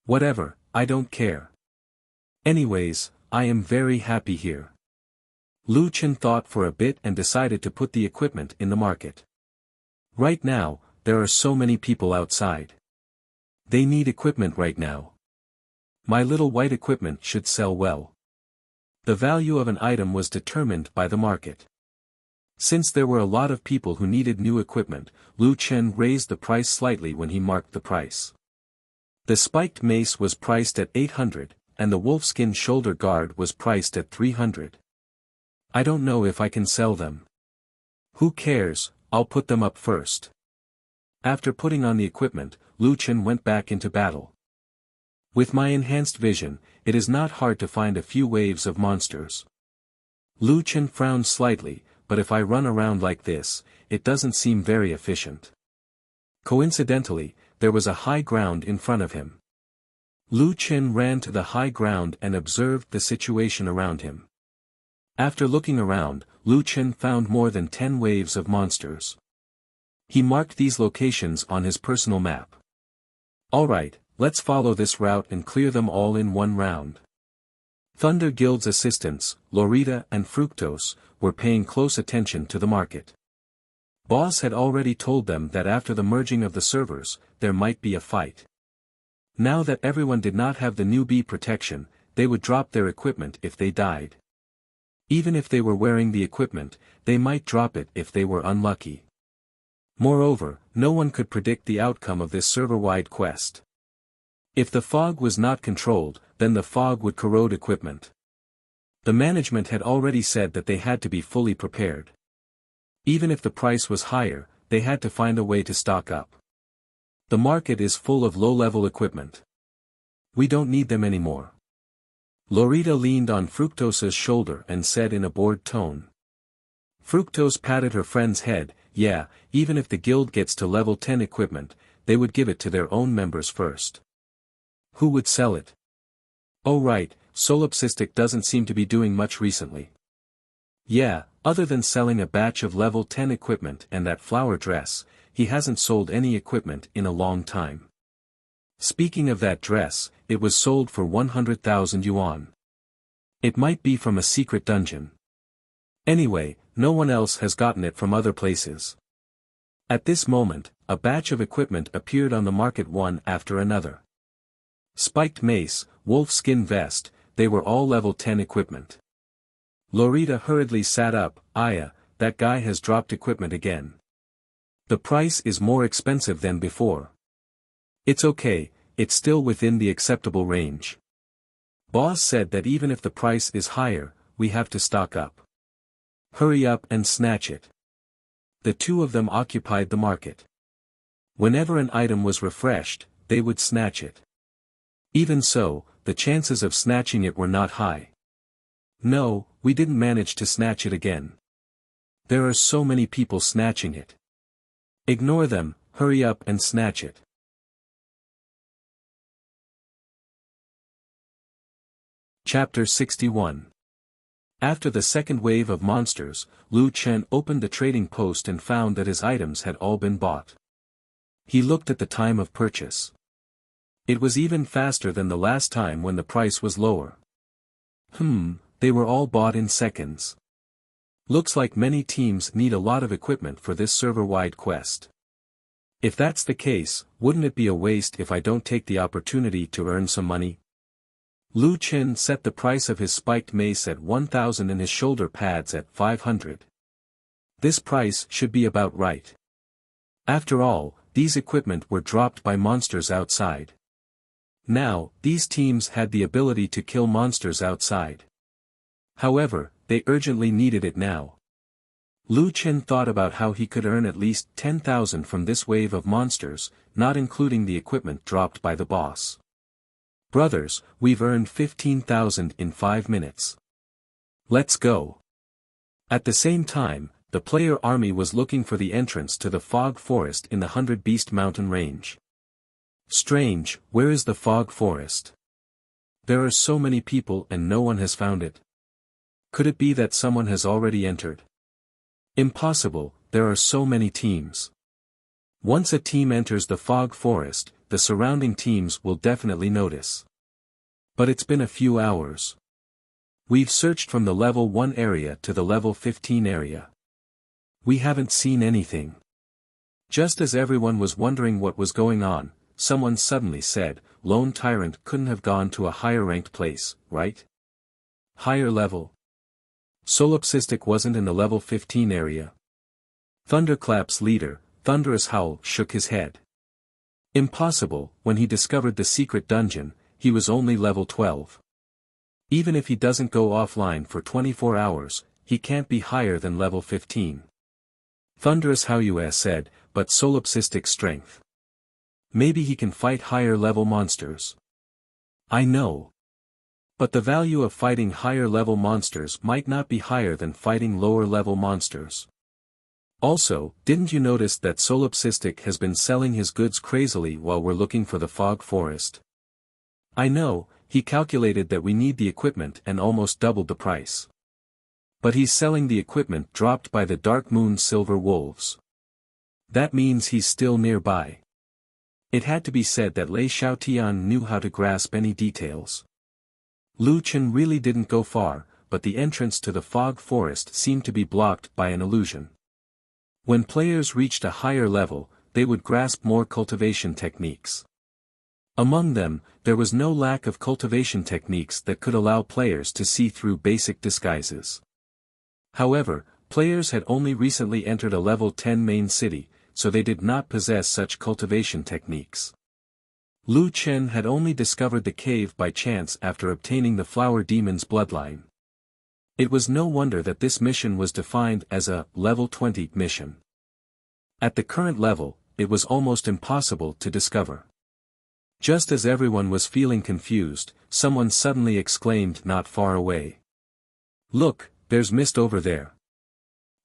Whatever, I don't care. Anyways, I am very happy here. Lu Chen thought for a bit and decided to put the equipment in the market. Right now, there are so many people outside. They need equipment right now. My little white equipment should sell well. The value of an item was determined by the market. Since there were a lot of people who needed new equipment, Lu Chen raised the price slightly when he marked the price. The spiked mace was priced at 800, and the wolfskin shoulder guard was priced at 300. I don't know if I can sell them. Who cares, I'll put them up first. After putting on the equipment, Lu Chen went back into battle. With my enhanced vision, it is not hard to find a few waves of monsters. Lu Chen frowned slightly, but if I run around like this, it doesn't seem very efficient. Coincidentally, there was a high ground in front of him. Lu Chen ran to the high ground and observed the situation around him. After looking around, Lu Chen found more than 10 waves of monsters. He marked these locations on his personal map. Alright, let's follow this route and clear them all in one round. Thunder Guild's assistants, Lorita and Fructose, were paying close attention to the market. Boss had already told them that after the merging of the servers, there might be a fight. Now that everyone did not have the newbie protection, they would drop their equipment if they died. Even if they were wearing the equipment, they might drop it if they were unlucky. Moreover, no one could predict the outcome of this server-wide quest. If the fog was not controlled, then the fog would corrode equipment. The management had already said that they had to be fully prepared. Even if the price was higher, they had to find a way to stock up. The market is full of low-level equipment. We don't need them anymore. Lorita leaned on Fructose's shoulder and said in a bored tone. Fructose patted her friend's head. Yeah, even if the guild gets to level 10 equipment, they would give it to their own members first. Who would sell it? Oh right, Solipsistic doesn't seem to be doing much recently. Yeah, other than selling a batch of level 10 equipment and that flower dress, he hasn't sold any equipment in a long time. Speaking of that dress, it was sold for 100,000 yuan. It might be from a secret dungeon. Anyway, no one else has gotten it from other places. At this moment, a batch of equipment appeared on the market one after another. Spiked mace, wolf skin vest, they were all level 10 equipment. Lorita hurriedly sat up. Aya, that guy has dropped equipment again. The price is more expensive than before. It's okay, it's still within the acceptable range. Boss said that even if the price is higher, we have to stock up. Hurry up and snatch it. The two of them occupied the market. Whenever an item was refreshed, they would snatch it. Even so, the chances of snatching it were not high. No, we didn't manage to snatch it again. There are so many people snatching it. Ignore them, hurry up and snatch it. Chapter 61. After the second wave of monsters, Lu Chen opened the trading post and found that his items had all been bought. He looked at the time of purchase. It was even faster than the last time when the price was lower. They were all bought in seconds. Looks like many teams need a lot of equipment for this server-wide quest. If that's the case, wouldn't it be a waste if I don't take the opportunity to earn some money? Lu Chen set the price of his spiked mace at 1,000 and his shoulder pads at 500. This price should be about right. After all, these equipment were dropped by monsters outside. Now, these teams had the ability to kill monsters outside. However, they urgently needed it now. Lu Chen thought about how he could earn at least 10,000 from this wave of monsters, not including the equipment dropped by the boss. Brothers, we've earned 15,000 in 5 minutes. Let's go. At the same time, the player army was looking for the entrance to the fog forest in the 100 Beast Mountain range. Strange, where is the fog forest? There are so many people and no one has found it. Could it be that someone has already entered? Impossible, there are so many teams. Once a team enters the fog forest, the surrounding teams will definitely notice. But it's been a few hours. We've searched from the level 1 area to the level 15 area. We haven't seen anything. Just as everyone was wondering what was going on, someone suddenly said, Lone Tyrant couldn't have gone to a higher ranked place, right? Higher level. Solipsistic wasn't in the level 15 area. Thunderclap's leader, Thunderous Howl, shook his head. Impossible, when he discovered the secret dungeon, he was only level 12. Even if he doesn't go offline for 24 hours, he can't be higher than level 15. Thunderous Howl said, but solipsistic strength. Maybe he can fight higher level monsters. I know. But the value of fighting higher level monsters might not be higher than fighting lower level monsters. Also, didn't you notice that Solipsistic has been selling his goods crazily while we're looking for the fog forest? I know, he calculated that we need the equipment and almost doubled the price. But he's selling the equipment dropped by the Dark Moon's silver wolves. That means he's still nearby. It had to be said that Lei Xiaotian knew how to grasp any details. Lu Chen really didn't go far, but the entrance to the fog forest seemed to be blocked by an illusion. When players reached a higher level, they would grasp more cultivation techniques. Among them, there was no lack of cultivation techniques that could allow players to see through basic disguises. However, players had only recently entered a level 10 main city, so they did not possess such cultivation techniques. Lu Chen had only discovered the cave by chance after obtaining the Flower Demon's bloodline. It was no wonder that this mission was defined as a level 20 mission. At the current level, it was almost impossible to discover. Just as everyone was feeling confused, someone suddenly exclaimed not far away. "Look, there's mist over there."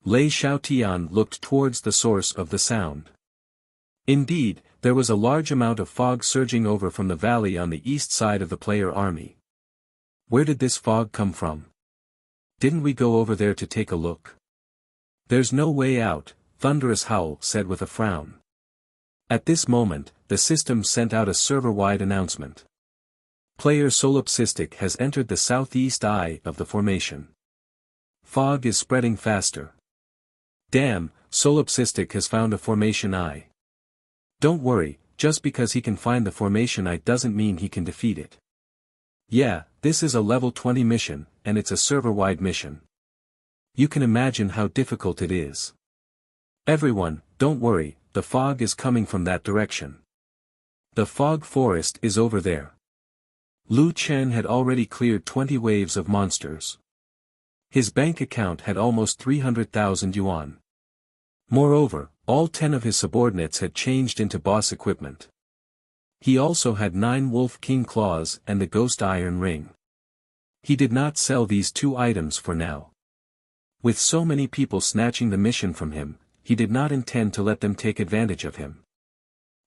Lei Xiaotian looked towards the source of the sound. Indeed, there was a large amount of fog surging over from the valley on the east side of the player army. Where did this fog come from? Didn't we go over there to take a look? There's no way out, Thunderous Howl said with a frown. At this moment, the system sent out a server-wide announcement. Player Solipsistic has entered the southeast eye of the formation. Fog is spreading faster. Damn, Solipsistic has found a formation eye. Don't worry, just because he can find the formation eye doesn't mean he can defeat it. Yeah, this is a level 20 mission, and it's a server-wide mission. You can imagine how difficult it is. Everyone, don't worry, the fog is coming from that direction. The fog forest is over there. Lu Chen had already cleared 20 waves of monsters. His bank account had almost 300,000 yuan. Moreover, all 10 of his subordinates had changed into boss equipment. He also had 9 Wolf King Claws and the Ghost Iron Ring. He did not sell these 2 items for now. With so many people snatching the mission from him, he did not intend to let them take advantage of him.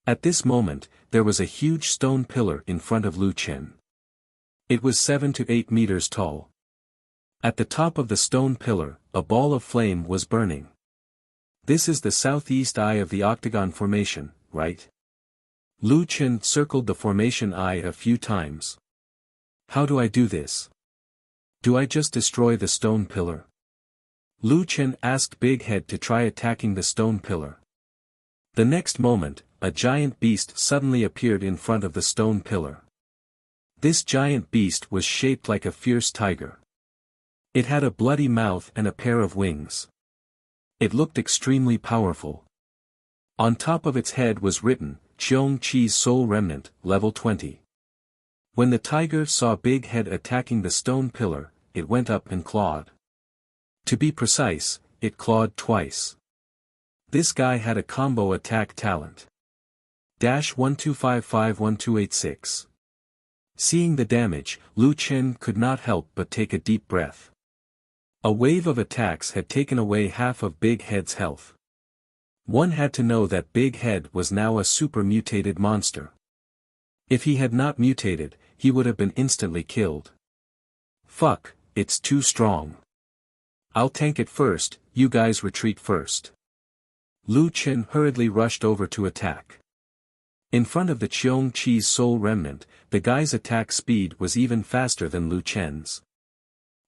At this moment, there was a huge stone pillar in front of Lu Chen. It was 7 to 8 meters tall. At the top of the stone pillar, a ball of flame was burning. This is the southeast eye of the octagon formation, right? Lu Chen circled the formation eye a few times. How do I do this? Do I just destroy the stone pillar? Lu Chen asked Big Head to try attacking the stone pillar. The next moment, a giant beast suddenly appeared in front of the stone pillar. This giant beast was shaped like a fierce tiger. It had a bloody mouth and a pair of wings. It looked extremely powerful. On top of its head was written, Qiong Chi's Soul Remnant, level 20. When the tiger saw Big Head attacking the stone pillar, it went up and clawed. To be precise, it clawed twice. This guy had a combo attack talent. -12551286. Seeing the damage, Lu Chen could not help but take a deep breath. A wave of attacks had taken away half of Big Head's health. One had to know that Big Head was now a super mutated monster. If he had not mutated, he would have been instantly killed. Fuck, it's too strong. I'll tank it first, you guys retreat first. Lu Chen hurriedly rushed over to attack. In front of the Qiong Chi's Soul Remnant, the guy's attack speed was even faster than Lu Chen's.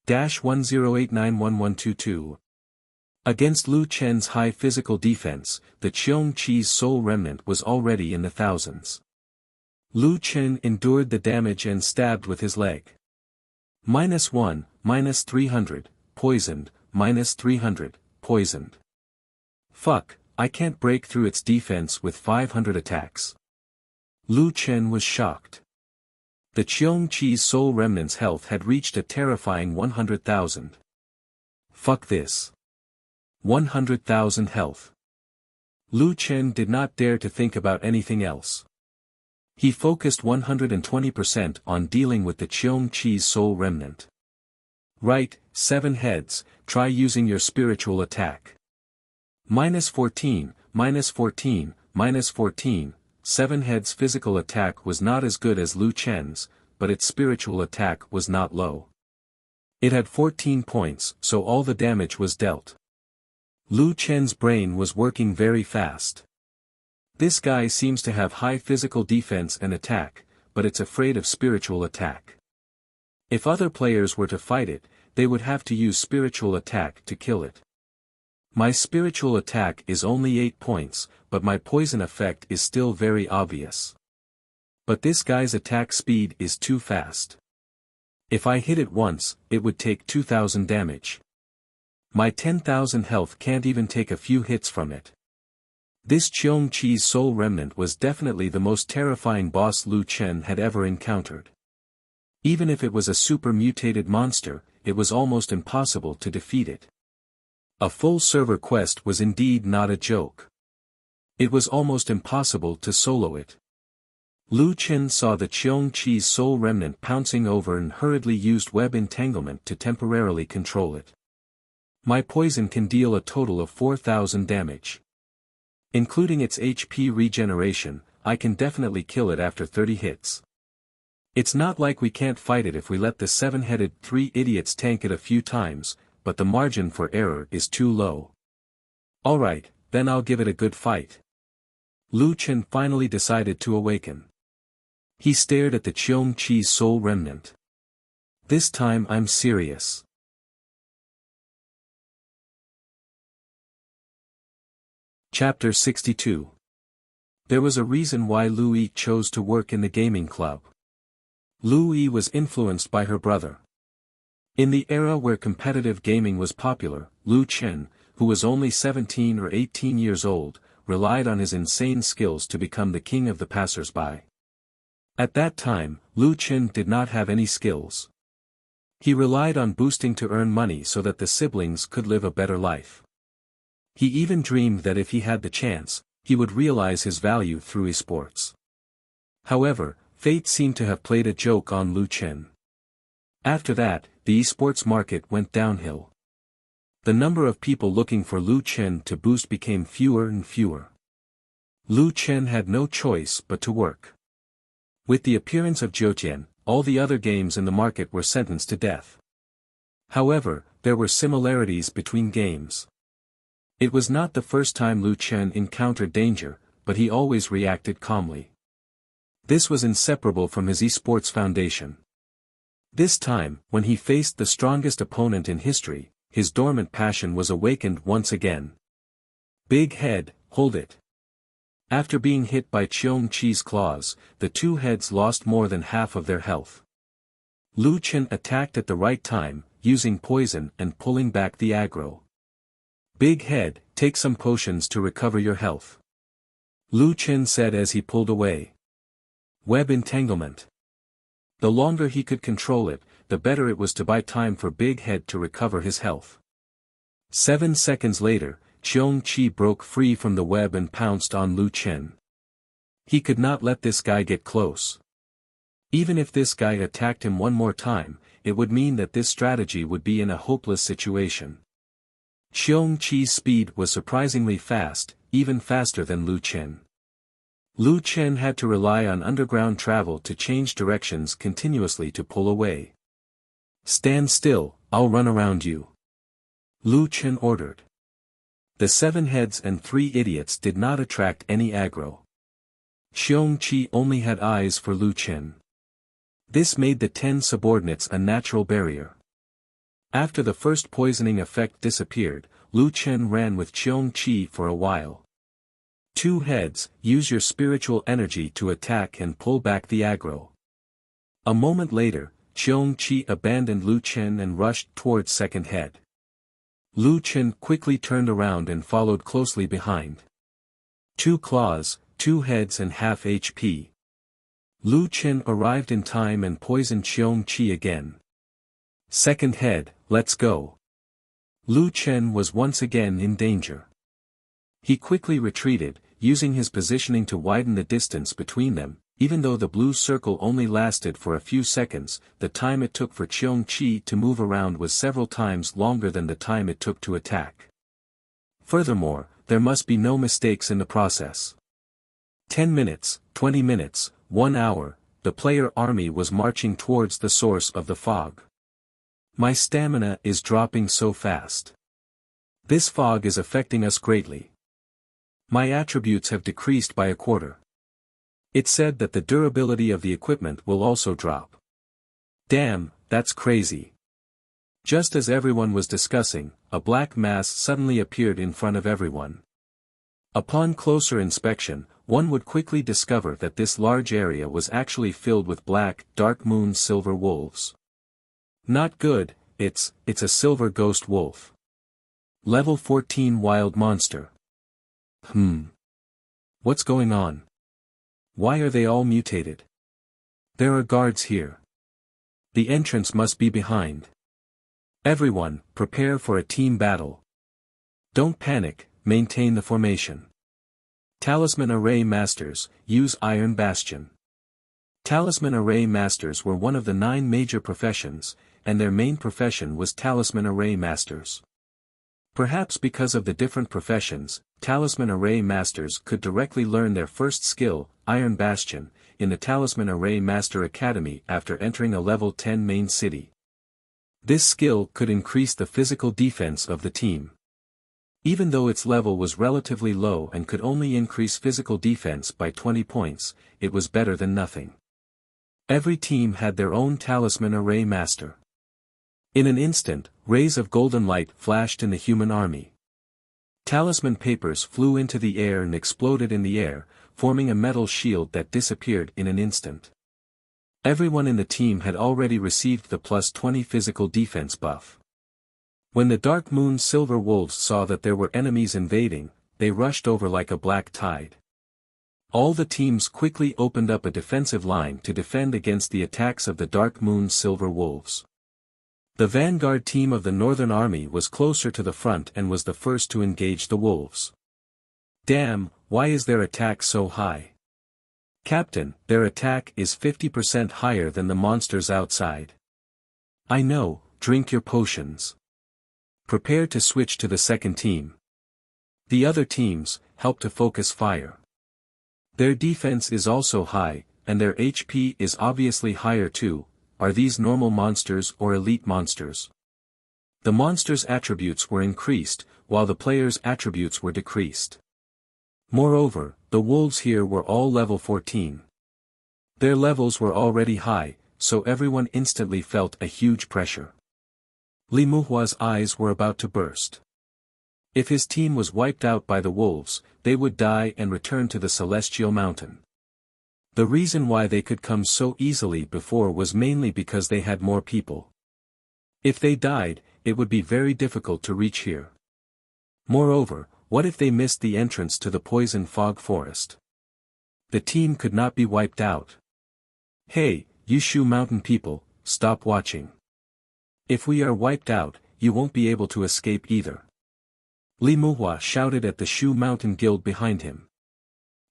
-10891122. Against Lu Chen's high physical defense, the Qiong Chi's Soul Remnant was already in the thousands. Lu Chen endured the damage and stabbed with his leg. -1, -300, poisoned, -300, poisoned. Fuck, I can't break through its defense with 500 attacks. Lu Chen was shocked. The Qiong Chi's Soul Remnant's health had reached a terrifying 100,000. Fuck this. 100,000 health. Lu Chen did not dare to think about anything else. He focused 120% on dealing with the Qiong Chi's Soul Remnant. Right, 7 heads, try using your spiritual attack. -14, -14, -14. 7 heads' physical attack was not as good as Lu Chen's, but its spiritual attack was not low. It had 14 points, so all the damage was dealt. Lu Chen's brain was working very fast. This guy seems to have high physical defense and attack, but it's afraid of spiritual attack. If other players were to fight it, they would have to use spiritual attack to kill it. My spiritual attack is only 8 points, but my poison effect is still very obvious. But this guy's attack speed is too fast. If I hit it once, it would take 2000 damage. My 10,000 health can't even take a few hits from it. This Cheong Chi's soul remnant was definitely the most terrifying boss Lu Chen had ever encountered. Even if it was a super mutated monster, it was almost impossible to defeat it. A full server quest was indeed not a joke. It was almost impossible to solo it. Lu Chen saw the Cheong Chi's soul remnant pouncing over and hurriedly used web entanglement to temporarily control it. My poison can deal a total of 4000 damage. Including its HP regeneration, I can definitely kill it after 30 hits. It's not like we can't fight it if we let the 7-headed 3 idiots tank it a few times, but the margin for error is too low. Alright, then I'll give it a good fight. Lu Chen finally decided to awaken. He stared at the Cheong Chi's soul remnant. This time I'm serious. Chapter 62. There was a reason why Lu Yi chose to work in the gaming club. Lu Yi was influenced by her brother. In the era where competitive gaming was popular, Lu Chen, who was only 17 or 18 years old, relied on his insane skills to become the king of the passers-by. At that time, Lu Chen did not have any skills. He relied on boosting to earn money so that the siblings could live a better life. He even dreamed that if he had the chance, he would realize his value through esports. However, fate seemed to have played a joke on Lu Chen. After that, the esports market went downhill. The number of people looking for Lu Chen to boost became fewer and fewer. Lu Chen had no choice but to work. With the appearance of Jiutian, all the other games in the market were sentenced to death. However, there were similarities between games. It was not the first time Lu Chen encountered danger, but he always reacted calmly. This was inseparable from his esports foundation. This time, when he faced the strongest opponent in history, his dormant passion was awakened once again. Big head, hold it. After being hit by Cheong Chi's claws, the two heads lost more than half of their health. Lu Chen attacked at the right time, using poison and pulling back the aggro. Big head, take some potions to recover your health. Lu Chen said as he pulled away. Web entanglement. The longer he could control it, the better it was to buy time for Big Head to recover his health. 7 seconds later, Cheong Chi broke free from the web and pounced on Lu Chen. He could not let this guy get close. Even if this guy attacked him one more time, it would mean that this strategy would be in a hopeless situation. Cheong Chi's speed was surprisingly fast, even faster than Lu Chen. Lu Chen had to rely on underground travel to change directions continuously to pull away. Stand still, I'll run around you. Lu Chen ordered. The 7 heads and 3 idiots did not attract any aggro. Cheong Chi only had eyes for Lu Chen. This made the 10 subordinates a natural barrier. After the first poisoning effect disappeared, Lu Chen ran with Cheong Chi for a while. 2 heads, use your spiritual energy to attack and pull back the aggro. A moment later, Cheong Chi abandoned Lu Chen and rushed towards second head. Lu Chen quickly turned around and followed closely behind. 2 claws, 2 heads and half HP. Lu Chen arrived in time and poisoned Cheong Chi again. Second head, let's go. Lu Chen was once again in danger. He quickly retreated, using his positioning to widen the distance between them. Even though the blue circle only lasted for a few seconds, the time it took for Cheong Chi to move around was several times longer than the time it took to attack. Furthermore, there must be no mistakes in the process. 10 minutes, 20 minutes, 1 hour, the player army was marching towards the source of the fog. My stamina is dropping so fast. This fog is affecting us greatly. My attributes have decreased by a quarter. It said that the durability of the equipment will also drop. Damn, that's crazy. Just as everyone was discussing, a black mass suddenly appeared in front of everyone. Upon closer inspection, one would quickly discover that this large area was actually filled with black, dark moon silver wolves. Not good, it's a silver ghost wolf. Level 14 wild monster. What's going on? Why are they all mutated? There are guards here. The entrance must be behind. Everyone, prepare for a team battle. Don't panic, maintain the formation. Talisman Array Masters, use Iron Bastion. Talisman Array Masters were one of the 9 major professions, and their main profession was Talisman Array Masters. Perhaps because of the different professions, Talisman Array Masters could directly learn their first skill, Iron Bastion, in the Talisman Array Master Academy after entering a level 10 main city. This skill could increase the physical defense of the team. Even though its level was relatively low and could only increase physical defense by 20 points, it was better than nothing. Every team had their own Talisman Array Master. In an instant, rays of golden light flashed in the human army. Talisman papers flew into the air and exploded in the air, forming a metal shield that disappeared in an instant. Everyone in the team had already received the plus 20 physical defense buff. When the Dark Moon Silver Wolves saw that there were enemies invading, they rushed over like a black tide. All the teams quickly opened up a defensive line to defend against the attacks of the Dark Moon Silver Wolves. The vanguard team of the Northern Army was closer to the front and was the first to engage the wolves. Damn, why is their attack so high? Captain, their attack is 50% higher than the monsters outside. I know, drink your potions. Prepare to switch to the second team. The other teams, help to focus fire. Their defense is also high, and their HP is obviously higher too. Are these normal monsters or elite monsters? The monsters' attributes were increased, while the players' attributes were decreased. Moreover, the wolves here were all level 14. Their levels were already high, so everyone instantly felt a huge pressure. Li Muhua's eyes were about to burst. If his team was wiped out by the wolves, they would die and return to the Celestial Mountain. The reason why they could come so easily before was mainly because they had more people. If they died, it would be very difficult to reach here. Moreover, what if they missed the entrance to the poison fog forest? The team could not be wiped out. Hey, you Shu Mountain people, stop watching. If we are wiped out, you won't be able to escape either. Li Muhua shouted at the Shu Mountain Guild behind him.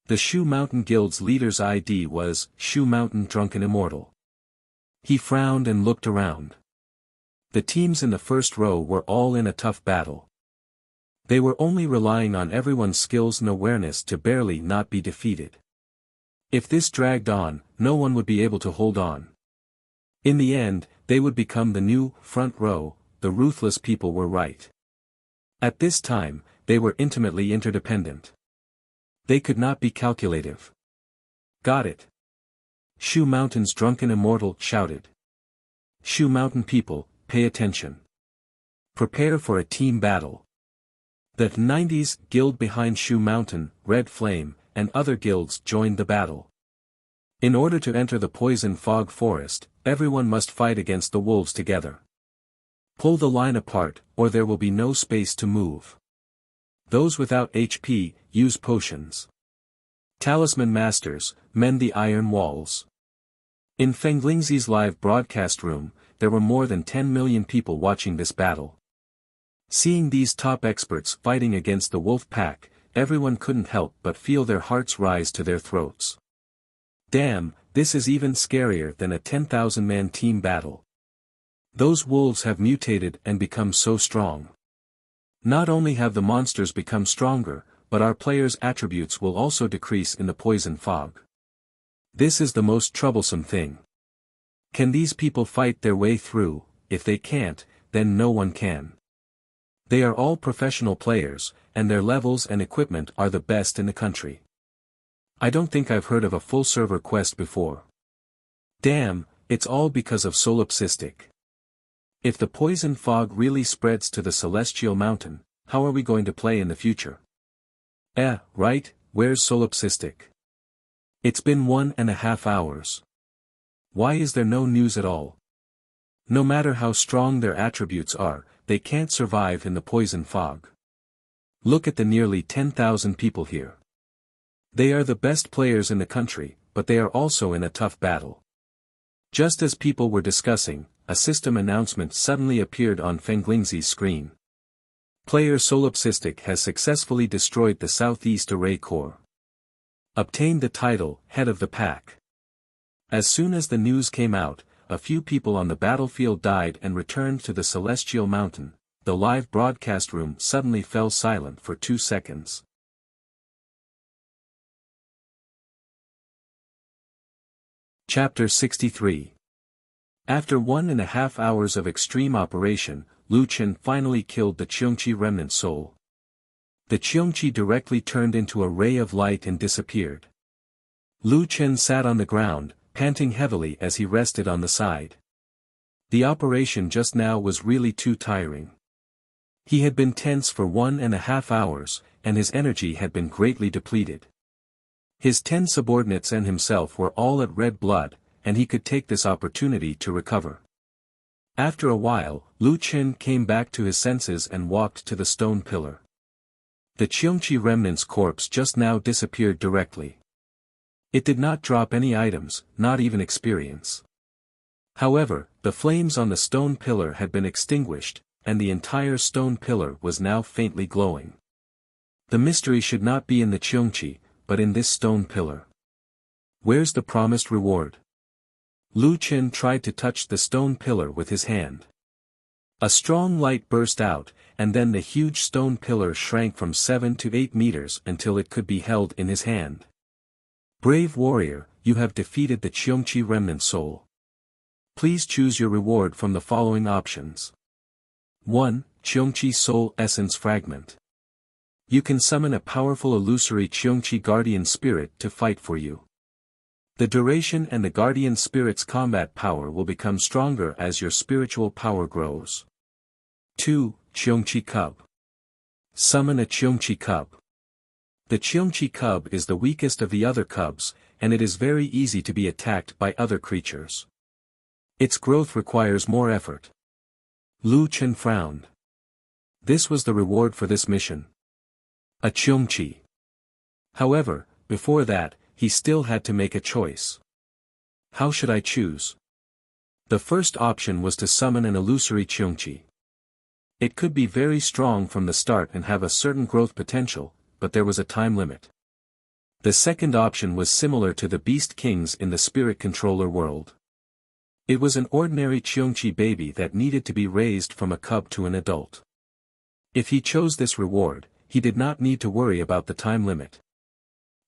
The Shu Mountain Guild's leader's ID was Shu Mountain Drunken Immortal. He frowned and looked around. The teams in the first row were all in a tough battle. They were only relying on everyone's skills and awareness to barely not be defeated. If this dragged on, no one would be able to hold on. In the end, they would become the new front row. The ruthless people were right. At this time, they were intimately interdependent. They could not be calculative. Got it. Shu Mountain's Drunken Immortal shouted. Shu Mountain people, pay attention. Prepare for a team battle. The 90s guild behind Shu Mountain, Red Flame, and other guilds joined the battle. In order to enter the poison fog forest, everyone must fight against the wolves together. Pull the line apart, or there will be no space to move. Those without HP, use potions. Talisman Masters, mend the iron walls. In Feng Lingzi's live broadcast room, there were more than 10 million people watching this battle. Seeing these top experts fighting against the wolf pack, everyone couldn't help but feel their hearts rise to their throats. Damn, this is even scarier than a 10,000-man team battle. Those wolves have mutated and become so strong. Not only have the monsters become stronger, but our players' attributes will also decrease in the poison fog. This is the most troublesome thing. Can these people fight their way through, if they can't, then no one can. They are all professional players, and their levels and equipment are the best in the country. I don't think I've heard of a full server quest before. Damn, it's all because of Solipsistic. If the poison fog really spreads to the Celestial Mountain, how are we going to play in the future? Right, where's Solipsistic? It's been 1.5 hours. Why is there no news at all? No matter how strong their attributes are, they can't survive in the poison fog. Look at the nearly 10,000 people here. They are the best players in the country, but they are also in a tough battle. Just as people were discussing, a system announcement suddenly appeared on Fenglingzi's screen. Player Solipsistic has successfully destroyed the Southeast Array Core. Obtained the title, Head of the Pack. As soon as the news came out, a few people on the battlefield died and returned to the Celestial Mountain. The live broadcast room suddenly fell silent for 2 seconds. Chapter 63. After 1.5 hours of extreme operation, Lu Chen finally killed the Qiongqi remnant soul. The Qiongqi directly turned into a ray of light and disappeared. Lu Chen sat on the ground, panting heavily as he rested on the side. The operation just now was really too tiring. He had been tense for 1.5 hours, and his energy had been greatly depleted. His 10 subordinates and himself were all at red blood, and he could take this opportunity to recover. After a while, Lu Chen came back to his senses and walked to the stone pillar. The Qiongqi remnant's corpse just now disappeared directly. It did not drop any items, not even experience. However, the flames on the stone pillar had been extinguished, and the entire stone pillar was now faintly glowing. The mystery should not be in the Qiongqi, but in this stone pillar. Where's the promised reward? Lu Chen tried to touch the stone pillar with his hand. A strong light burst out, and then the huge stone pillar shrank from 7 to 8 meters until it could be held in his hand. Brave warrior, you have defeated the Qiongqi remnant soul. Please choose your reward from the following options. 1. Qiongqi Soul Essence Fragment. You can summon a powerful illusory Qiongqi Guardian Spirit to fight for you. The duration and the Guardian Spirit's combat power will become stronger as your spiritual power grows. 2. Qiongqi Cub. Summon a Qiongqi Cub. The Qiongqi Cub is the weakest of the other cubs, and it is very easy to be attacked by other creatures. Its growth requires more effort. Lu Chen frowned. This was the reward for this mission. A Qiongqi. However, before that, he still had to make a choice. How should I choose? The first option was to summon an illusory Qiongqi. It could be very strong from the start and have a certain growth potential, but there was a time limit. The second option was similar to the Beast Kings in the Spirit Controller world. It was an ordinary Qiongqi baby that needed to be raised from a cub to an adult. If he chose this reward, he did not need to worry about the time limit.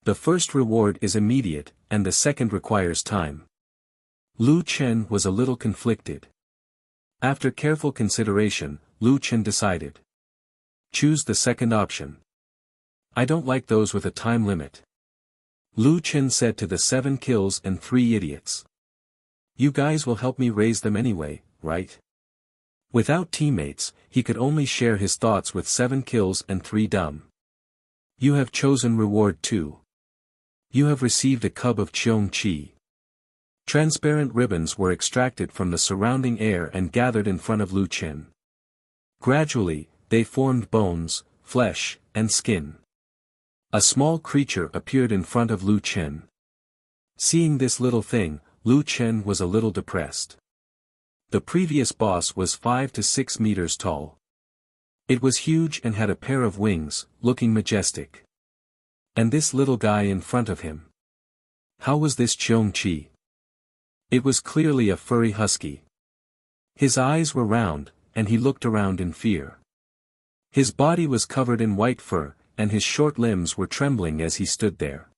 The first reward is immediate, and the second requires time. Lu Chen was a little conflicted. After careful consideration, Lu Chen decided. Choose the second option. I don't like those with a time limit. Lu Chen said to the 7 kills and 3 idiots. You guys will help me raise them anyway, right? Without teammates, he could only share his thoughts with 7 kills and 3 dumb. You have chosen reward 2. You have received a cub of Qiongqi. Transparent ribbons were extracted from the surrounding air and gathered in front of Lu Chen. Gradually, they formed bones, flesh, and skin. A small creature appeared in front of Lu Chen. Seeing this little thing, Lu Chen was a little depressed. The previous boss was 5 to 6 meters tall. It was huge and had a pair of wings, looking majestic. And this little guy in front of him. How was this Qiongqi? It was clearly a furry husky. His eyes were round, and he looked around in fear. His body was covered in white fur, and his short limbs were trembling as he stood there.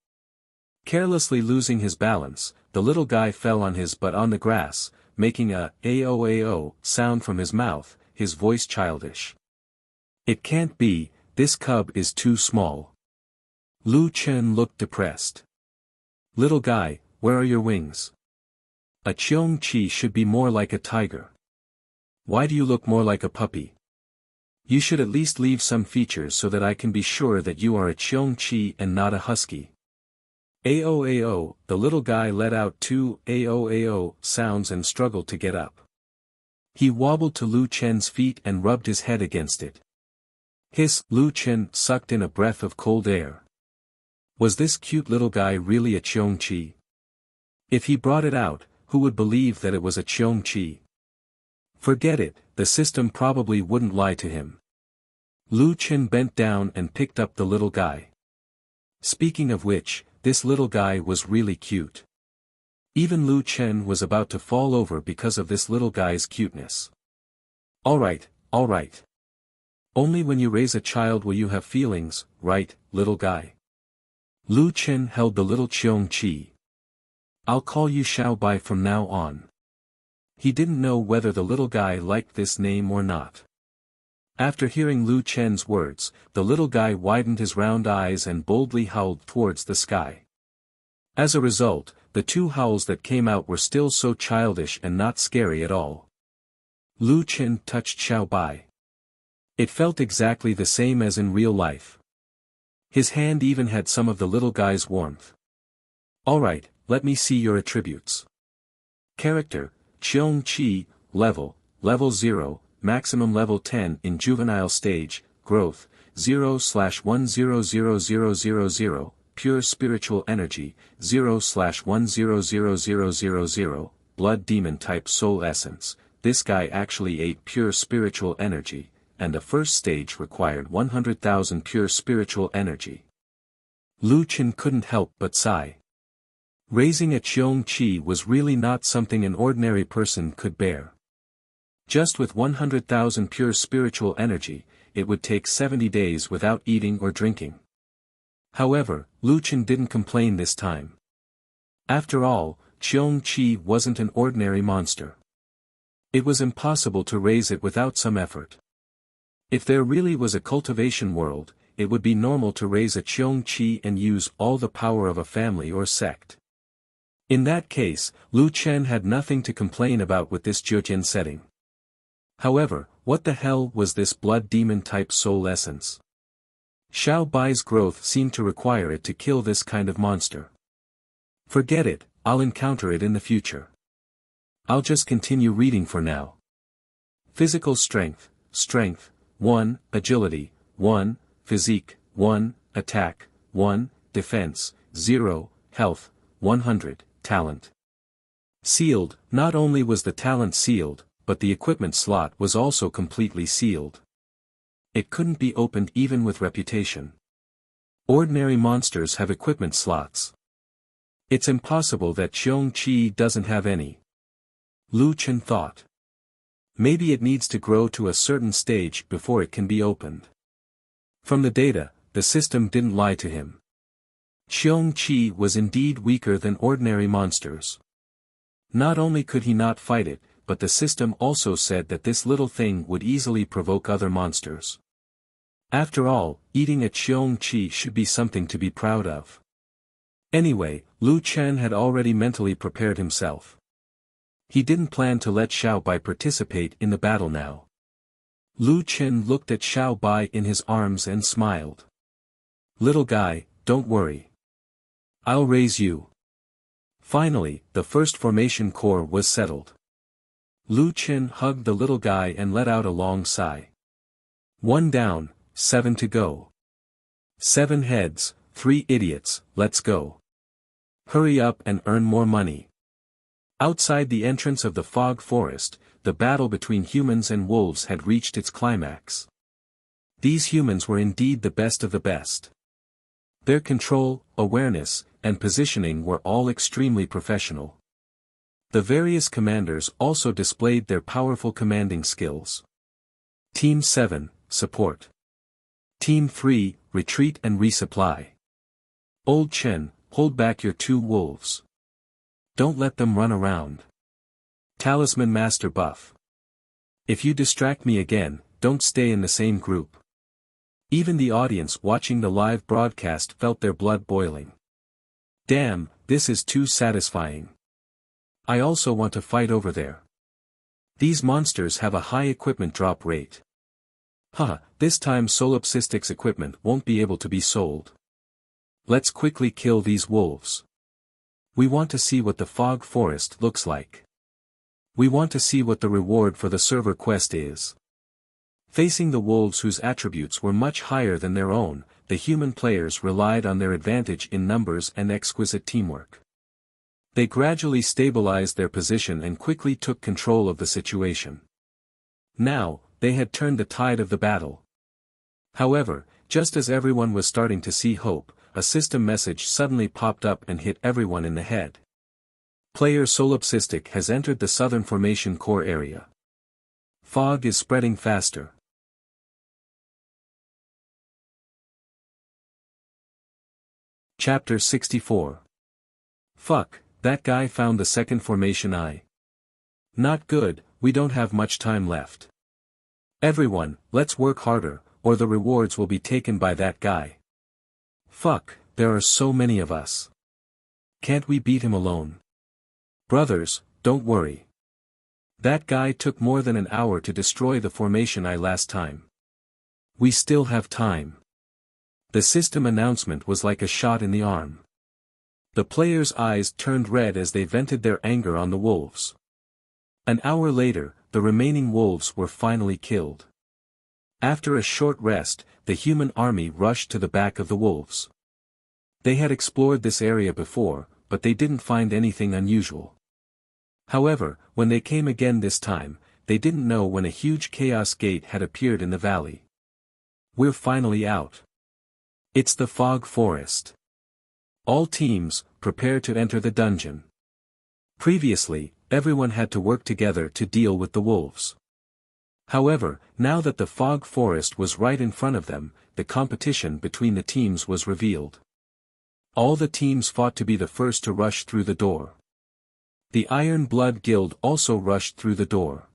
Carelessly losing his balance, the little guy fell on his butt on the grass, making a "ao-ao" sound from his mouth, his voice childish. "It can't be, this cub is too small." Lu Chen looked depressed. "Little guy, where are your wings? A Cheong-chi should be more like a tiger. Why do you look more like a puppy? You should at least leave some features so that I can be sure that you are a Cheong-chi and not a husky." "Ao-ao," the little guy let out two "ao-ao" sounds and struggled to get up. He wobbled to Lu Chen's feet and rubbed his head against it. "Hiss!" Lu Chen sucked in a breath of cold air. Was this cute little guy really a Cheong-chi? If he brought it out, who would believe that it was a Cheong-chi? Forget it, the system probably wouldn't lie to him. Lu Chen bent down and picked up the little guy. Speaking of which, this little guy was really cute. Even Lu Chen was about to fall over because of this little guy's cuteness. Alright. Only when you raise a child will you have feelings, right, little guy?" Lu Chen held the little Cheong-chi. "I'll call you Xiao Bai from now on." He didn't know whether the little guy liked this name or not. After hearing Lu Chen's words, the little guy widened his round eyes and boldly howled towards the sky. As a result, the two howls that came out were still so childish and not scary at all. Lu Chen touched Xiao Bai. It felt exactly the same as in real life. His hand even had some of the little guy's warmth. "Alright, let me see your attributes. Character, Cheong-chi, level 0, maximum level 10 in juvenile stage, growth, 0/100000, pure spiritual energy, 0/100000, blood demon type soul essence." This guy actually ate pure spiritual energy, and the first stage required 100,000 pure spiritual energy. Lu Chen couldn't help but sigh. Raising a Cheong-chi was really not something an ordinary person could bear. Just with 100,000 pure spiritual energy, it would take 70 days without eating or drinking. However, Lu Chen didn't complain this time. After all, Cheong-chi wasn't an ordinary monster. It was impossible to raise it without some effort. If there really was a cultivation world, it would be normal to raise a Cheong-chi and use all the power of a family or sect. In that case, Lu Chen had nothing to complain about with this Jiutian setting. However, what the hell was this blood demon type soul essence? Xiao Bai's growth seemed to require it to kill this kind of monster. Forget it, I'll encounter it in the future. I'll just continue reading for now. Physical strength, 1, agility, 1, physique, 1, attack, 1, defense, 0, health, 100, talent. Sealed. Not only was the talent sealed, but the equipment slot was also completely sealed. It couldn't be opened even with reputation. Ordinary monsters have equipment slots. It's impossible that Cheong-chi doesn't have any. Lu Chen thought. Maybe it needs to grow to a certain stage before it can be opened. From the data, the system didn't lie to him. Cheong-chi was indeed weaker than ordinary monsters. Not only could he not fight it, but the system also said that this little thing would easily provoke other monsters. After all, eating a Cheong-chi should be something to be proud of. Anyway, Lu Chen had already mentally prepared himself. He didn't plan to let Xiao Bai participate in the battle now. Lu Chen looked at Xiao Bai in his arms and smiled. "Little guy, don't worry. I'll raise you." Finally, the first formation core was settled. Lu Chen hugged the little guy and let out a long sigh. 1 down, 7 to go. 7 heads, 3 idiots, let's go. Hurry up and earn more money. Outside the entrance of the fog forest, the battle between humans and wolves had reached its climax. These humans were indeed the best of the best. Their control, awareness, and positioning were all extremely professional. The various commanders also displayed their powerful commanding skills. Team 7, support. Team 3, retreat and resupply. Old Chen, hold back your 2 wolves. Don't let them run around. Talisman Master buff. If you distract me again, don't stay in the same group. Even the audience watching the live broadcast felt their blood boiling. Damn, this is too satisfying. I also want to fight over there. These monsters have a high equipment drop rate. Haha, this time solipsistic's equipment won't be able to be sold. Let's quickly kill these wolves. We want to see what the fog forest looks like. We want to see what the reward for the server quest is. Facing the wolves whose attributes were much higher than their own, the human players relied on their advantage in numbers and exquisite teamwork. They gradually stabilized their position and quickly took control of the situation. Now, they had turned the tide of the battle. However, just as everyone was starting to see hope, a system message suddenly popped up and hit everyone in the head. Player Solipsistic has entered the Southern Formation core area. Fog is spreading faster. Chapter 64. Fuck, that guy found the second formation eye. Not good, we don't have much time left. Everyone, let's work harder, or the rewards will be taken by that guy. Fuck, there are so many of us. Can't we beat him alone? Brothers, don't worry. That guy took more than an hour to destroy the formation eye last time. We still have time. The system announcement was like a shot in the arm. The players' eyes turned red as they vented their anger on the wolves. An hour later, the remaining wolves were finally killed. After a short rest, the human army rushed to the back of the wolves. They had explored this area before, but they didn't find anything unusual. However, when they came again this time, they didn't know when a huge chaos gate had appeared in the valley. We're finally out. It's the fog forest. All teams, prepare to enter the dungeon. Previously, everyone had to work together to deal with the wolves. However, now that the fog forest was right in front of them, the competition between the teams was revealed. All the teams fought to be the first to rush through the door. The Iron Blood Guild also rushed through the door.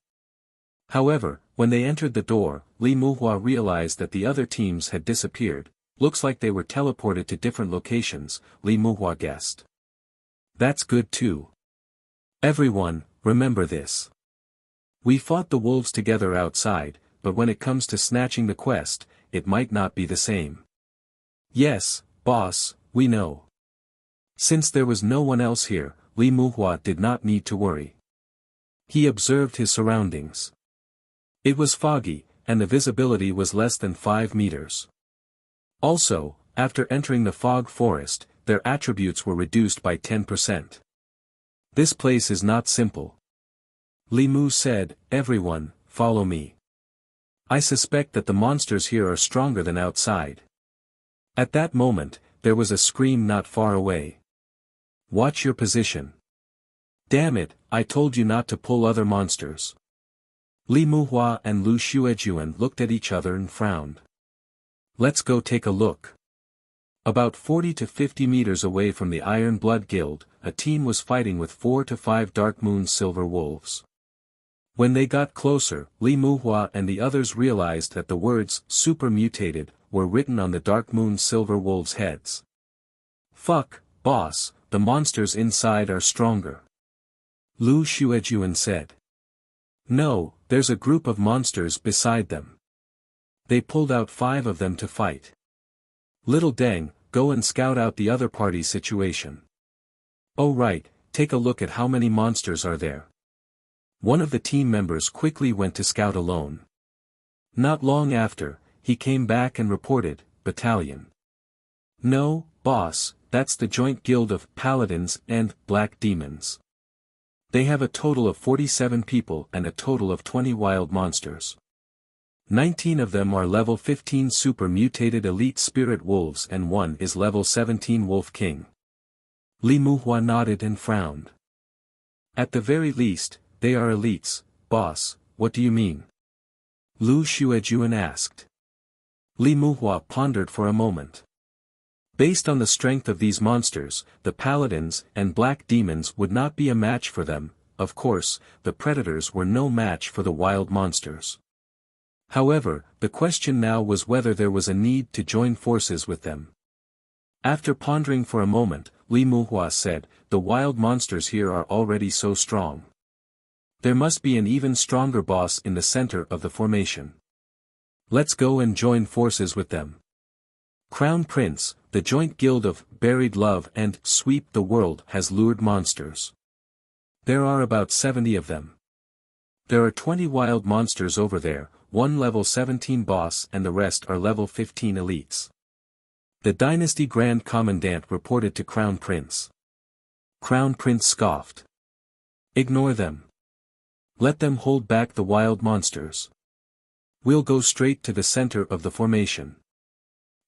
However, when they entered the door, Li Muhua realized that the other teams had disappeared. Looks like they were teleported to different locations, Li Muhua guessed. That's good too. Everyone, remember this. We fought the wolves together outside, but when it comes to snatching the quest, it might not be the same. Yes, boss, we know. Since there was no one else here, Li Muhua did not need to worry. He observed his surroundings. It was foggy, and the visibility was less than 5 meters. Also, after entering the fog forest, their attributes were reduced by 10%. This place is not simple. Li Mu said, everyone, follow me. I suspect that the monsters here are stronger than outside. At that moment, there was a scream not far away. Watch your position. Damn it, I told you not to pull other monsters. Li Muhua and Lu Xuejuan looked at each other and frowned. Let's go take a look. About 40 to 50 meters away from the Iron Blood Guild, a team was fighting with 4 to 5 Dark Moon Silver Wolves. When they got closer, Li Muhua and the others realized that the words, super mutated, were written on the Dark Moon Silver Wolves' heads. Fuck, boss, the monsters inside are stronger. Lu Xuejuan said. No, there's a group of monsters beside them. They pulled out 5 of them to fight. Little Deng, go and scout out the other party's situation. Oh right, take a look at how many monsters are there. One of the team members quickly went to scout alone. Not long after, he came back and reported, battalion. No, boss, that's the joint guild of paladins and black demons. They have a total of 47 people and a total of 20 wild monsters. 19 of them are level 15 super mutated elite spirit wolves and 1 is level 17 wolf king. Li Muhua nodded and frowned. At the very least, they are elites, boss, what do you mean? Lu Xuejuan asked. Li Muhua pondered for a moment. Based on the strength of these monsters, the paladins and black demons would not be a match for them, of course, the predators were no match for the wild monsters. However, the question now was whether there was a need to join forces with them. After pondering for a moment, Li Muhua said, "The wild monsters here are already so strong. There must be an even stronger boss in the center of the formation. Let's go and join forces with them. Crown Prince, the joint guild of Buried Love and Sweep the World has lured monsters. There are about 70 of them. There are 20 wild monsters over there, one level 17 boss and the rest are level 15 elites." The Dynasty Grand Commandant reported to Crown Prince. Crown Prince scoffed. "Ignore them. Let them hold back the wild monsters. We'll go straight to the center of the formation.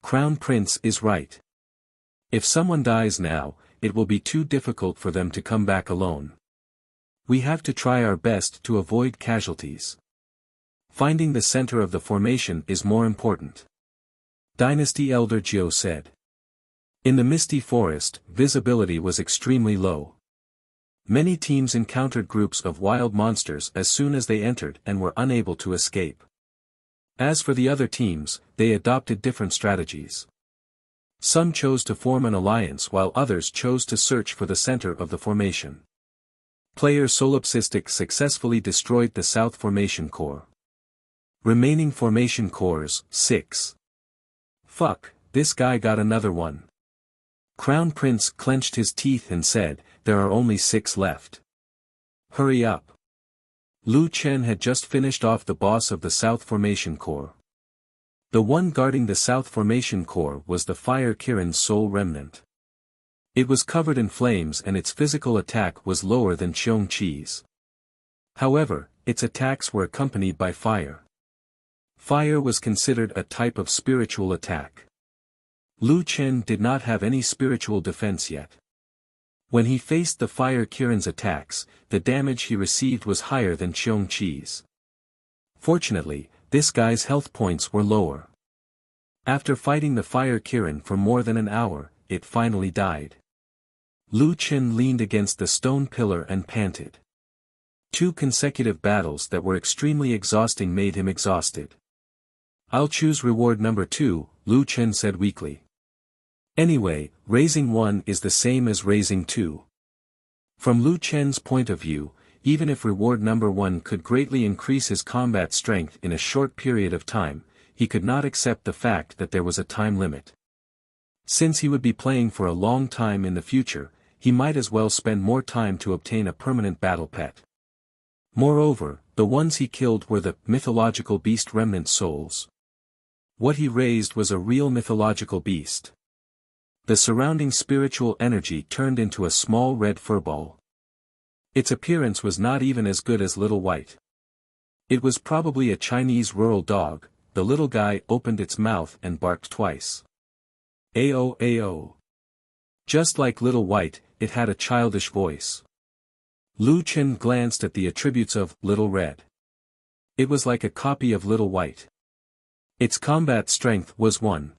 Crown Prince is right. If someone dies now, it will be too difficult for them to come back alone. We have to try our best to avoid casualties. Finding the center of the formation is more important," Dynasty Elder Jiu said. In the misty forest, visibility was extremely low. Many teams encountered groups of wild monsters as soon as they entered and were unable to escape. As for the other teams, they adopted different strategies. Some chose to form an alliance while others chose to search for the center of the formation. Player Solipsistic successfully destroyed the South Formation Core. Remaining formation cores, 6. Fuck, this guy got another one. Crown Prince clenched his teeth and said, "There are only 6 left. Hurry up." Lu Chen had just finished off the boss of the South Formation Core. The one guarding the South Formation Core was the Fire Kirin's sole remnant. It was covered in flames and its physical attack was lower than Qiong Qi's. However, its attacks were accompanied by fire. Fire was considered a type of spiritual attack. Lu Chen did not have any spiritual defense yet. When he faced the Fire Kirin's attacks, the damage he received was higher than Qiong Qi's. Fortunately, this guy's health points were lower. After fighting the Fire Kirin for more than an hour, it finally died. Lu Chen leaned against the stone pillar and panted. 2 consecutive battles that were extremely exhausting made him exhausted. "I'll choose reward number 2, Lu Chen said weakly. "Anyway, raising 1 is the same as raising 2. From Lu Chen's point of view, even if reward number 1 could greatly increase his combat strength in a short period of time, he could not accept the fact that there was a time limit. Since he would be playing for a long time in the future, he might as well spend more time to obtain a permanent battle pet. Moreover, the ones he killed were the mythological beast remnant souls. What he raised was a real mythological beast. The surrounding spiritual energy turned into a small red furball. Its appearance was not even as good as Little White. It was probably a Chinese rural dog. The little guy opened its mouth and barked twice. Ao ao. Just like Little White, it had a childish voice. Lu Chen glanced at the attributes of Little Red. It was like a copy of Little White. Its combat strength was 1.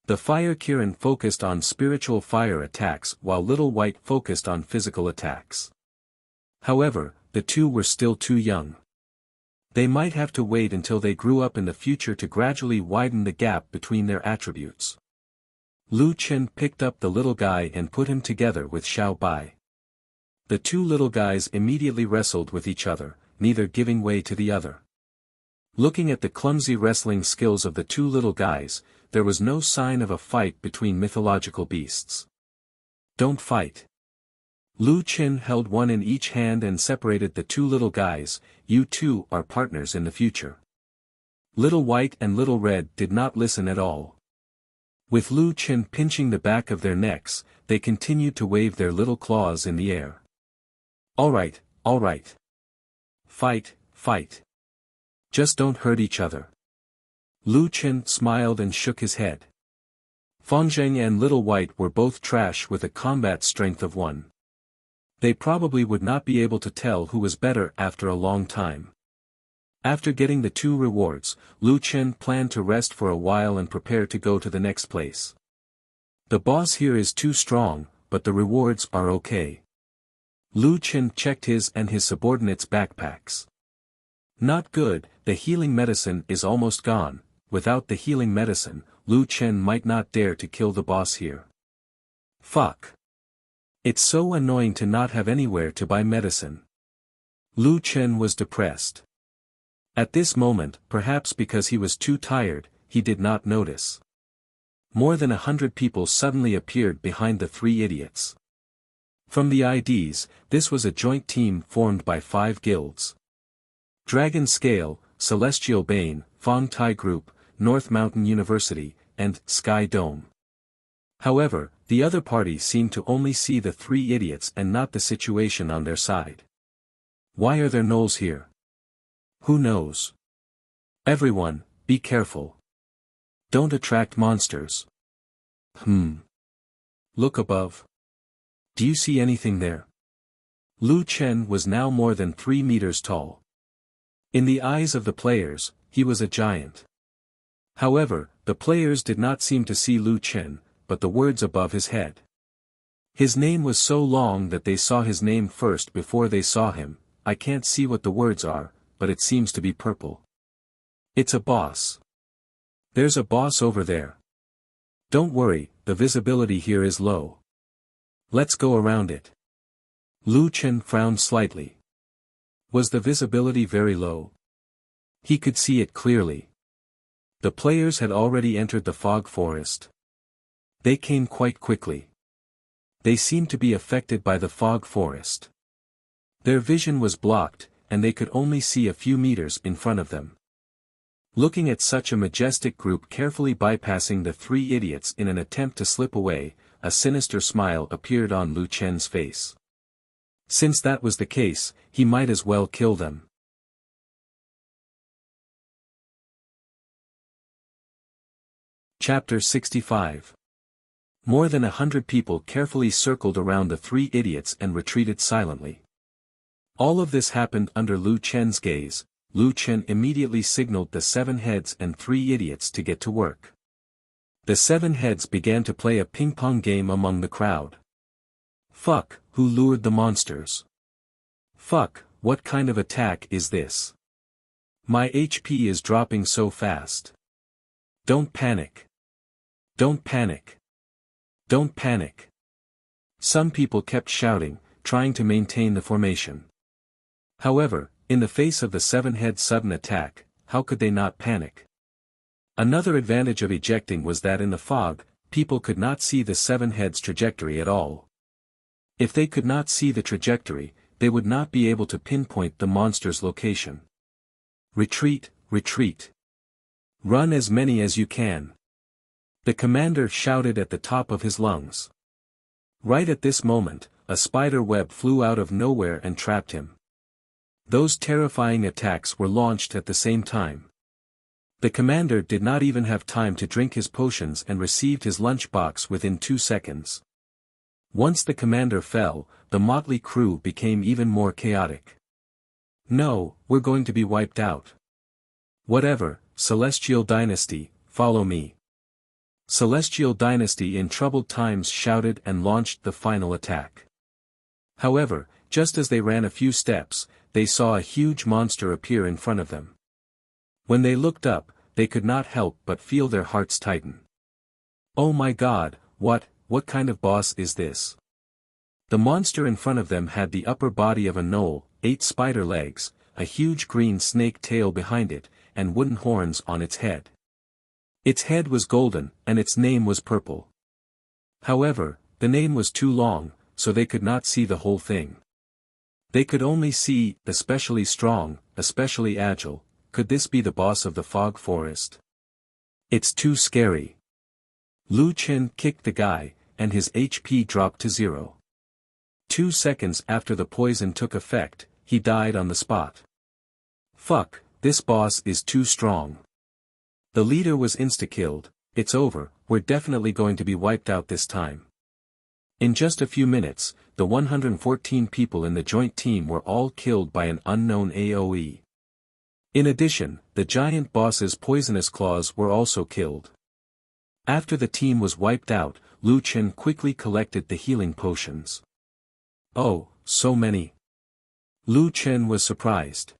The Fire Kirin focused on spiritual fire attacks while Little White focused on physical attacks. However, the two were still too young. They might have to wait until they grew up in the future to gradually widen the gap between their attributes. Lu Chen picked up the little guy and put him together with Xiao Bai. The 2 little guys immediately wrestled with each other, neither giving way to the other. Looking at the clumsy wrestling skills of the 2 little guys, there was no sign of a fight between mythological beasts. "Don't fight." Lu Chen held one in each hand and separated the 2 little guys. "You 2 are partners in the future." Little White and Little Red did not listen at all. With Lu Chen pinching the back of their necks, they continued to wave their little claws in the air. All right. Fight, fight. Just don't hurt each other." Lu Chen smiled and shook his head. Fangzheng and Little White were both trash with a combat strength of 1. They probably would not be able to tell who was better after a long time. After getting the 2 rewards, Lu Chen planned to rest for a while and prepare to go to the next place. The boss here is too strong, but the rewards are okay. Lu Chen checked his and his subordinates' backpacks. Not good, the healing medicine is almost gone. Without the healing medicine, Lu Chen might not dare to kill the boss here. Fuck. It's so annoying to not have anywhere to buy medicine. Lu Chen was depressed. At this moment, perhaps because he was too tired, he did not notice. More than 100 people suddenly appeared behind the three idiots. From the IDs, this was a joint team formed by 5 guilds. Dragon Scale, Celestial Bane, Fong Tai Group, North Mountain University, and Sky Dome. However, the other party seemed to only see the 3 idiots and not the situation on their side. Why are there gnolls here? Who knows? Everyone, be careful. Don't attract monsters. Look above. Do you see anything there? Lu Chen was now more than 3 meters tall. In the eyes of the players, he was a giant. However, the players did not seem to see Lu Chen, but the words above his head. His name was so long that they saw his name first before they saw him. I can't see what the words are, but it seems to be purple. It's a boss. There's a boss over there. Don't worry, the visibility here is low. Let's go around it. Lu Chen frowned slightly. Was the visibility very low? He could see it clearly. The players had already entered the fog forest. They came quite quickly. They seemed to be affected by the fog forest. Their vision was blocked, and they could only see a few meters in front of them. Looking at such a majestic group carefully bypassing the 3 idiots in an attempt to slip away, a sinister smile appeared on Lu Chen's face. Since that was the case, he might as well kill them. Chapter 65. More than 100 people carefully circled around the 3 idiots and retreated silently. All of this happened under Lu Chen's gaze. Lu Chen immediately signaled the 7 heads and 3 idiots to get to work. The 7 heads began to play a ping-pong game among the crowd. Fuck, who lured the monsters? Fuck, what kind of attack is this? My HP is dropping so fast. Don't panic. Don't panic. Don't panic. Some people kept shouting, trying to maintain the formation. However, in the face of the 7 heads' sudden attack, how could they not panic? Another advantage of ejecting was that in the fog, people could not see the 7 heads' trajectory at all. If they could not see the trajectory, they would not be able to pinpoint the monster's location. Retreat, retreat. Run as many as you can. The commander shouted at the top of his lungs. Right at this moment, a spider web flew out of nowhere and trapped him. Those terrifying attacks were launched at the same time. The commander did not even have time to drink his potions and received his lunchbox within 2 seconds. Once the commander fell, the motley crew became even more chaotic. No, we're going to be wiped out. Whatever, Celestial Dynasty, follow me. Celestial Dynasty in troubled times shouted and launched the final attack. However, just as they ran a few steps, they saw a huge monster appear in front of them. When they looked up, they could not help but feel their hearts tighten. Oh my god, what kind of boss is this? The monster in front of them had the upper body of a gnoll, 8 spider legs, a huge green snake tail behind it, and wooden horns on its head. Its head was golden, and its name was purple. However, the name was too long, so they could not see the whole thing. They could only see, especially strong, especially agile. Could this be the boss of the fog forest? It's too scary. Lu Chen kicked the guy, and his HP dropped to 0. 2 seconds after the poison took effect, he died on the spot. Fuck, this boss is too strong. The leader was insta-killed. It's over, we're definitely going to be wiped out this time. In just a few minutes, the 114 people in the joint team were all killed by an unknown AoE. In addition, the giant boss's poisonous claws were also killed. After the team was wiped out, Lu Chen quickly collected the healing potions. Oh, so many? Lu Chen was surprised.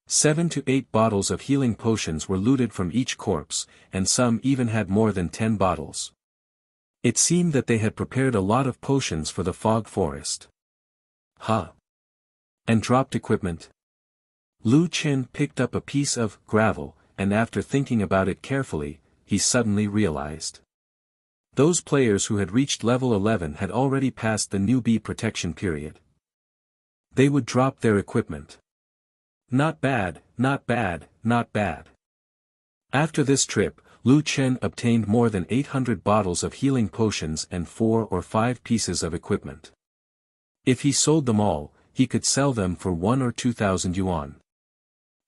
7 to 8 bottles of healing potions were looted from each corpse, and some even had more than 10 bottles. It seemed that they had prepared a lot of potions for the fog forest. Huh? And dropped equipment? Lu Chen picked up a piece of gravel, and after thinking about it carefully, he suddenly realized. Those players who had reached level 11 had already passed the newbie protection period. They would drop their equipment. Not bad, not bad, not bad. After this trip, Lu Chen obtained more than 800 bottles of healing potions and 4 or 5 pieces of equipment. If he sold them all, he could sell them for 1 or 2,000 yuan.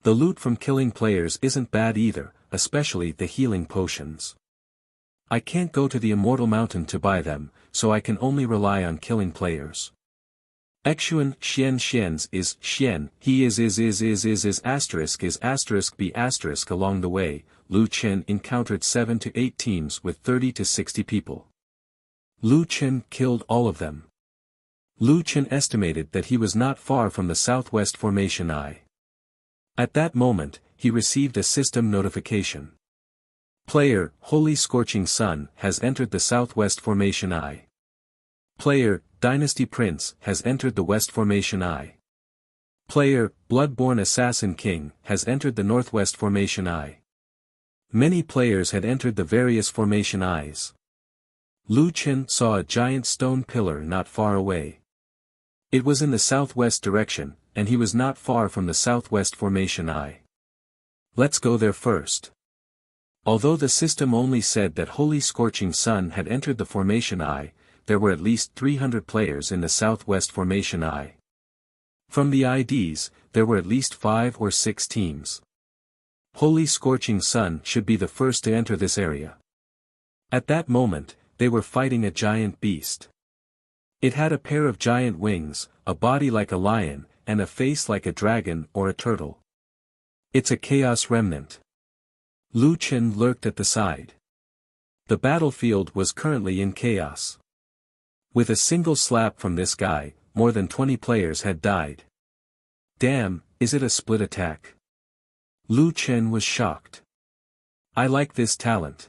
The loot from killing players isn't bad either, especially the healing potions. I can't go to the Immortal Mountain to buy them, so I can only rely on killing players. Xuan Xian's is Xian, he is asterisk be asterisk. Along the way, Lu Chen encountered 7 to 8 teams with 30 to 60 people. Lu Chen killed all of them. Lu Chen estimated that he was not far from the southwest formation I. At that moment, he received a system notification. Player, Holy Scorching Sun, has entered the southwest formation I. Player, Dynasty Prince, has entered the west formation I. Player, Bloodborne Assassin King, has entered the northwest formation I. Many players had entered the various formation Is. Lu Chen saw a giant stone pillar not far away. It was in the southwest direction, and he was not far from the southwest formation I. Let's go there first. Although the system only said that Holy Scorching Sun had entered the formation I, there were at least 300 players in the southwest formation I. From the IDs, there were at least 5 or 6 teams. Holy Scorching Sun should be the first to enter this area. At that moment, they were fighting a giant beast. It had a pair of giant wings, a body like a lion, and a face like a dragon or a turtle. It's a chaos remnant. Lu Chen lurked at the side. The battlefield was currently in chaos. With a single slap from this guy, more than 20 players had died. Damn, is it a split attack? Lu Chen was shocked. I like this talent.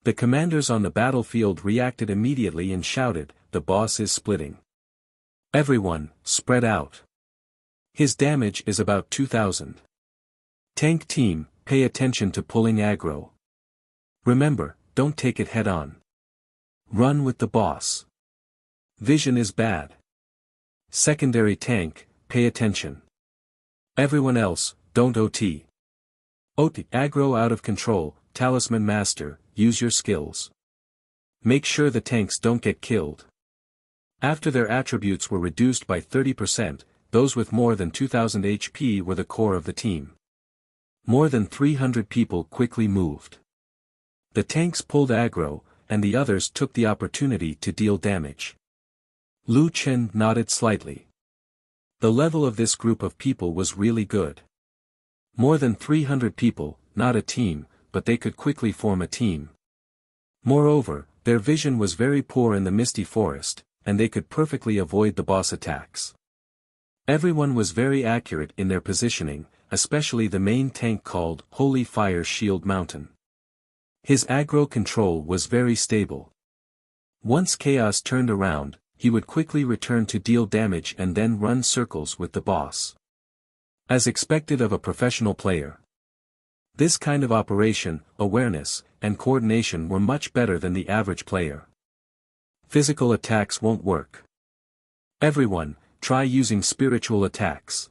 The commanders on the battlefield reacted immediately and shouted, the boss is splitting. Everyone, spread out. His damage is about 2,000. Tank team, pay attention to pulling aggro. Remember, don't take it head on. Run with the boss. Vision is bad. Secondary tank, pay attention. Everyone else, don't OT. OT, aggro out of control, talisman master, use your skills. Make sure the tanks don't get killed. After their attributes were reduced by 30%, those with more than 2000 HP were the core of the team. More than 300 people quickly moved. The tanks pulled aggro, and the others took the opportunity to deal damage. Lu Chen nodded slightly. The level of this group of people was really good. More than 300 people, not a team, but they could quickly form a team. Moreover, their vision was very poor in the misty forest, and they could perfectly avoid the boss attacks. Everyone was very accurate in their positioning, especially the main tank called Holy Fire Shield Mountain. His aggro control was very stable. Once chaos turned around, he would quickly return to deal damage and then run circles with the boss. As expected of a professional player. This kind of operation, awareness, and coordination were much better than the average player. Physical attacks won't work. Everyone, try using spiritual attacks.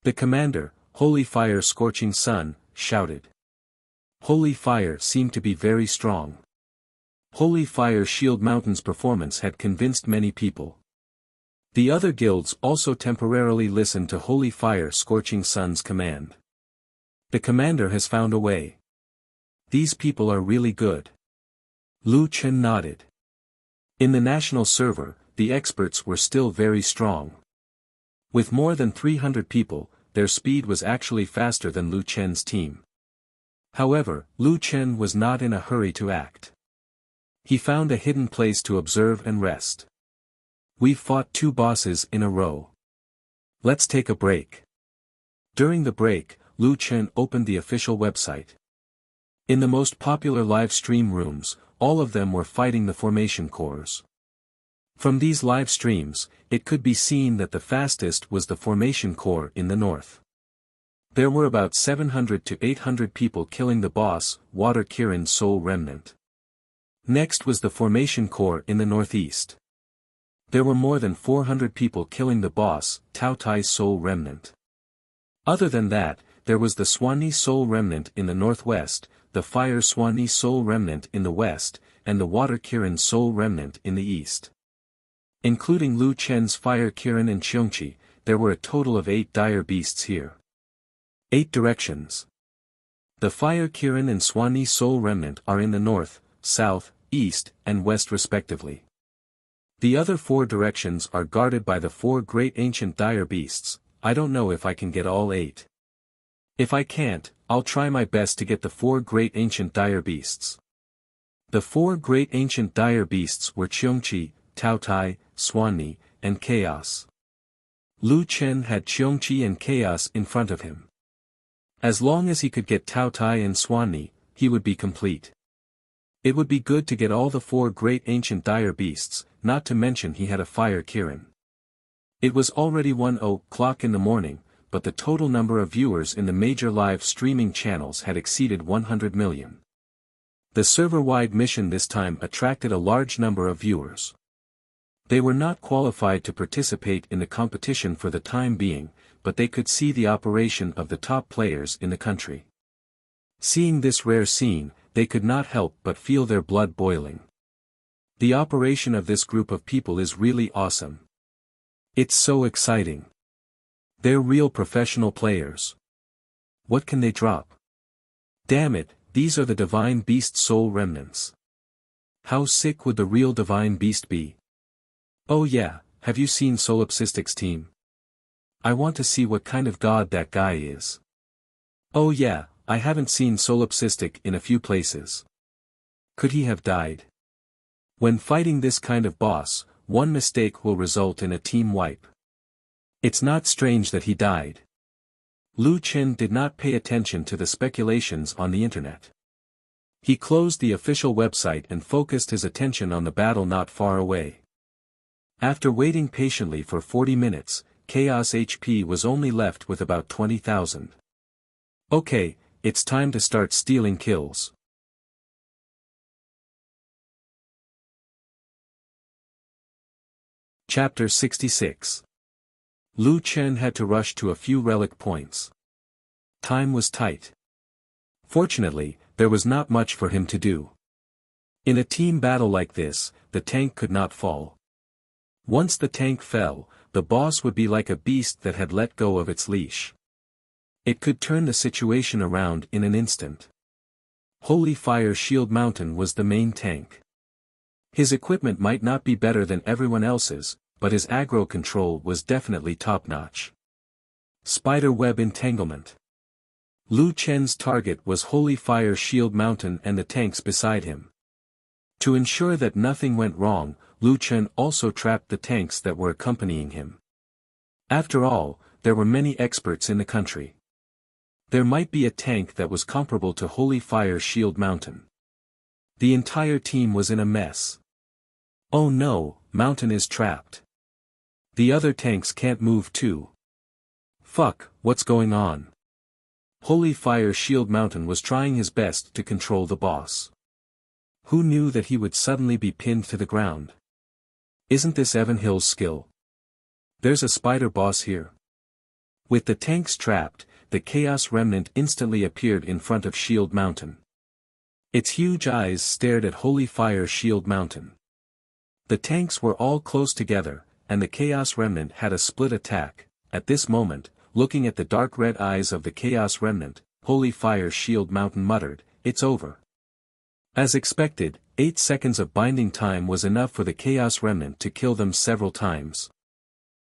The commander, Holy Fire Scorching Sun, shouted. Holy Fire seemed to be very strong. Holy Fire Shield Mountain's performance had convinced many people. The other guilds also temporarily listened to Holy Fire Scorching Sun's command. The commander has found a way. These people are really good. Lu Chen nodded. In the national server, the experts were still very strong. With more than 300 people, their speed was actually faster than Lu Chen's team. However, Lu Chen was not in a hurry to act. He found a hidden place to observe and rest. We've fought 2 bosses in a row. Let's take a break. During the break, Lu Chen opened the official website. In the most popular live stream rooms, all of them were fighting the formation cores. From these live streams, it could be seen that the fastest was the formation core in the north. There were about 700 to 800 people killing the boss, Water Kirin Soul Remnant. Next was the formation core in the northeast. There were more than 400 people killing the boss, Tao Tai Soul Remnant. Other than that, there was the Swanee Soul Remnant in the northwest, the Fire Swanee Soul Remnant in the west, and the Water Kirin Soul Remnant in the east. Including Lu Chen's Fire Kirin and Cheongqi, there were a total of 8 dire beasts here. 8 directions. The Fire Kirin and Swanee Soul Remnant are in the north, south, east, and west respectively. The other 4 directions are guarded by the 4 great ancient dire beasts. I don't know if I can get all 8. If I can't, I'll try my best to get the 4 great ancient dire beasts. The 4 great ancient dire beasts were Cheongqi, Tao Tai, Swanee, and Chaos. Lu Chen had Cheongqi and Chaos in front of him. As long as he could get Tao Tai and Swanee, he would be complete. It would be good to get all the 4 great ancient dire beasts, not to mention he had a Fire Kirin. It was already 1:00 in the morning, but the total number of viewers in the major live streaming channels had exceeded 100 million. The server-wide mission this time attracted a large number of viewers. They were not qualified to participate in the competition for the time being, but they could see the operation of the top players in the country. Seeing this rare scene, they could not help but feel their blood boiling. The operation of this group of people is really awesome. It's so exciting. They're real professional players. What can they drop? Damn it, these are the Divine Beast Soul Remnants. How sick would the real Divine Beast be? Oh yeah, have you seen Solipsistic's team? I want to see what kind of god that guy is. Oh yeah, I haven't seen Solipsistic in a few places. Could he have died? When fighting this kind of boss, one mistake will result in a team wipe. It's not strange that he died. Lu Chen did not pay attention to the speculations on the internet. He closed the official website and focused his attention on the battle not far away. After waiting patiently for 40 minutes, Chaos HP was only left with about 20,000. Okay, it's time to start stealing kills. Chapter 66. Lu Chen had to rush to a few relic points. Time was tight. Fortunately, there was not much for him to do. In a team battle like this, the tank could not fall. Once the tank fell, the boss would be like a beast that had let go of its leash. It could turn the situation around in an instant. Holy Fire Shield Mountain was the main tank. His equipment might not be better than everyone else's, but his aggro control was definitely top-notch. Spider Web Entanglement. Lu Chen's target was Holy Fire Shield Mountain and the tanks beside him. To ensure that nothing went wrong, Lu Chen also trapped the tanks that were accompanying him. After all, there were many experts in the country. There might be a tank that was comparable to Holy Fire Shield Mountain. The entire team was in a mess. Oh no, Mountain is trapped. The other tanks can't move too. Fuck, what's going on? Holy Fire Shield Mountain was trying his best to control the boss. Who knew that he would suddenly be pinned to the ground? Isn't this Evan Hill's skill? There's a spider boss here. With the tanks trapped, the Chaos Remnant instantly appeared in front of Shield Mountain. Its huge eyes stared at Holy Fire Shield Mountain. The tanks were all close together, and the Chaos Remnant had a split attack. At this moment, looking at the dark red eyes of the Chaos Remnant, Holy Fire Shield Mountain muttered, "It's over." As expected, 8 seconds of binding time was enough for the Chaos Remnant to kill them several times.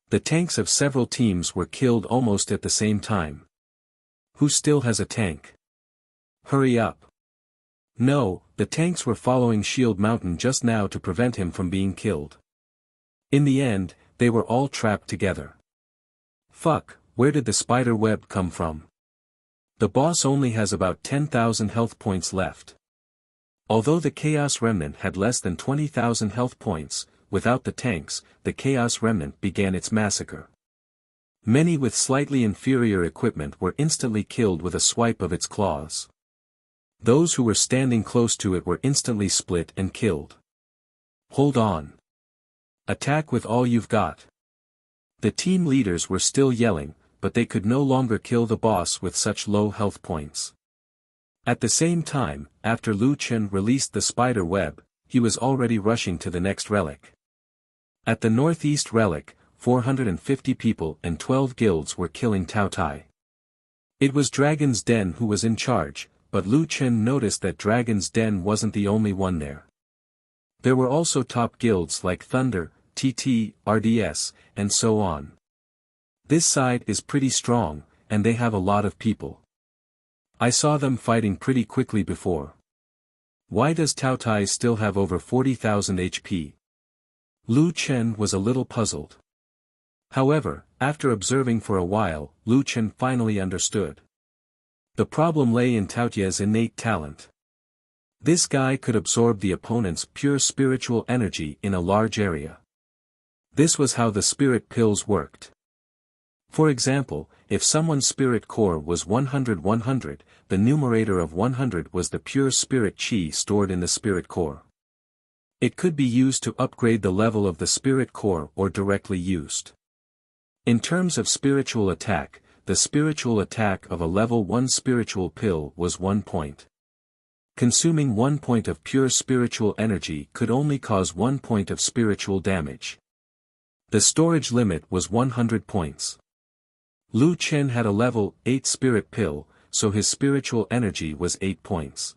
The tanks of several teams were killed almost at the same time. Who still has a tank? Hurry up. No, the tanks were following Shield Mountain just now to prevent him from being killed. In the end, they were all trapped together. Fuck, where did the spider web come from? The boss only has about 10,000 health points left. Although the Chaos Remnant had less than 20,000 health points, without the tanks, the Chaos Remnant began its massacre. Many with slightly inferior equipment were instantly killed with a swipe of its claws. Those who were standing close to it were instantly split and killed. Hold on. Attack with all you've got. The team leaders were still yelling, but they could no longer kill the boss with such low health points. At the same time, after Lu Chen released the spider web, he was already rushing to the next relic. At the northeast relic, 450 people and 12 guilds were killing Tao Tai. It was Dragon's Den who was in charge, but Lu Chen noticed that Dragon's Den wasn't the only one there. There were also top guilds like Thunder, TT, RDS, and so on. This side is pretty strong, and they have a lot of people. I saw them fighting pretty quickly before. Why does Tao Tai still have over 40,000 HP? Lu Chen was a little puzzled. However, after observing for a while, Lu Chen finally understood. The problem lay in Tao Tai's innate talent. This guy could absorb the opponent's pure spiritual energy in a large area. This was how the spirit pills worked. For example, if someone's spirit core was 100-100, the numerator of 100 was the pure spirit chi stored in the spirit core. It could be used to upgrade the level of the spirit core or directly used. In terms of spiritual attack, the spiritual attack of a level 1 spiritual pill was 1 point. Consuming 1 point of pure spiritual energy could only cause 1 point of spiritual damage. The storage limit was 100 points. Lu Chen had a level 8 spirit pill, so his spiritual energy was 8 points.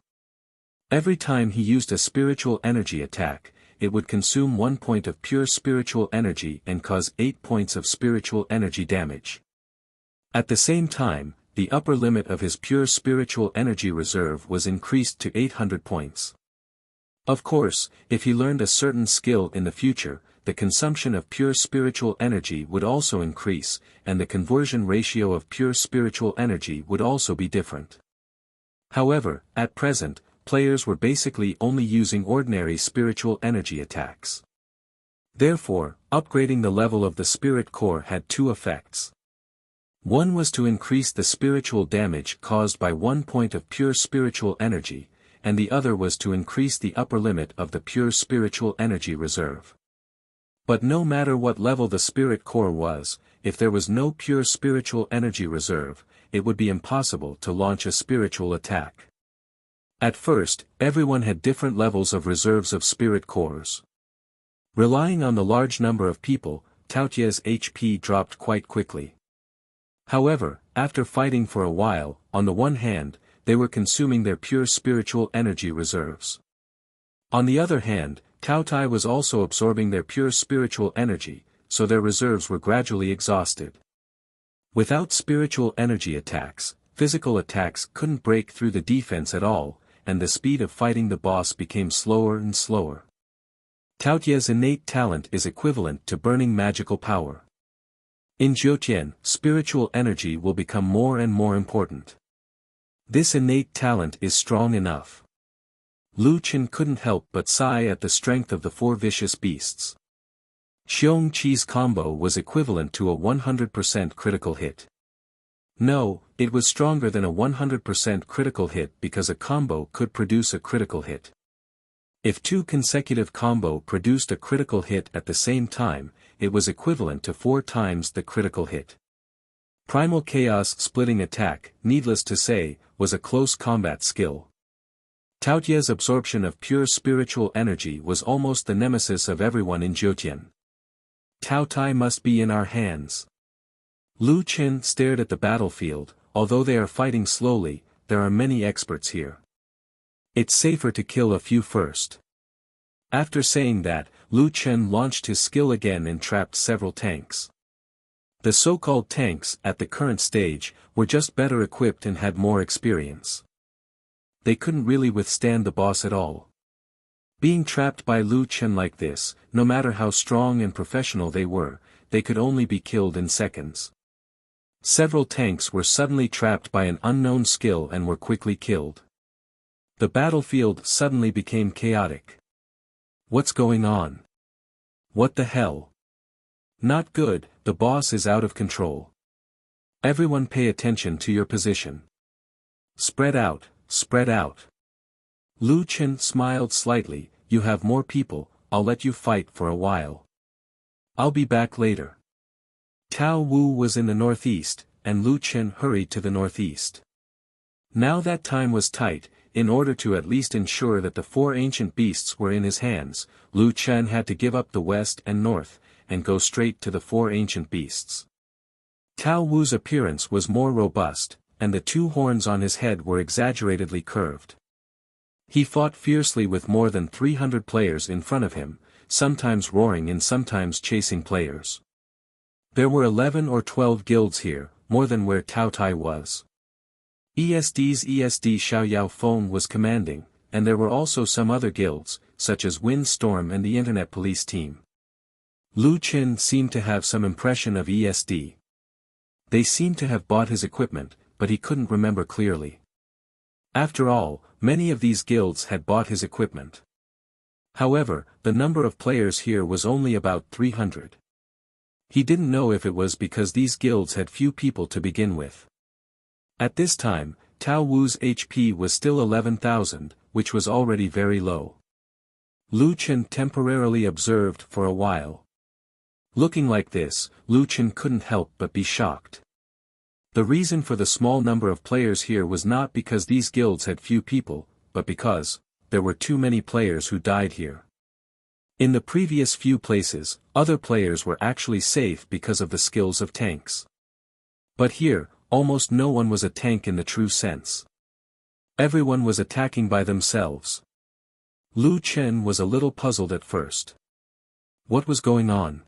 Every time he used a spiritual energy attack, it would consume 1 point of pure spiritual energy and cause 8 points of spiritual energy damage. At the same time, the upper limit of his pure spiritual energy reserve was increased to 800 points. Of course, if he learned a certain skill in the future, the consumption of pure spiritual energy would also increase, and the conversion ratio of pure spiritual energy would also be different. However, at present, players were basically only using ordinary spiritual energy attacks. Therefore, upgrading the level of the spirit core had two effects. One was to increase the spiritual damage caused by 1 point of pure spiritual energy, and the other was to increase the upper limit of the pure spiritual energy reserve. But no matter what level the spirit core was, if there was no pure spiritual energy reserve, it would be impossible to launch a spiritual attack. At first, everyone had different levels of reserves of spirit cores. Relying on the large number of people, Tao Tai's HP dropped quite quickly. However, after fighting for a while, on the one hand, they were consuming their pure spiritual energy reserves. On the other hand, Tao Tai was also absorbing their pure spiritual energy, so their reserves were gradually exhausted. Without spiritual energy attacks, physical attacks couldn't break through the defense at all, and the speed of fighting the boss became slower and slower. Tao Tai's innate talent is equivalent to burning magical power. In Jiutian, spiritual energy will become more and more important. This innate talent is strong enough. Lu Chen couldn't help but sigh at the strength of the four vicious beasts. Xiong Qi's combo was equivalent to a 100% critical hit. No, it was stronger than a 100% critical hit because a combo could produce a critical hit. If two consecutive combo produced a critical hit at the same time, it was equivalent to 4 times the critical hit. Primal Chaos Splitting Attack, needless to say, was a close combat skill. Tao Tai's absorption of pure spiritual energy was almost the nemesis of everyone in Jiutian. Tao Tai must be in our hands. Lu Chen stared at the battlefield. Although they are fighting slowly, there are many experts here. It's safer to kill a few first. After saying that, Lu Chen launched his skill again and trapped several tanks. The so-called tanks, at the current stage, were just better equipped and had more experience. They couldn't really withstand the boss at all. Being trapped by Lu Chen like this, no matter how strong and professional they could only be killed in seconds. Several tanks were suddenly trapped by an unknown skill and were quickly killed. The battlefield suddenly became chaotic. What's going on? What the hell? Not good, the boss is out of control. Everyone pay attention to your position. Spread out, spread out. Lu Chen smiled slightly, you have more people, I'll let you fight for a while. I'll be back later. Tao Wu was in the northeast, and Lu Chen hurried to the northeast. Now that time was tight, in order to at least ensure that the 4 ancient beasts were in his hands, Lu Chen had to give up the west and north, and go straight to the 4 ancient beasts. Tao Wu's appearance was more robust, and the 2 horns on his head were exaggeratedly curved. He fought fiercely with more than 300 players in front of him, sometimes roaring and sometimes chasing players. There were 11 or 12 guilds here, more than where Tao Tai was. ESD's ESD Xiao Yao Feng was commanding, and there were also some other guilds, such as Wind Storm and the Internet Police Team. Lu Chen seemed to have some impression of ESD. They seemed to have bought his equipment, but he couldn't remember clearly. After all, many of these guilds had bought his equipment. However, the number of players here was only about 300. He didn't know if it was because these guilds had few people to begin with. At this time, Tao Wu's HP was still 11,000, which was already very low. Lu Chen temporarily observed for a while. Looking like this, Lu Chen couldn't help but be shocked. The reason for the small number of players here was not because these guilds had few people, but because there were too many players who died here. In the previous few places, other players were actually safe because of the skills of tanks. But here, almost no one was a tank in the true sense. Everyone was attacking by themselves. Lu Chen was a little puzzled at first. What was going on?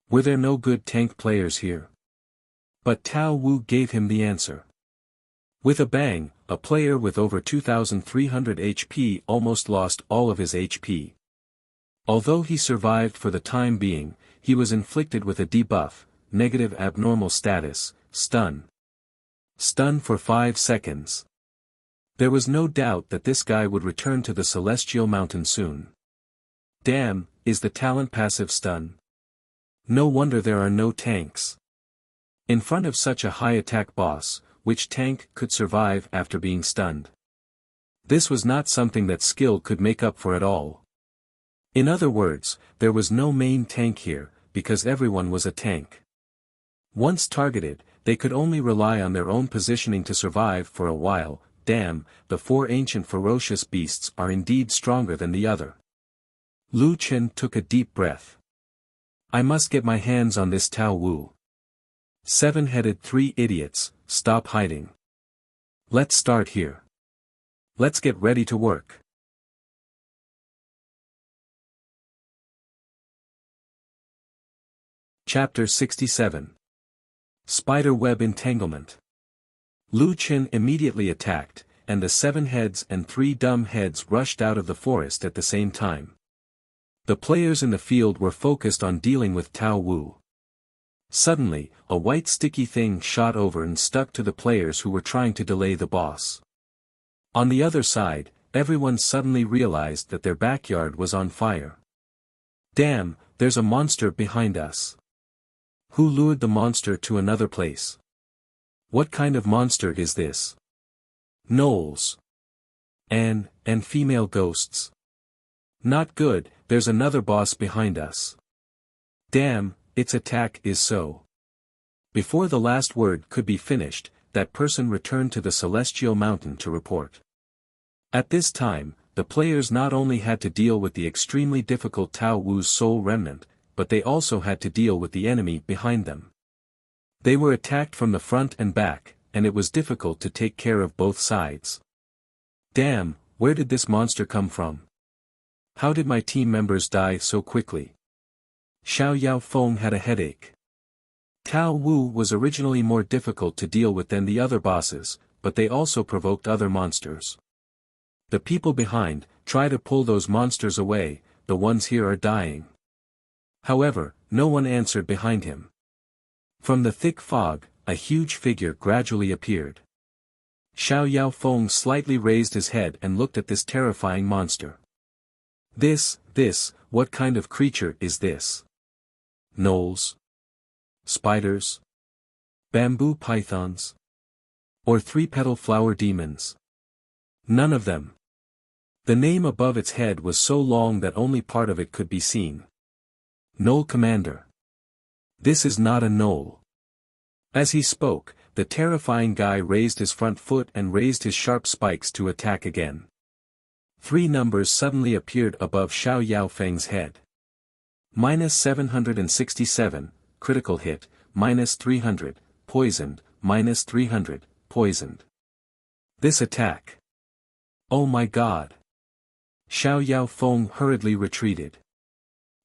Were there no good tank players here? But Tao Wu gave him the answer. With a bang, a player with over 2,300 HP almost lost all of his HP. Although he survived for the time being, he was inflicted with a debuff, negative abnormal status, stun. Stun for 5 seconds. There was no doubt that this guy would return to the Celestial Mountain soon. Damn, is the talent passive stun? No wonder there are no tanks. In front of such a high attack boss, which tank could survive after being stunned? This was not something that skill could make up for at all. In other words, there was no main tank here, because everyone was a tank. Once targeted, they could only rely on their own positioning to survive for a while. Damn, the 4 ancient ferocious beasts are indeed stronger than the other. Lu Chen took a deep breath. I must get my hands on this Tao Wu. 7-headed 3 idiots, stop hiding. Let's start here. Let's get ready to work. Chapter 67. Spider Web Entanglement. Lu Chen immediately attacked, and the 7 heads and 3 dumb heads rushed out of the forest at the same time. The players in the field were focused on dealing with Tao Wu. Suddenly, a white sticky thing shot over and stuck to the players who were trying to delay the boss. On the other side, everyone suddenly realized that their backyard was on fire. Damn, there's a monster behind us. Who lured the monster to another place? What kind of monster is this? Gnolls. And female ghosts. Not good, there's another boss behind us. Damn, its attack is so. Before the last word could be finished, that person returned to the Celestial Mountain to report. At this time, the players not only had to deal with the extremely difficult Tao Wu's soul remnant, but they also had to deal with the enemy behind them. They were attacked from the front and back, and it was difficult to take care of both sides. Damn, where did this monster come from? How did my team members die so quickly? Xiao Yao Feng had a headache. Tao Wu was originally more difficult to deal with than the other bosses, but they also provoked other monsters. The people behind, try to pull those monsters away, the ones here are dying. However, no one answered behind him. From the thick fog, a huge figure gradually appeared. Xiao Yaofeng slightly raised his head and looked at this terrifying monster. This, what kind of creature is this? Gnolls? Spiders? Bamboo pythons? Or three-petal flower demons? None of them. The name above its head was so long that only part of it could be seen. Gnoll Commander. This is not a gnoll. As he spoke, the terrifying guy raised his front foot and raised his sharp spikes to attack again. 3 numbers suddenly appeared above Xiao Yaofeng's head. -767, critical hit, -300, poisoned, -300, poisoned. This attack. Oh my god. Xiao Yaofeng hurriedly retreated.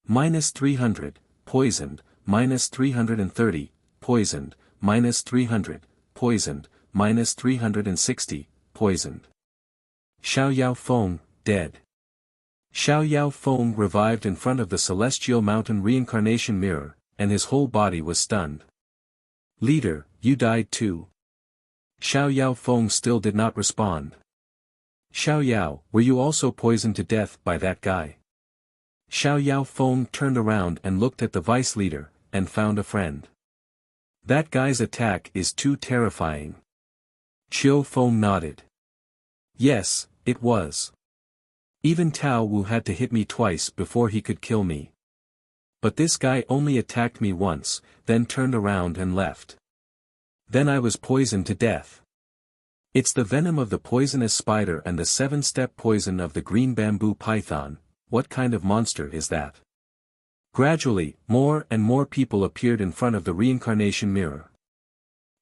-300, poisoned, -330, poisoned, -300, poisoned, -360, poisoned. Xiao Yaofeng, dead. Xiao Yaofeng revived in front of the celestial mountain reincarnation mirror, and his whole body was stunned. Leader, you died too. Xiao Yaofeng still did not respond. Xiao Yao, were you also poisoned to death by that guy? Xiao Yaofeng turned around and looked at the vice leader, and found a friend. That guy's attack is too terrifying. Qiu Feng nodded. Yes, it was. Even Tao Wu had to hit me twice before he could kill me. But this guy only attacked me once, then turned around and left. Then I was poisoned to death. It's the venom of the poisonous spider and the 7-step poison of the green bamboo python. What kind of monster is that? Gradually, more and more people appeared in front of the reincarnation mirror.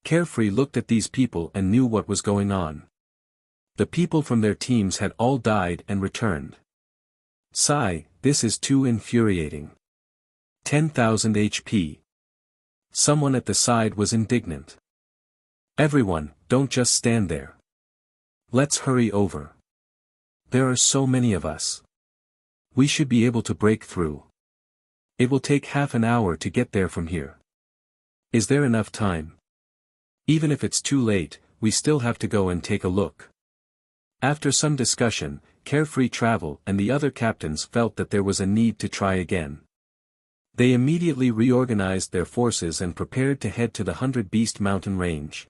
Carefree looked at these people and knew what was going on. The people from their teams had all died and returned. Sigh, this is too infuriating. 10,000 HP. Someone at the side was indignant. Everyone, don't just stand there. Let's hurry over. There are so many of us. We should be able to break through. It will take half an hour to get there from here. Is there enough time? Even if it's too late, we still have to go and take a look. After some discussion, Carefree Travel and the other captains felt that there was a need to try again. They immediately reorganized their forces and prepared to head to the 100 Beast Mountain Range.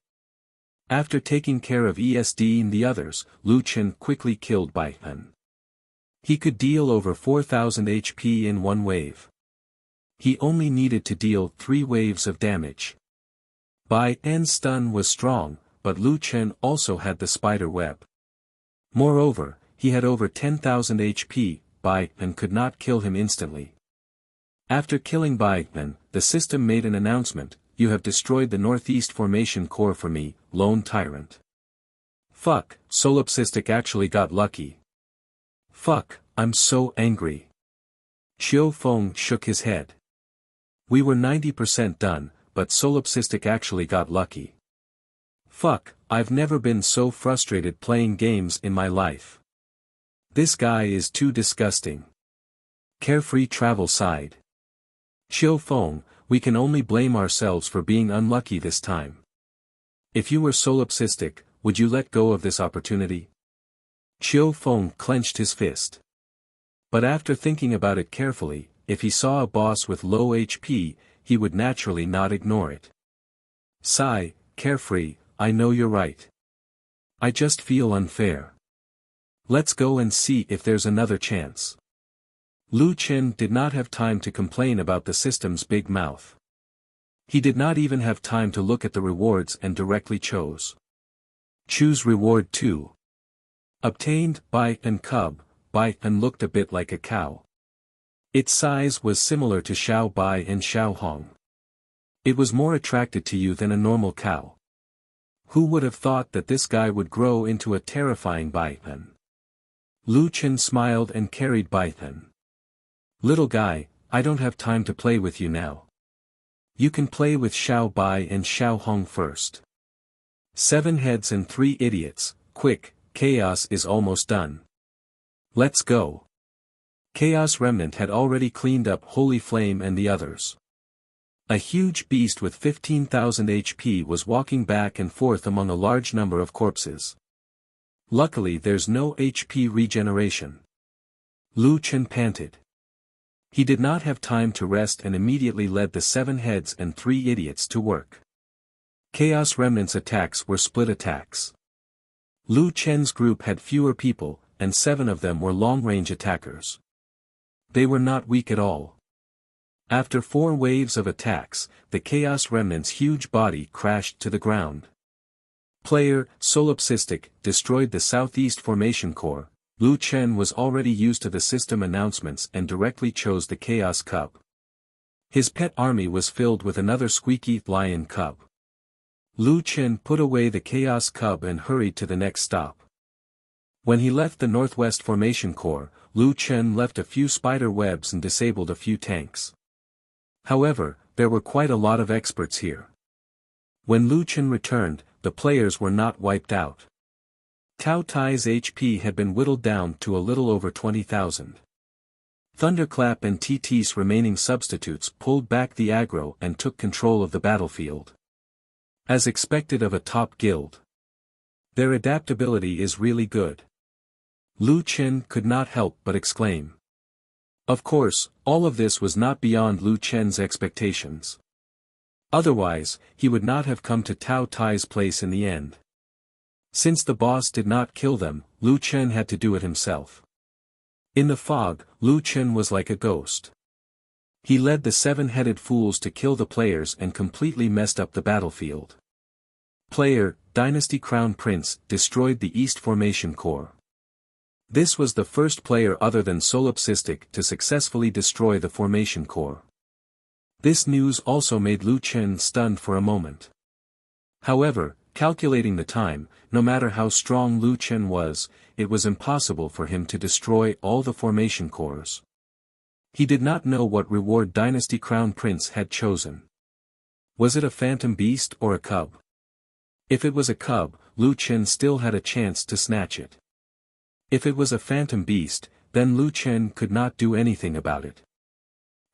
After taking care of ESD and the others, Lu Chen bai killed Bai En. He could deal over 4,000 HP in one wave. He only needed to deal 3 waves of damage. Bai En's stun was strong, but Lu Chen also had the spider web. Moreover, he had over 10,000 HP, Bai En could not kill him instantly. After killing Bai En, the system made an announcement: you have destroyed the Northeast Formation Core for me, Lone Tyrant. Fuck, Solipsistic actually got lucky. Fuck, I'm so angry. Qiu Feng shook his head. We were 90% done, but Solipsistic actually got lucky. Fuck, I've never been so frustrated playing games in my life. This guy is too disgusting. Carefree Travel sighed. Qiu Feng, we can only blame ourselves for being unlucky this time. If you were solipsistic, would you let go of this opportunity? Qiu Feng clenched his fist. But after thinking about it carefully, if he saw a boss with low HP, he would naturally not ignore it. Sigh, Carefree, I know you're right. I just feel unfair. Let's go and see if there's another chance. Lu Chen did not have time to complain about the system's big mouth. He did not even have time to look at the rewards and directly chose. Choose reward 2. Obtained, Bai En cub. Bai En looked a bit like a cow. Its size was similar to Xiao Bai and Xiao Hong. It was more attracted to you than a normal cow. Who would have thought that this guy would grow into a terrifying Bai En? Lu Chen smiled and carried Bai En. Little guy, I don't have time to play with you now. You can play with Xiao Bai and Xiao Hong first. 7 heads and 3 idiots, quick, Chaos is almost done. Let's go. Chaos Remnant had already cleaned up Holy Flame and the others. A huge beast with 15,000 HP was walking back and forth among a large number of corpses. Luckily there's no HP regeneration. Lu Chen panted. He did not have time to rest and immediately led the 7 heads and 3 idiots to work. Chaos Remnant's attacks were split attacks. Lu Chen's group had fewer people, and 7 of them were long-range attackers. They were not weak at all. After 4 waves of attacks, the Chaos Remnant's huge body crashed to the ground. Player, Solipsistic, destroyed the Southeast Formation Core. Lu Chen was already used to the system announcements and directly chose the Chaos Cub. His pet army was filled with another squeaky lion cub. Lu Chen put away the Chaos Cub and hurried to the next stop. When he left the Northwest Formation Core, Lu Chen left a few spider webs and disabled a few tanks. However, there were quite a lot of experts here. When Lu Chen returned, the players were not wiped out. Tao Tai's HP had been whittled down to a little over 20,000. Thunderclap and TT's remaining substitutes pulled back the aggro and took control of the battlefield. As expected of a top guild. Their adaptability is really good. Lu Chen could not help but exclaim. Of course, all of this was not beyond Lu Chen's expectations. Otherwise, he would not have come to Tao Tai's place in the end. Since the boss did not kill them, Lu Chen had to do it himself. In the fog, Lu Chen was like a ghost. He led the 7-headed fools to kill the players and completely messed up the battlefield. Player, Dynasty Crown Prince, destroyed the East Formation Core. This was the first player other than Solipsistic to successfully destroy the Formation Core. This news also made Lu Chen stunned for a moment. However, calculating the time, no matter how strong Lu Chen was, it was impossible for him to destroy all the Formation Cores. He did not know what reward Dynasty Crown Prince had chosen. Was it a phantom beast or a cub? If it was a cub, Lu Chen still had a chance to snatch it. If it was a phantom beast, then Lu Chen could not do anything about it.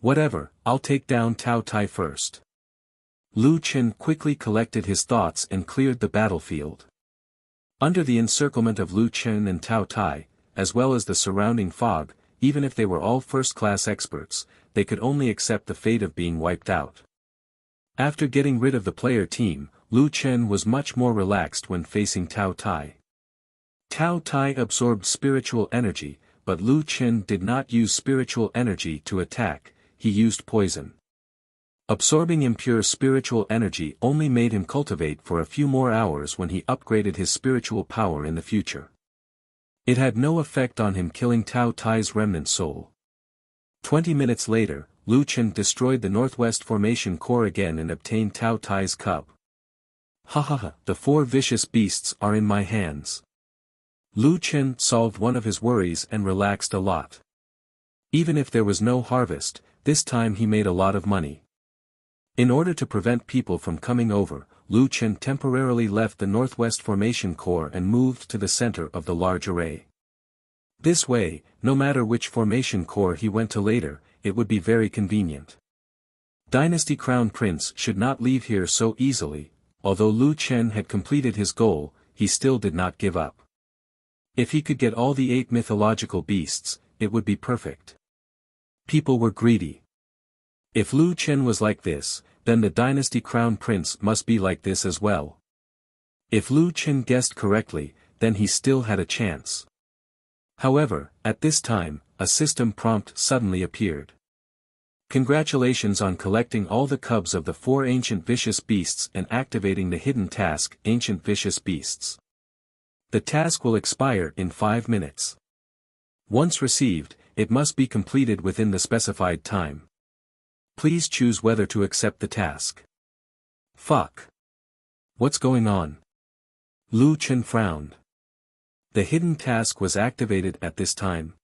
Whatever, I'll take down Tao Tai first. Lu Chen quickly collected his thoughts and cleared the battlefield. Under the encirclement of Lu Chen and Tao Tai, as well as the surrounding fog, even if they were all first-class experts, they could only accept the fate of being wiped out. After getting rid of the player team, Lu Chen was much more relaxed when facing Tao Tai. Tao Tai absorbed spiritual energy, but Lu Chen did not use spiritual energy to attack, he used poison. Absorbing impure spiritual energy only made him cultivate for a few more hours when he upgraded his spiritual power in the future. It had no effect on him killing Tao Tai's remnant soul. 20 minutes later, Lu Chen destroyed the Northwest Formation Core again and obtained Tao Tai's cub. Ha ha ha, the 4 vicious beasts are in my hands. Lu Chen solved one of his worries and relaxed a lot. Even if there was no harvest, this time he made a lot of money. In order to prevent people from coming over, Lu Chen temporarily left the Northwest Formation Core and moved to the center of the large array. This way, no matter which Formation Core he went to later, it would be very convenient. Dynasty Crown Prince should not leave here so easily. Although Lu Chen had completed his goal, he still did not give up. If he could get all the 8 mythological beasts, it would be perfect. People were greedy. If Lu Chen was like this, then the Dynasty Crown Prince must be like this as well. If Lu Chen guessed correctly, then he still had a chance. However, at this time, a system prompt suddenly appeared. Congratulations on collecting all the cubs of the 4 ancient vicious beasts and activating the hidden task, Ancient Vicious Beasts. The task will expire in 5 minutes. Once received, it must be completed within the specified time. Please choose whether to accept the task. Fuck. What's going on? Lu Chen frowned. The hidden task was activated at this time.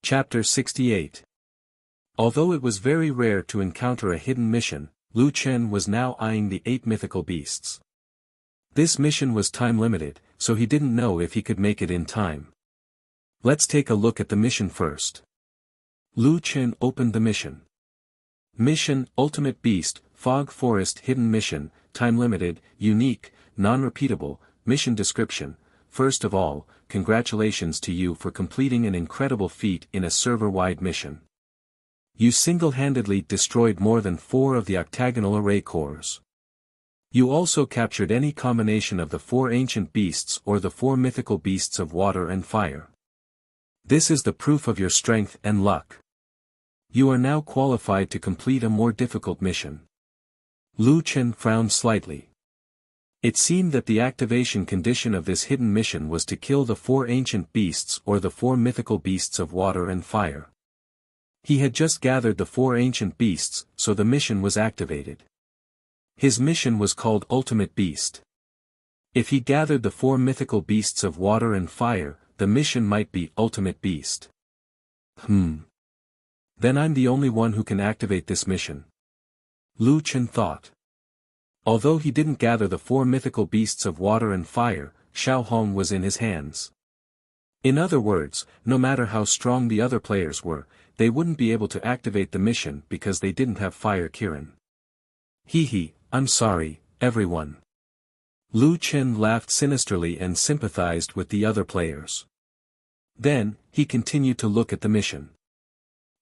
Chapter 68. Although it was very rare to encounter a hidden mission, Lu Chen was now eyeing the 8 mythical beasts. This mission was time-limited, so he didn't know if he could make it in time. Let's take a look at the mission first. Lu Chen opened the mission. Mission, Ultimate Beast, Fog Forest Hidden Mission, time-limited, unique, non-repeatable. Mission description. First of all, congratulations to you for completing an incredible feat in a server-wide mission. You single-handedly destroyed more than 4 of the octagonal array cores. You also captured any combination of the 4 ancient beasts or the 4 mythical beasts of water and fire. This is the proof of your strength and luck. You are now qualified to complete a more difficult mission. Lu Chen frowned slightly. It seemed that the activation condition of this hidden mission was to kill the 4 ancient beasts or the 4 mythical beasts of water and fire. He had just gathered the 4 ancient beasts, so the mission was activated. His mission was called Ultimate Beast. If he gathered the 4 mythical beasts of water and fire, the mission might be Ultimate Beast. Then I'm the only one who can activate this mission. Lu Chen thought. Although he didn't gather the 4 mythical beasts of water and fire, Xiao Hong was in his hands. In other words, no matter how strong the other players were, they wouldn't be able to activate the mission because they didn't have Fire Kirin. I'm sorry, everyone. Lu Chen laughed sinisterly and sympathized with the other players. Then, he continued to look at the mission.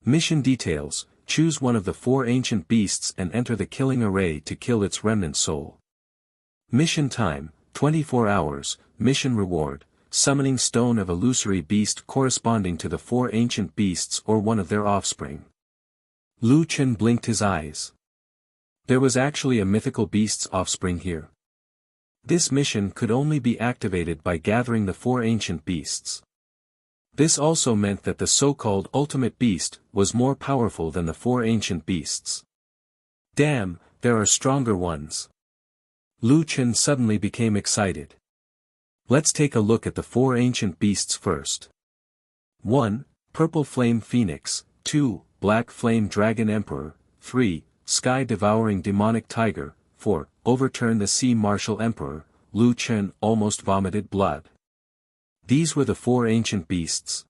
Mission details: choose one of the 4 ancient beasts and enter the killing array to kill its remnant soul. Mission time, 24 hours, mission reward, summoning stone of illusory beast corresponding to the 4 ancient beasts or one of their offspring. Lu Chen blinked his eyes. There was actually a mythical beast's offspring here. This mission could only be activated by gathering the 4 ancient beasts. This also meant that the so-called Ultimate Beast was more powerful than the 4 ancient beasts. Damn, there are stronger ones. Lu Chen suddenly became excited. Let's take a look at the 4 ancient beasts first. 1. Purple Flame Phoenix, 2. Black Flame Dragon Emperor, 3. Sky-Devouring Demonic Tiger, 4. Overturn the Sea Martial Emperor. Lu Chen almost vomited blood. These were the 4 ancient beasts.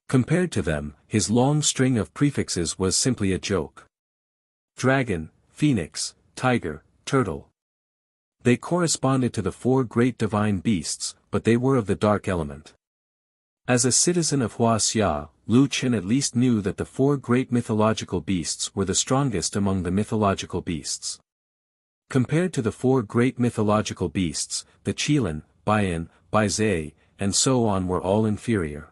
Compared to them, his long string of prefixes was simply a joke. Dragon, Phoenix, Tiger, Turtle. They corresponded to the 4 great divine beasts, but they were of the dark element. As a citizen of Wuxia, Lu Chen at least knew that the 4 great mythological beasts were the strongest among the mythological beasts. Compared to the 4 great mythological beasts, the Qilin, Baiyan, Baizai, and so on were all inferior.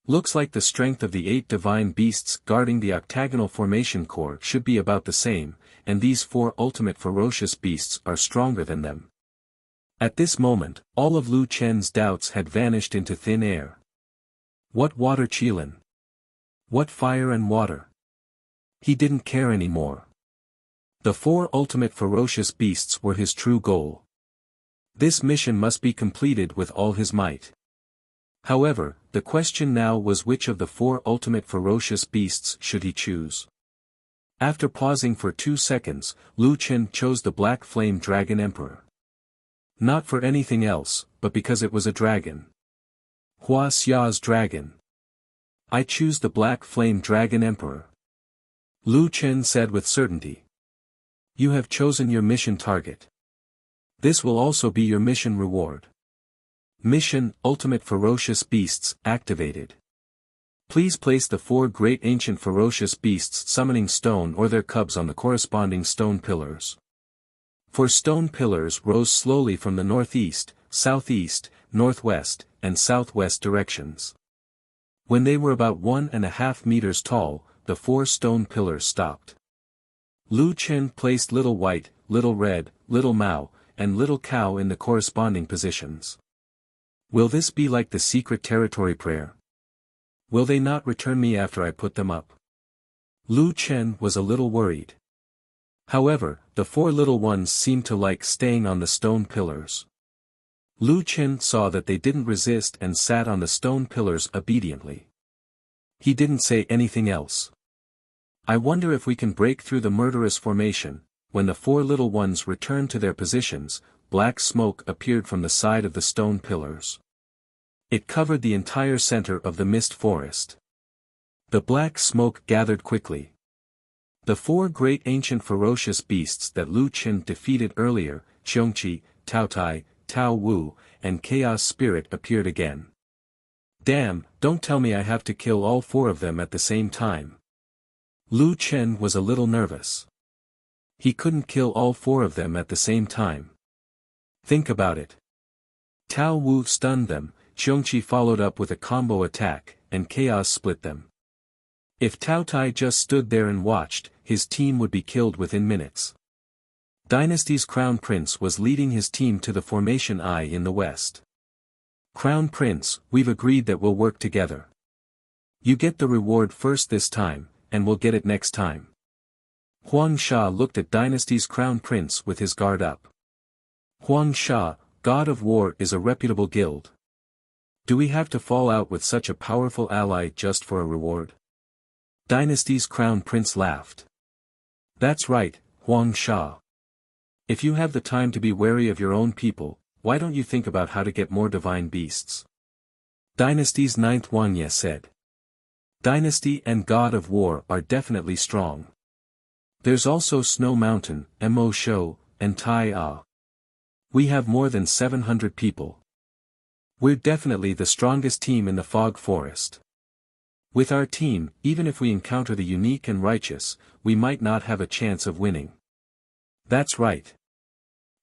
Looks like the strength of the 8 divine beasts guarding the octagonal formation core should be about the same, and these 4 ultimate ferocious beasts are stronger than them. At this moment, all of Lu Chen's doubts had vanished into thin air. What water Qilin? What fire and water? He didn't care anymore. The 4 ultimate ferocious beasts were his true goal. This mission must be completed with all his might. However, the question now was which of the 4 ultimate ferocious beasts should he choose. After pausing for 2 seconds, Lu Chen chose the Black Flame Dragon Emperor. Not for anything else, but because it was a dragon. Wuxia's dragon. I choose the Black Flame Dragon Emperor. Lu Chen said with certainty. You have chosen your mission target. This will also be your mission reward. Mission, Ultimate Ferocious Beasts, activated. Please place the 4 great ancient ferocious beasts summoning stone or their cubs on the corresponding stone pillars. 4 stone pillars rose slowly from the northeast, southeast, northwest, and southwest directions. When they were about 1.5 meters tall, the 4 stone pillars stopped. Lu Chen placed Little White, Little Red, Little Mao, and Little Cow in the corresponding positions. Will this be like the secret territory prayer? Will they not return me after I put them up? Lu Chen was a little worried. However, the 4 little ones seemed to like staying on the stone pillars. Lu Chen saw that they didn't resist and sat on the stone pillars obediently. He didn't say anything else. I wonder if we can break through the murderous formation." When the four little ones returned to their positions, black smoke appeared from the side of the stone pillars. It covered the entire center of the mist forest. The black smoke gathered quickly. The four great ancient ferocious beasts that Lu Qin defeated earlier, Qiongqi, Taotai, Tao Wu, and Chaos Spirit appeared again. Damn, don't tell me I have to kill all four of them at the same time. Lu Qin was a little nervous. He couldn't kill all four of them at the same time. Think about it. Tao Wu stunned them, Qiongqi followed up with a combo attack, and Chaos split them. If Taotai just stood there and watched, his team would be killed within minutes. Dynasty's Crown Prince was leading his team to the Formation Eye in the west. "Crown Prince, we've agreed that we'll work together. You get the reward first this time, and we'll get it next time." Huang Sha looked at Dynasty's Crown Prince with his guard up. "Huang Sha, God of War is a reputable guild. Do we have to fall out with such a powerful ally just for a reward?" Dynasty's Crown Prince laughed. "That's right, Huang Sha. If you have the time to be wary of your own people, why don't you think about how to get more divine beasts?" Dynasty's ninth Wangye said. "Dynasty and God of War are definitely strong. There's also Snow Mountain, Mo Shou, and Tai Ah. We have more than 700 people. We're definitely the strongest team in the Fog Forest. With our team, even if we encounter the unique and righteous, we might not have a chance of winning." "That's right.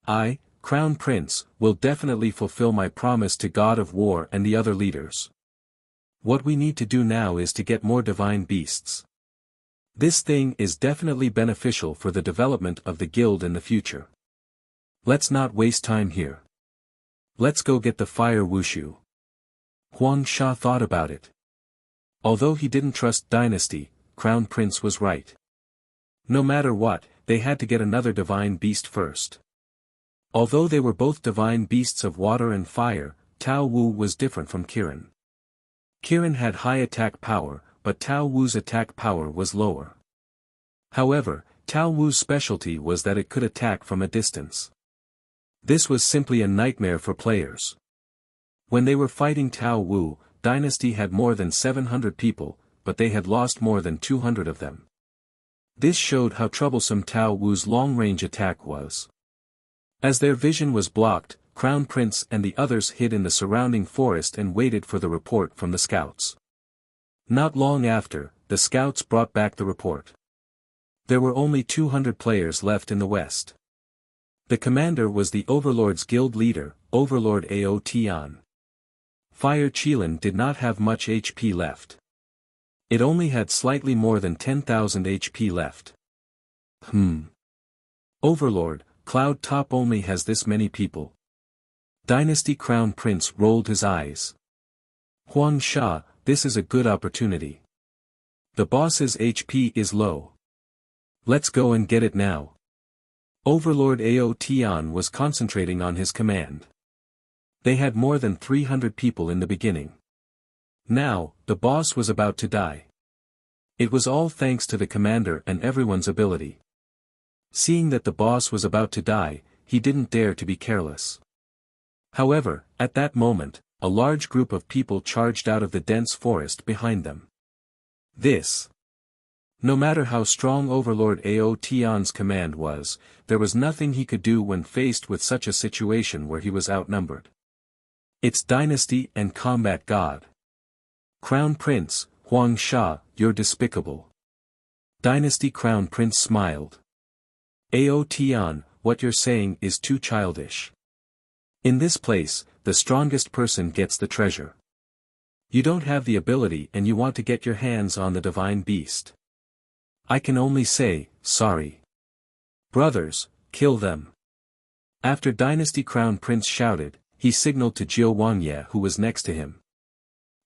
I, Crown Prince, will definitely fulfill my promise to God of War and the other leaders. What we need to do now is to get more divine beasts. This thing is definitely beneficial for the development of the guild in the future. Let's not waste time here. Let's go get the fire Wushu." Huang Sha thought about it. Although he didn't trust Dynasty, Crown Prince was right. No matter what, they had to get another divine beast first. Although they were both divine beasts of water and fire, Tao Wu was different from Kirin. Kirin had high attack power, but Tao Wu's attack power was lower. However, Tao Wu's specialty was that it could attack from a distance. This was simply a nightmare for players. When they were fighting Tao Wu, Dynasty had more than 700 people, but they had lost more than 200 of them. This showed how troublesome Tao Wu's long-range attack was. As their vision was blocked, Crown Prince and the others hid in the surrounding forest and waited for the report from the scouts. Not long after, the scouts brought back the report. There were only 200 players left in the west. The commander was the Overlord's guild leader, Overlord Ao Tian. Fire Qilin did not have much HP left. It only had slightly more than 10,000 HP left. Overlord, Cloud Top only has this many people. Dynasty Crown Prince rolled his eyes. Huang Sha, this is a good opportunity. The boss's HP is low. Let's go and get it now. Overlord Ao Tian was concentrating on his command. They had more than 300 people in the beginning. Now, the boss was about to die. It was all thanks to the commander and everyone's ability. Seeing that the boss was about to die, he didn't dare to be careless. However, at that moment, a large group of people charged out of the dense forest behind them. No matter how strong Overlord Ao Tian's command was, there was nothing he could do when faced with such a situation where he was outnumbered. It's Dynasty and Combat God. Crown Prince, Huang Sha, you're despicable. Dynasty Crown Prince smiled. Ao Tian, what you're saying is too childish. In this place, the strongest person gets the treasure. You don't have the ability and you want to get your hands on the divine beast. I can only say, sorry. Brothers, kill them. After Dynasty Crown Prince shouted, he signaled to Jiu Wangye who was next to him.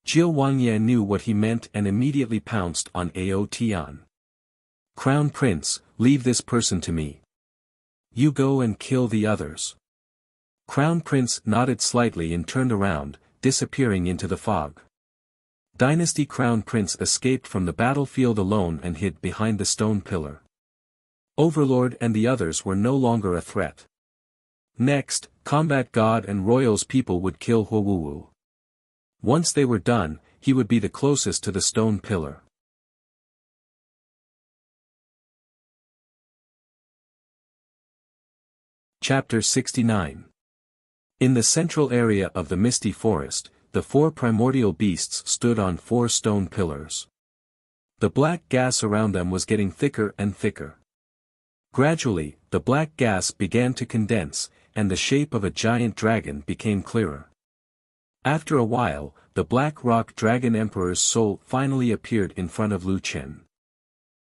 Jiu Wangye knew what he meant and immediately pounced on Ao Tian. Crown Prince, leave this person to me. You go and kill the others. Crown Prince nodded slightly and turned around, disappearing into the fog. Dynasty Crown Prince escaped from the battlefield alone and hid behind the stone pillar. Overlord and the others were no longer a threat. Next, Combat God and Royal's people would kill Huowu. Once they were done, he would be the closest to the stone pillar. Chapter 69. In the central area of the misty forest, the 4 primordial beasts stood on 4 stone pillars. The black gas around them was getting thicker and thicker. Gradually, the black gas began to condense, and the shape of a giant dragon became clearer. After a while, the Black Rock Dragon Emperor's soul finally appeared in front of Lu Chen.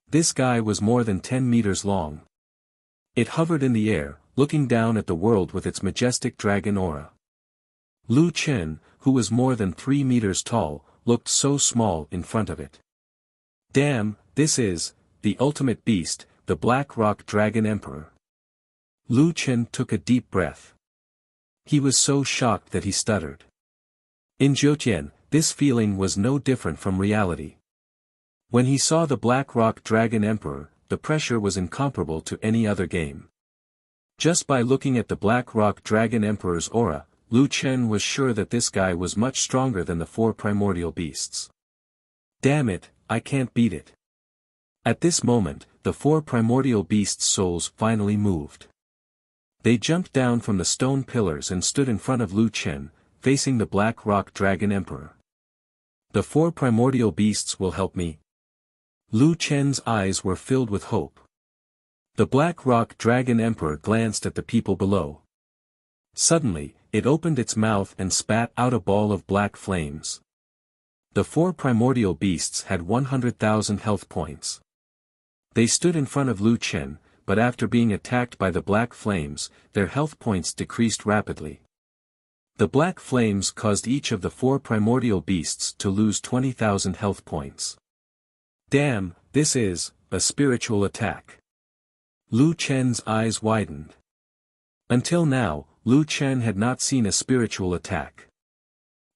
This guy was more than 10 meters long. It hovered in the air, looking down at the world with its majestic dragon aura. Lu Chen, who was more than 3 meters tall, looked so small in front of it. Damn, this is the ultimate beast, the Black Rock Dragon Emperor. Lu Chen took a deep breath. He was so shocked that he stuttered. In Zhoutian, this feeling was no different from reality. When he saw the Black Rock Dragon Emperor, the pressure was incomparable to any other game. Just by looking at the Black Rock Dragon Emperor's aura, Lu Chen was sure that this guy was much stronger than the 4 primordial beasts. Damn it, I can't beat it. At this moment, the 4 primordial beasts' souls finally moved. They jumped down from the stone pillars and stood in front of Lu Chen, facing the Black Rock Dragon Emperor. The 4 primordial beasts will help me. Lu Chen's eyes were filled with hope. The Black Rock Dragon Emperor glanced at the people below. Suddenly, it opened its mouth and spat out a ball of black flames. The 4 primordial beasts had 100,000 health points. They stood in front of Lu Chen, but after being attacked by the black flames, their health points decreased rapidly. The black flames caused each of the 4 primordial beasts to lose 20,000 health points. Damn, this is a spiritual attack. Lu Chen's eyes widened. Until now, Lu Chen had not seen a spiritual attack.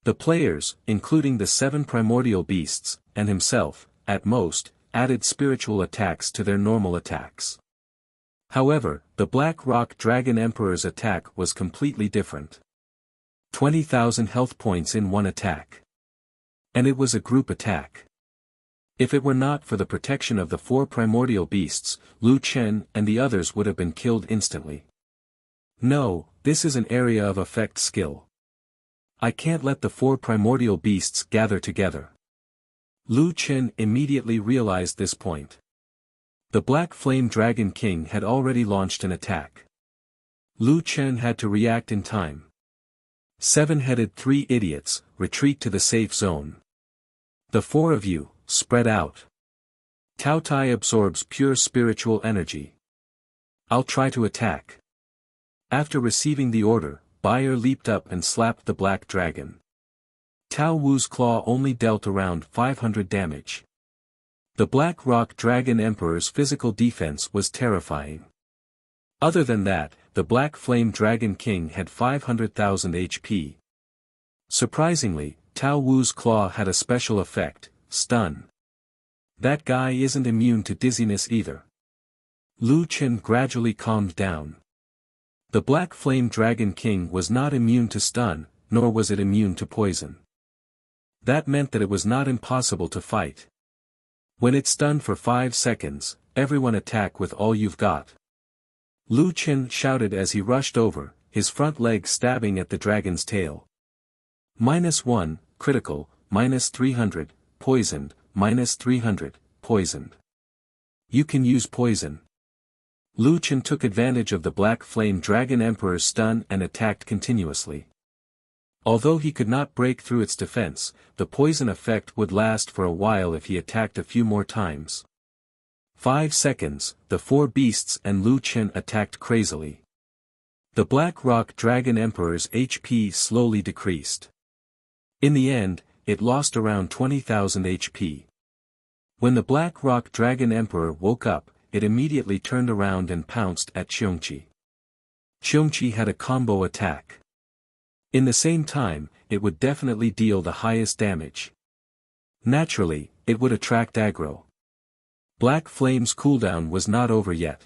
The players, including the 7 primordial beasts, and himself, at most, added spiritual attacks to their normal attacks. However, the Black Rock Dragon Emperor's attack was completely different. 20,000 health points in one attack. And it was a group attack. If it were not for the protection of the 4 primordial beasts, Lu Chen and the others would have been killed instantly. No, this is an area of effect skill. I can't let the 4 primordial beasts gather together. Lu Chen immediately realized this point. The Black Flame Dragon King had already launched an attack. Lu Chen had to react in time. 7-headed 3 idiots, retreat to the safe zone. The 4 of you, spread out. Tao Tai absorbs pure spiritual energy. I'll try to attack. After receiving the order, Bayer leaped up and slapped the black dragon. Tao Wu's claw only dealt around 500 damage. The Black Rock Dragon Emperor's physical defense was terrifying. Other than that, the Black Flame Dragon King had 500,000 HP. Surprisingly, Tao Wu's claw had a special effect, stun. That guy isn't immune to dizziness either. Lu Chen gradually calmed down. The Black Flame Dragon King was not immune to stun, nor was it immune to poison. That meant that it was not impossible to fight. When it stunned for 5 seconds, everyone attack with all you've got. Lu Chen shouted as he rushed over, his front leg stabbing at the dragon's tail. -1, critical, -300, poisoned, -300, poisoned. You can use poison. Lu Chen took advantage of the Black Flame Dragon Emperor's stun and attacked continuously. Although he could not break through its defense, the poison effect would last for a while if he attacked a few more times. 5 seconds, the 4 beasts and Lu Chen attacked crazily. The Black Rock Dragon Emperor's HP slowly decreased. In the end, it lost around 20,000 HP. When the Black Rock Dragon Emperor woke up, it immediately turned around and pounced at Xiongqi. Xiongqi had a combo attack. In the same time, it would definitely deal the highest damage. Naturally, it would attract aggro. Black Flame's cooldown was not over yet.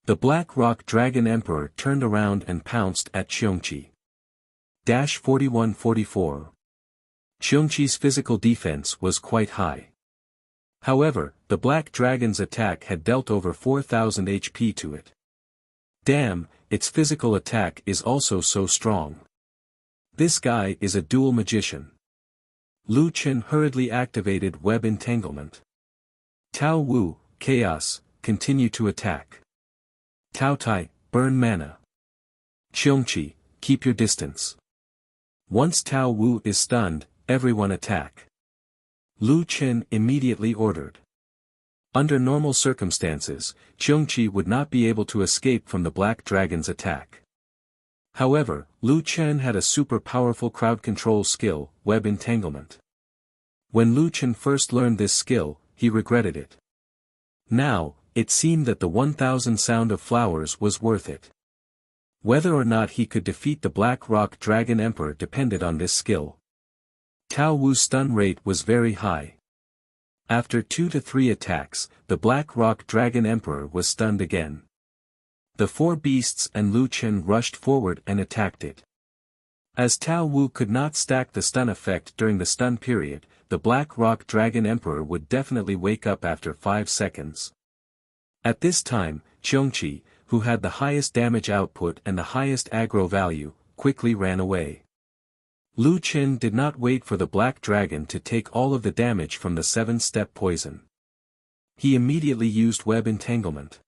The Black Rock Dragon Emperor turned around and pounced at Xiongqi. 4144. Xiongqi's physical defense was quite high. However, the Black Dragon's attack had dealt over 4000 HP to it. Damn, its physical attack is also so strong. This guy is a dual magician. Lu Chen hurriedly activated Web Entanglement. Tao Wu, Chaos, continue to attack. Tao Tai, burn mana. Xiongqi, keep your distance. Once Tao Wu is stunned, everyone attack. Lu Chen immediately ordered. Under normal circumstances, Xiongqi would not be able to escape from the Black Dragon's attack. However, Lu Chen had a super powerful crowd control skill, Web Entanglement. When Lu Chen first learned this skill, he regretted it. Now, it seemed that the 1000 Sound of Flowers was worth it. Whether or not he could defeat the Black Rock Dragon Emperor depended on this skill. Tao Wu's stun rate was very high. After 2 to 3 attacks, the Black Rock Dragon Emperor was stunned again. The 4 beasts and Lu Chen rushed forward and attacked it. As Tao Wu could not stack the stun effect during the stun period, the Black Rock Dragon Emperor would definitely wake up after 5 seconds. At this time, Xiongqi, who had the highest damage output and the highest aggro value, quickly ran away. Lu Chen did not wait for the Black Dragon to take all of the damage from the 7-step poison. He immediately used Web Entanglement.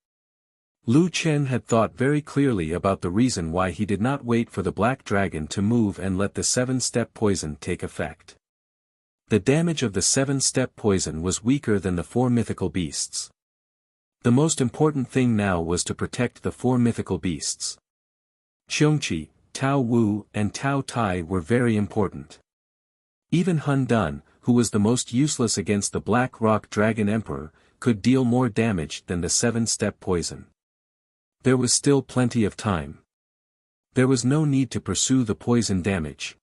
Lu Chen had thought very clearly about the reason why he did not wait for the Black Dragon to move and let the 7-step poison take effect. The damage of the 7-step poison was weaker than the 4 mythical beasts. The most important thing now was to protect the 4 mythical beasts. Xiongqi, Tao Wu and Tao Tai were very important. Even Hun Dan, who was the most useless against the Black Rock Dragon Emperor, could deal more damage than the 7-step poison. There was still plenty of time. There was no need to pursue the poison damage.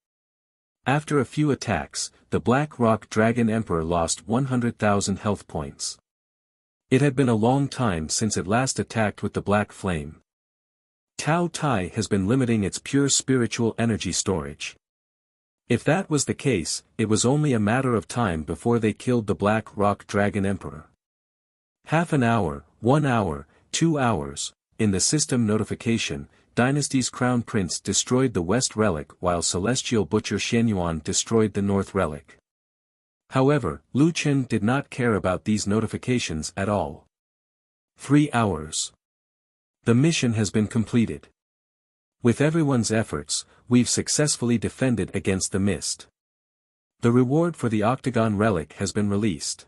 After a few attacks, the Black Rock Dragon Emperor lost 100,000 health points. It had been a long time since it last attacked with the Black Flame. Tao Tai has been limiting its pure spiritual energy storage. If that was the case, it was only a matter of time before they killed the Black Rock Dragon Emperor. Half an hour, 1 hour, 2 hours, in the system notification, Dynasty's Crown Prince destroyed the West Relic while Celestial Butcher Xianyuan destroyed the North Relic. However, Lu Chen did not care about these notifications at all. 3 hours. The mission has been completed. With everyone's efforts, we've successfully defended against the mist. The reward for the Octagon Relic has been released.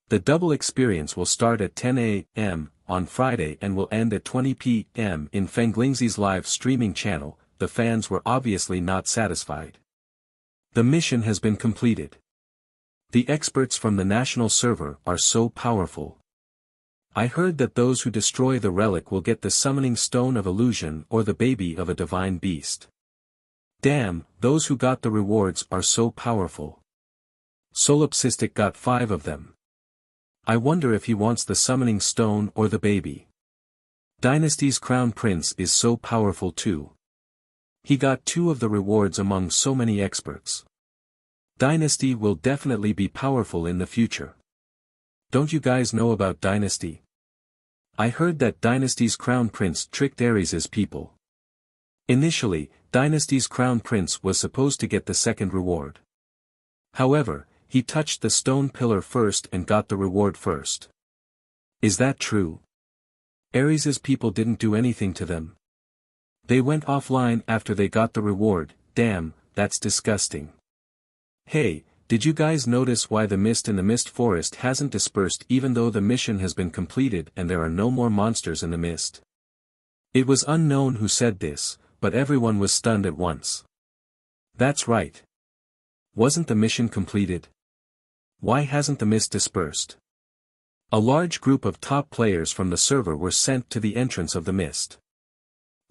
The double experience will start at 10 a.m. on Friday and will end at 20 p.m. in Fenglingzi's live streaming channel. The fans were obviously not satisfied. The mission has been completed. The experts from the national server are so powerful. I heard that those who destroy the relic will get the summoning stone of illusion or the baby of a divine beast. Damn, those who got the rewards are so powerful. Solipsistic got 5 of them. I wonder if he wants the summoning stone or the baby. Dynasty's Crown Prince is so powerful too. He got 2 of the rewards among so many experts. Dynasty will definitely be powerful in the future. Don't you guys know about Dynasty? I heard that Dynasty's Crown Prince tricked Ares' people. Initially, Dynasty's Crown Prince was supposed to get the second reward. However, he touched the stone pillar first and got the reward first. Is that true? Ares' people didn't do anything to them. They went offline after they got the reward. Damn, that's disgusting. Hey, did you guys notice why the mist in the mist forest hasn't dispersed even though the mission has been completed and there are no more monsters in the mist? It was unknown who said this, but everyone was stunned at once. That's right. Wasn't the mission completed? Why hasn't the mist dispersed? A large group of top players from the server were sent to the entrance of the mist.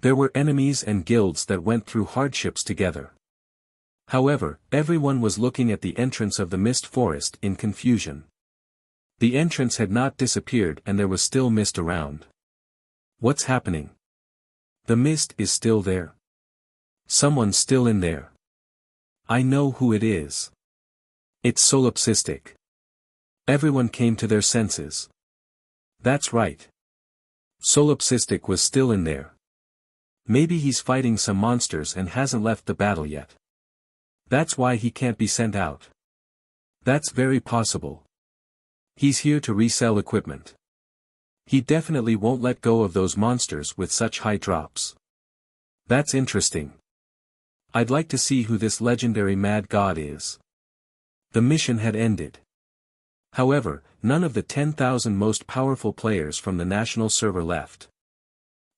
There were enemies and guilds that went through hardships together. However, everyone was looking at the entrance of the mist forest in confusion. The entrance had not disappeared and there was still mist around. What's happening? The mist is still there. Someone's still in there. I know who it is. It's solipsistic. Everyone came to their senses. That's right. Solipsistic was still in there. Maybe he's fighting some monsters and hasn't left the battle yet. That's why he can't be sent out. That's very possible. He's here to resell equipment. He definitely won't let go of those monsters with such high drops. That's interesting. I'd like to see who this legendary mad god is. The mission had ended. However, none of the 10,000 most powerful players from the national server left.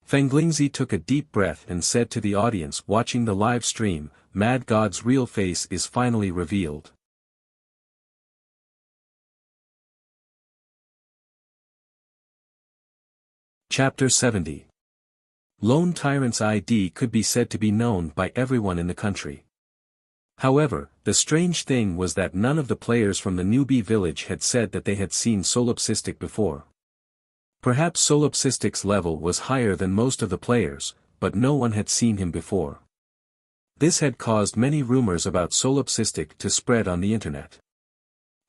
Fanglingzi took a deep breath and said to the audience watching the live stream, Mad God's real face is finally revealed. Chapter 70. Lone Tyrant's ID could be said to be known by everyone in the country. However, the strange thing was that none of the players from the newbie village had said that they had seen Solipsistic before. Perhaps Solipsistic's level was higher than most of the players, but no one had seen him before. This had caused many rumors about Solipsistic to spread on the internet.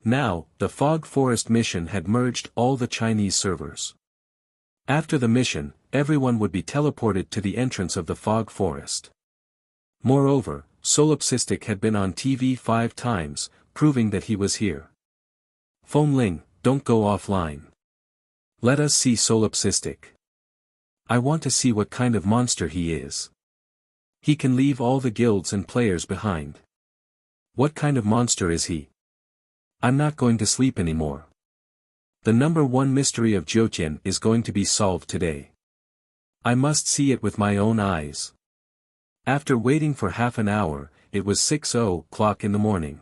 Now, the Fog Forest mission had merged all the Chinese servers. After the mission, everyone would be teleported to the entrance of the Fog Forest. Moreover, Solipsistic had been on TV 5 times, proving that he was here. Fengling, don't go offline. Let us see Solipsistic. I want to see what kind of monster he is. He can leave all the guilds and players behind. What kind of monster is he? I'm not going to sleep anymore. The #1 mystery of Jiutian is going to be solved today. I must see it with my own eyes. After waiting for half an hour, it was 6:00 in the morning.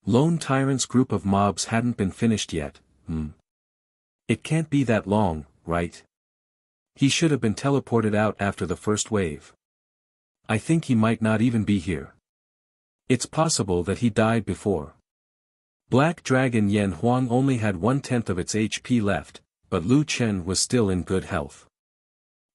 Lone Tyrant's group of mobs hadn't been finished yet. It can't be that long, right? He should have been teleported out after the first wave. I think he might not even be here. It's possible that he died before. Black Dragon Yen Huang only had 1/10 of its HP left, but Lu Chen was still in good health.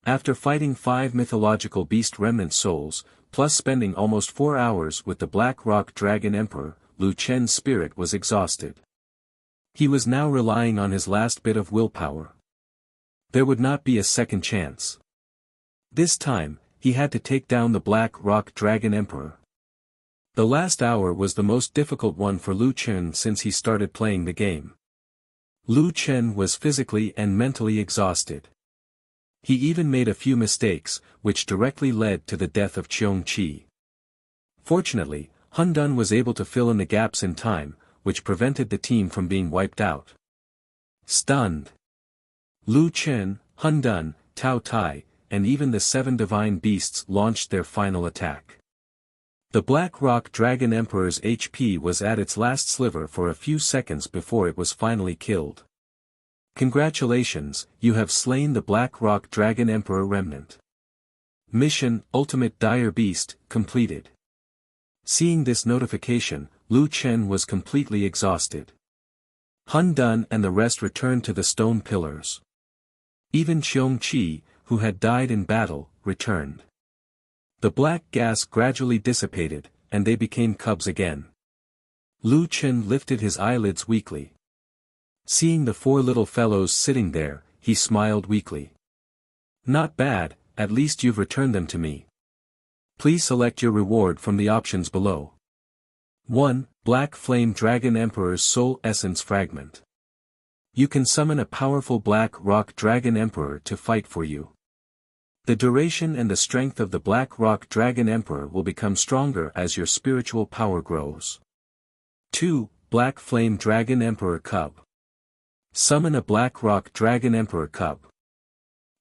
After fighting 5 mythological beast remnant souls, plus spending almost 4 hours with the Black Rock Dragon Emperor, Lu Chen's spirit was exhausted. He was now relying on his last bit of willpower. There would not be a second chance. This time, he had to take down the Black Rock Dragon Emperor. The last hour was the most difficult one for Lu Chen since he started playing the game. Lu Chen was physically and mentally exhausted. He even made a few mistakes, which directly led to the death of Qiong Qi. Fortunately, Hun Dun was able to fill in the gaps in time, which prevented the team from being wiped out. Stunned. Lu Chen, Hun Dun, Tao Tai, and even the 7 divine beasts launched their final attack. The Black Rock Dragon Emperor's HP was at its last sliver for a few seconds before it was finally killed. Congratulations, you have slain the Black Rock Dragon Emperor Remnant. Mission, Ultimate Dire Beast, completed. Seeing this notification, Lu Chen was completely exhausted. Hun Dun and the rest returned to the stone pillars. Even Qiong Qi, who had died in battle, returned. The black gas gradually dissipated, and they became cubs again. Lu Chen lifted his eyelids weakly. Seeing the 4 little fellows sitting there, he smiled weakly. Not bad, at least you've returned them to me. Please select your reward from the options below. 1. Black Flame Dragon Emperor's Soul Essence Fragment. You can summon a powerful Black Rock Dragon Emperor to fight for you. The duration and the strength of the Black Rock Dragon Emperor will become stronger as your spiritual power grows. 2. Black Flame Dragon Emperor Cub. Summon a Black Rock Dragon Emperor Cub.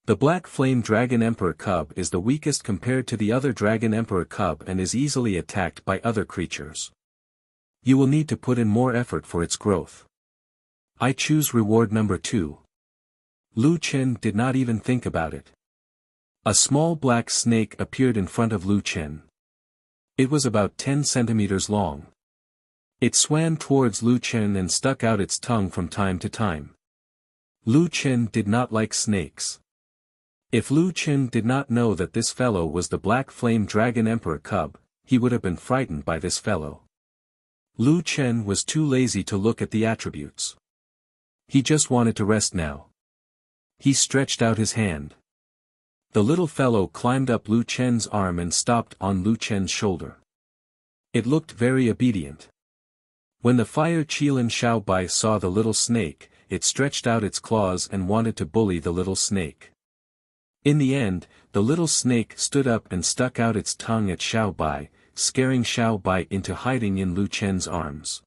The Black Flame Dragon Emperor Cub is the weakest compared to the other Dragon Emperor Cub and is easily attacked by other creatures. You will need to put in more effort for its growth. I choose reward number 2. Lu Chen did not even think about it. A small black snake appeared in front of Lu Chen. It was about 10 centimeters long. It swam towards Lu Chen and stuck out its tongue from time to time. Lu Chen did not like snakes. If Lu Chen did not know that this fellow was the Black Flame Dragon Emperor cub, he would have been frightened by this fellow. Lu Chen was too lazy to look at the attributes. He just wanted to rest now. He stretched out his hand. The little fellow climbed up Lu Chen's arm and stopped on Lu Chen's shoulder. It looked very obedient. When the fire Qilin Xiaobai saw the little snake, it stretched out its claws and wanted to bully the little snake. In the end, the little snake stood up and stuck out its tongue at Xiaobai, scaring Xiaobai into hiding in Lu Chen's arms.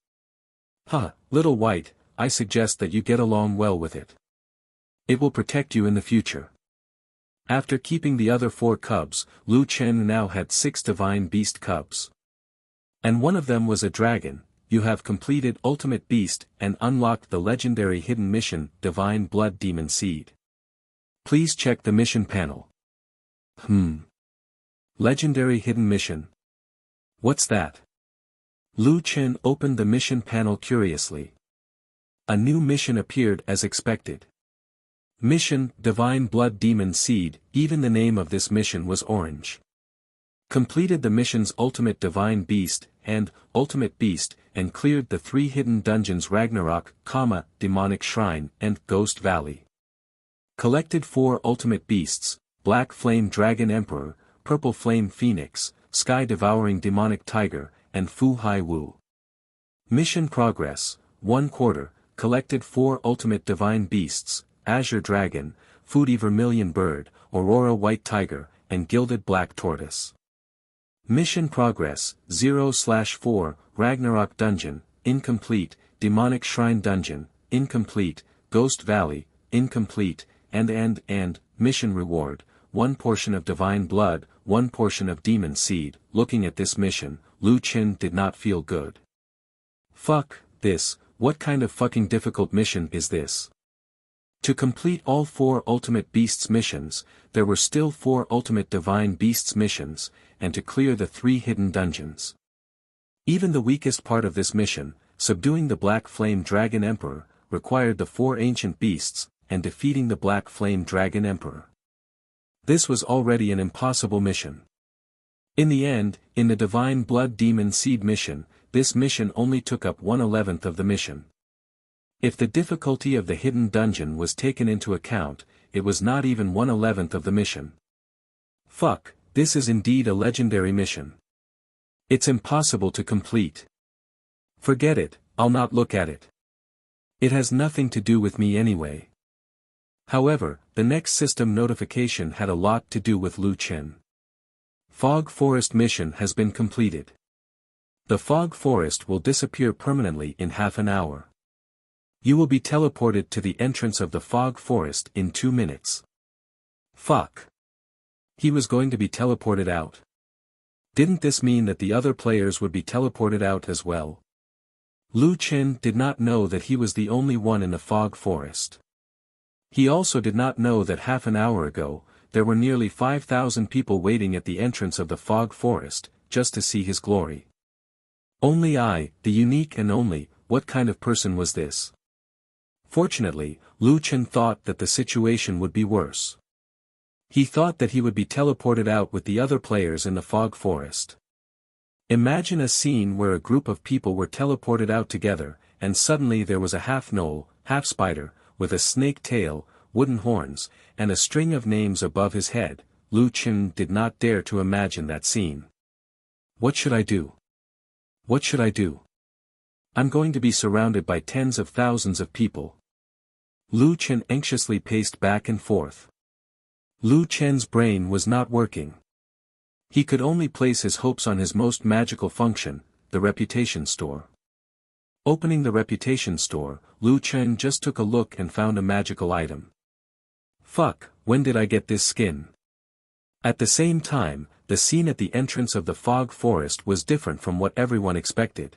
"Huh, little white, I suggest that you get along well with it. It will protect you in the future." After keeping the other 4 cubs, Lu Chen now had 6 divine beast cubs. And one of them was a dragon. You have completed Ultimate Beast and unlocked the legendary hidden mission, Divine Blood Demon Seed. Please check the mission panel. Legendary hidden mission. What's that? Lu Chen opened the mission panel curiously. A new mission appeared as expected. Mission, Divine Blood Demon Seed. Even the name of this mission was orange. Completed the mission's Ultimate Divine Beast, and Ultimate Beast, and cleared the 3 hidden dungeons Ragnarok, Demonic Shrine, and Ghost Valley. Collected 4 Ultimate Beasts, Black Flame Dragon Emperor, Purple Flame Phoenix, Sky Devouring Demonic Tiger, and Fu Hai Wu. Mission Progress, 1/4, collected 4 Ultimate Divine Beasts, Azure Dragon, Foodie Vermilion Bird, Aurora White Tiger, and Gilded Black Tortoise. Mission Progress, 0/4, Ragnarok Dungeon, incomplete, Demonic Shrine Dungeon, incomplete, Ghost Valley, incomplete, and, Mission Reward, 1 portion of Divine Blood, 1 portion of Demon Seed. Looking at this mission, Lu Chen did not feel good. Fuck this, what kind of fucking difficult mission is this? To complete all 4 Ultimate Beasts missions, there were still 4 Ultimate Divine Beasts missions, and to clear the 3 hidden dungeons. Even the weakest part of this mission, subduing the Black Flame Dragon Emperor, required the 4 ancient beasts, and defeating the Black Flame Dragon Emperor. This was already an impossible mission. In the end, in the Divine Blood Demon Seed mission, this mission only took up 1/11 of the mission. If the difficulty of the hidden dungeon was taken into account, it was not even 1/11 of the mission. Fuck, this is indeed a legendary mission. It's impossible to complete. Forget it, I'll not look at it. It has nothing to do with me anyway. However, the next system notification had a lot to do with Lu Chen. Fog Forest mission has been completed. The Fog Forest will disappear permanently in half an hour. You will be teleported to the entrance of the Fog Forest in 2 minutes. Fuck. He was going to be teleported out. Didn't this mean that the other players would be teleported out as well? Lu Chen did not know that he was the only one in the Fog Forest. He also did not know that half an hour ago, there were nearly 5,000 people waiting at the entrance of the Fog Forest, just to see his glory. Only I, the unique and only, what kind of person was this? Fortunately, Lu Chen thought that the situation would be worse. He thought that he would be teleported out with the other players in the Fog Forest. Imagine a scene where a group of people were teleported out together, and suddenly there was a half-gnoll, half-spider, with a snake tail, wooden horns, and a string of names above his head. Lu Chen did not dare to imagine that scene. What should I do? What should I do? I'm going to be surrounded by tens of thousands of people. Lu Chen anxiously paced back and forth. Lu Chen's brain was not working. He could only place his hopes on his most magical function, the reputation store. Opening the reputation store, Lu Chen just took a look and found a magical item. Fuck, when did I get this skin? At the same time, the scene at the entrance of the Fog Forest was different from what everyone expected.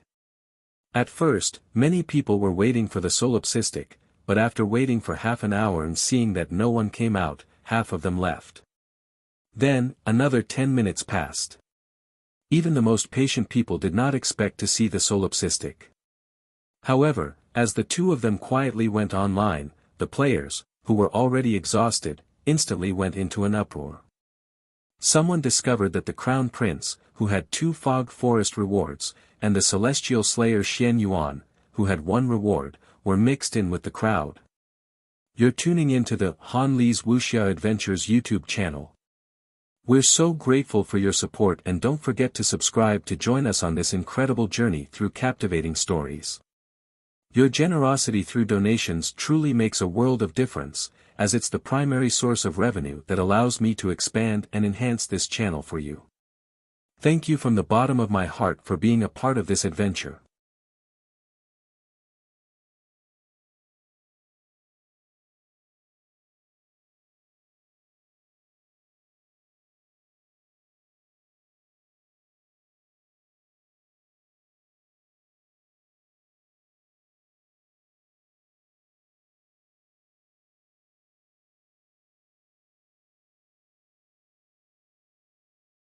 At first, many people were waiting for the solipsistic, but after waiting for half an hour and seeing that no one came out, half of them left. Then, another 10 minutes passed. Even the most patient people did not expect to see the solipsistic. However, as the two of them quietly went online, the players, who were already exhausted, instantly went into an uproar. Someone discovered that the Crown Prince, who had 2 Fog Forest rewards, and the Celestial Slayer Xian Yuan, who had 1 reward, were mixed in with the crowd. You're tuning into the Han Li's Wuxia Adventures YouTube channel. We're so grateful for your support, and don't forget to subscribe to join us on this incredible journey through captivating stories. Your generosity through donations truly makes a world of difference, as it's the primary source of revenue that allows me to expand and enhance this channel for you. Thank you from the bottom of my heart for being a part of this adventure.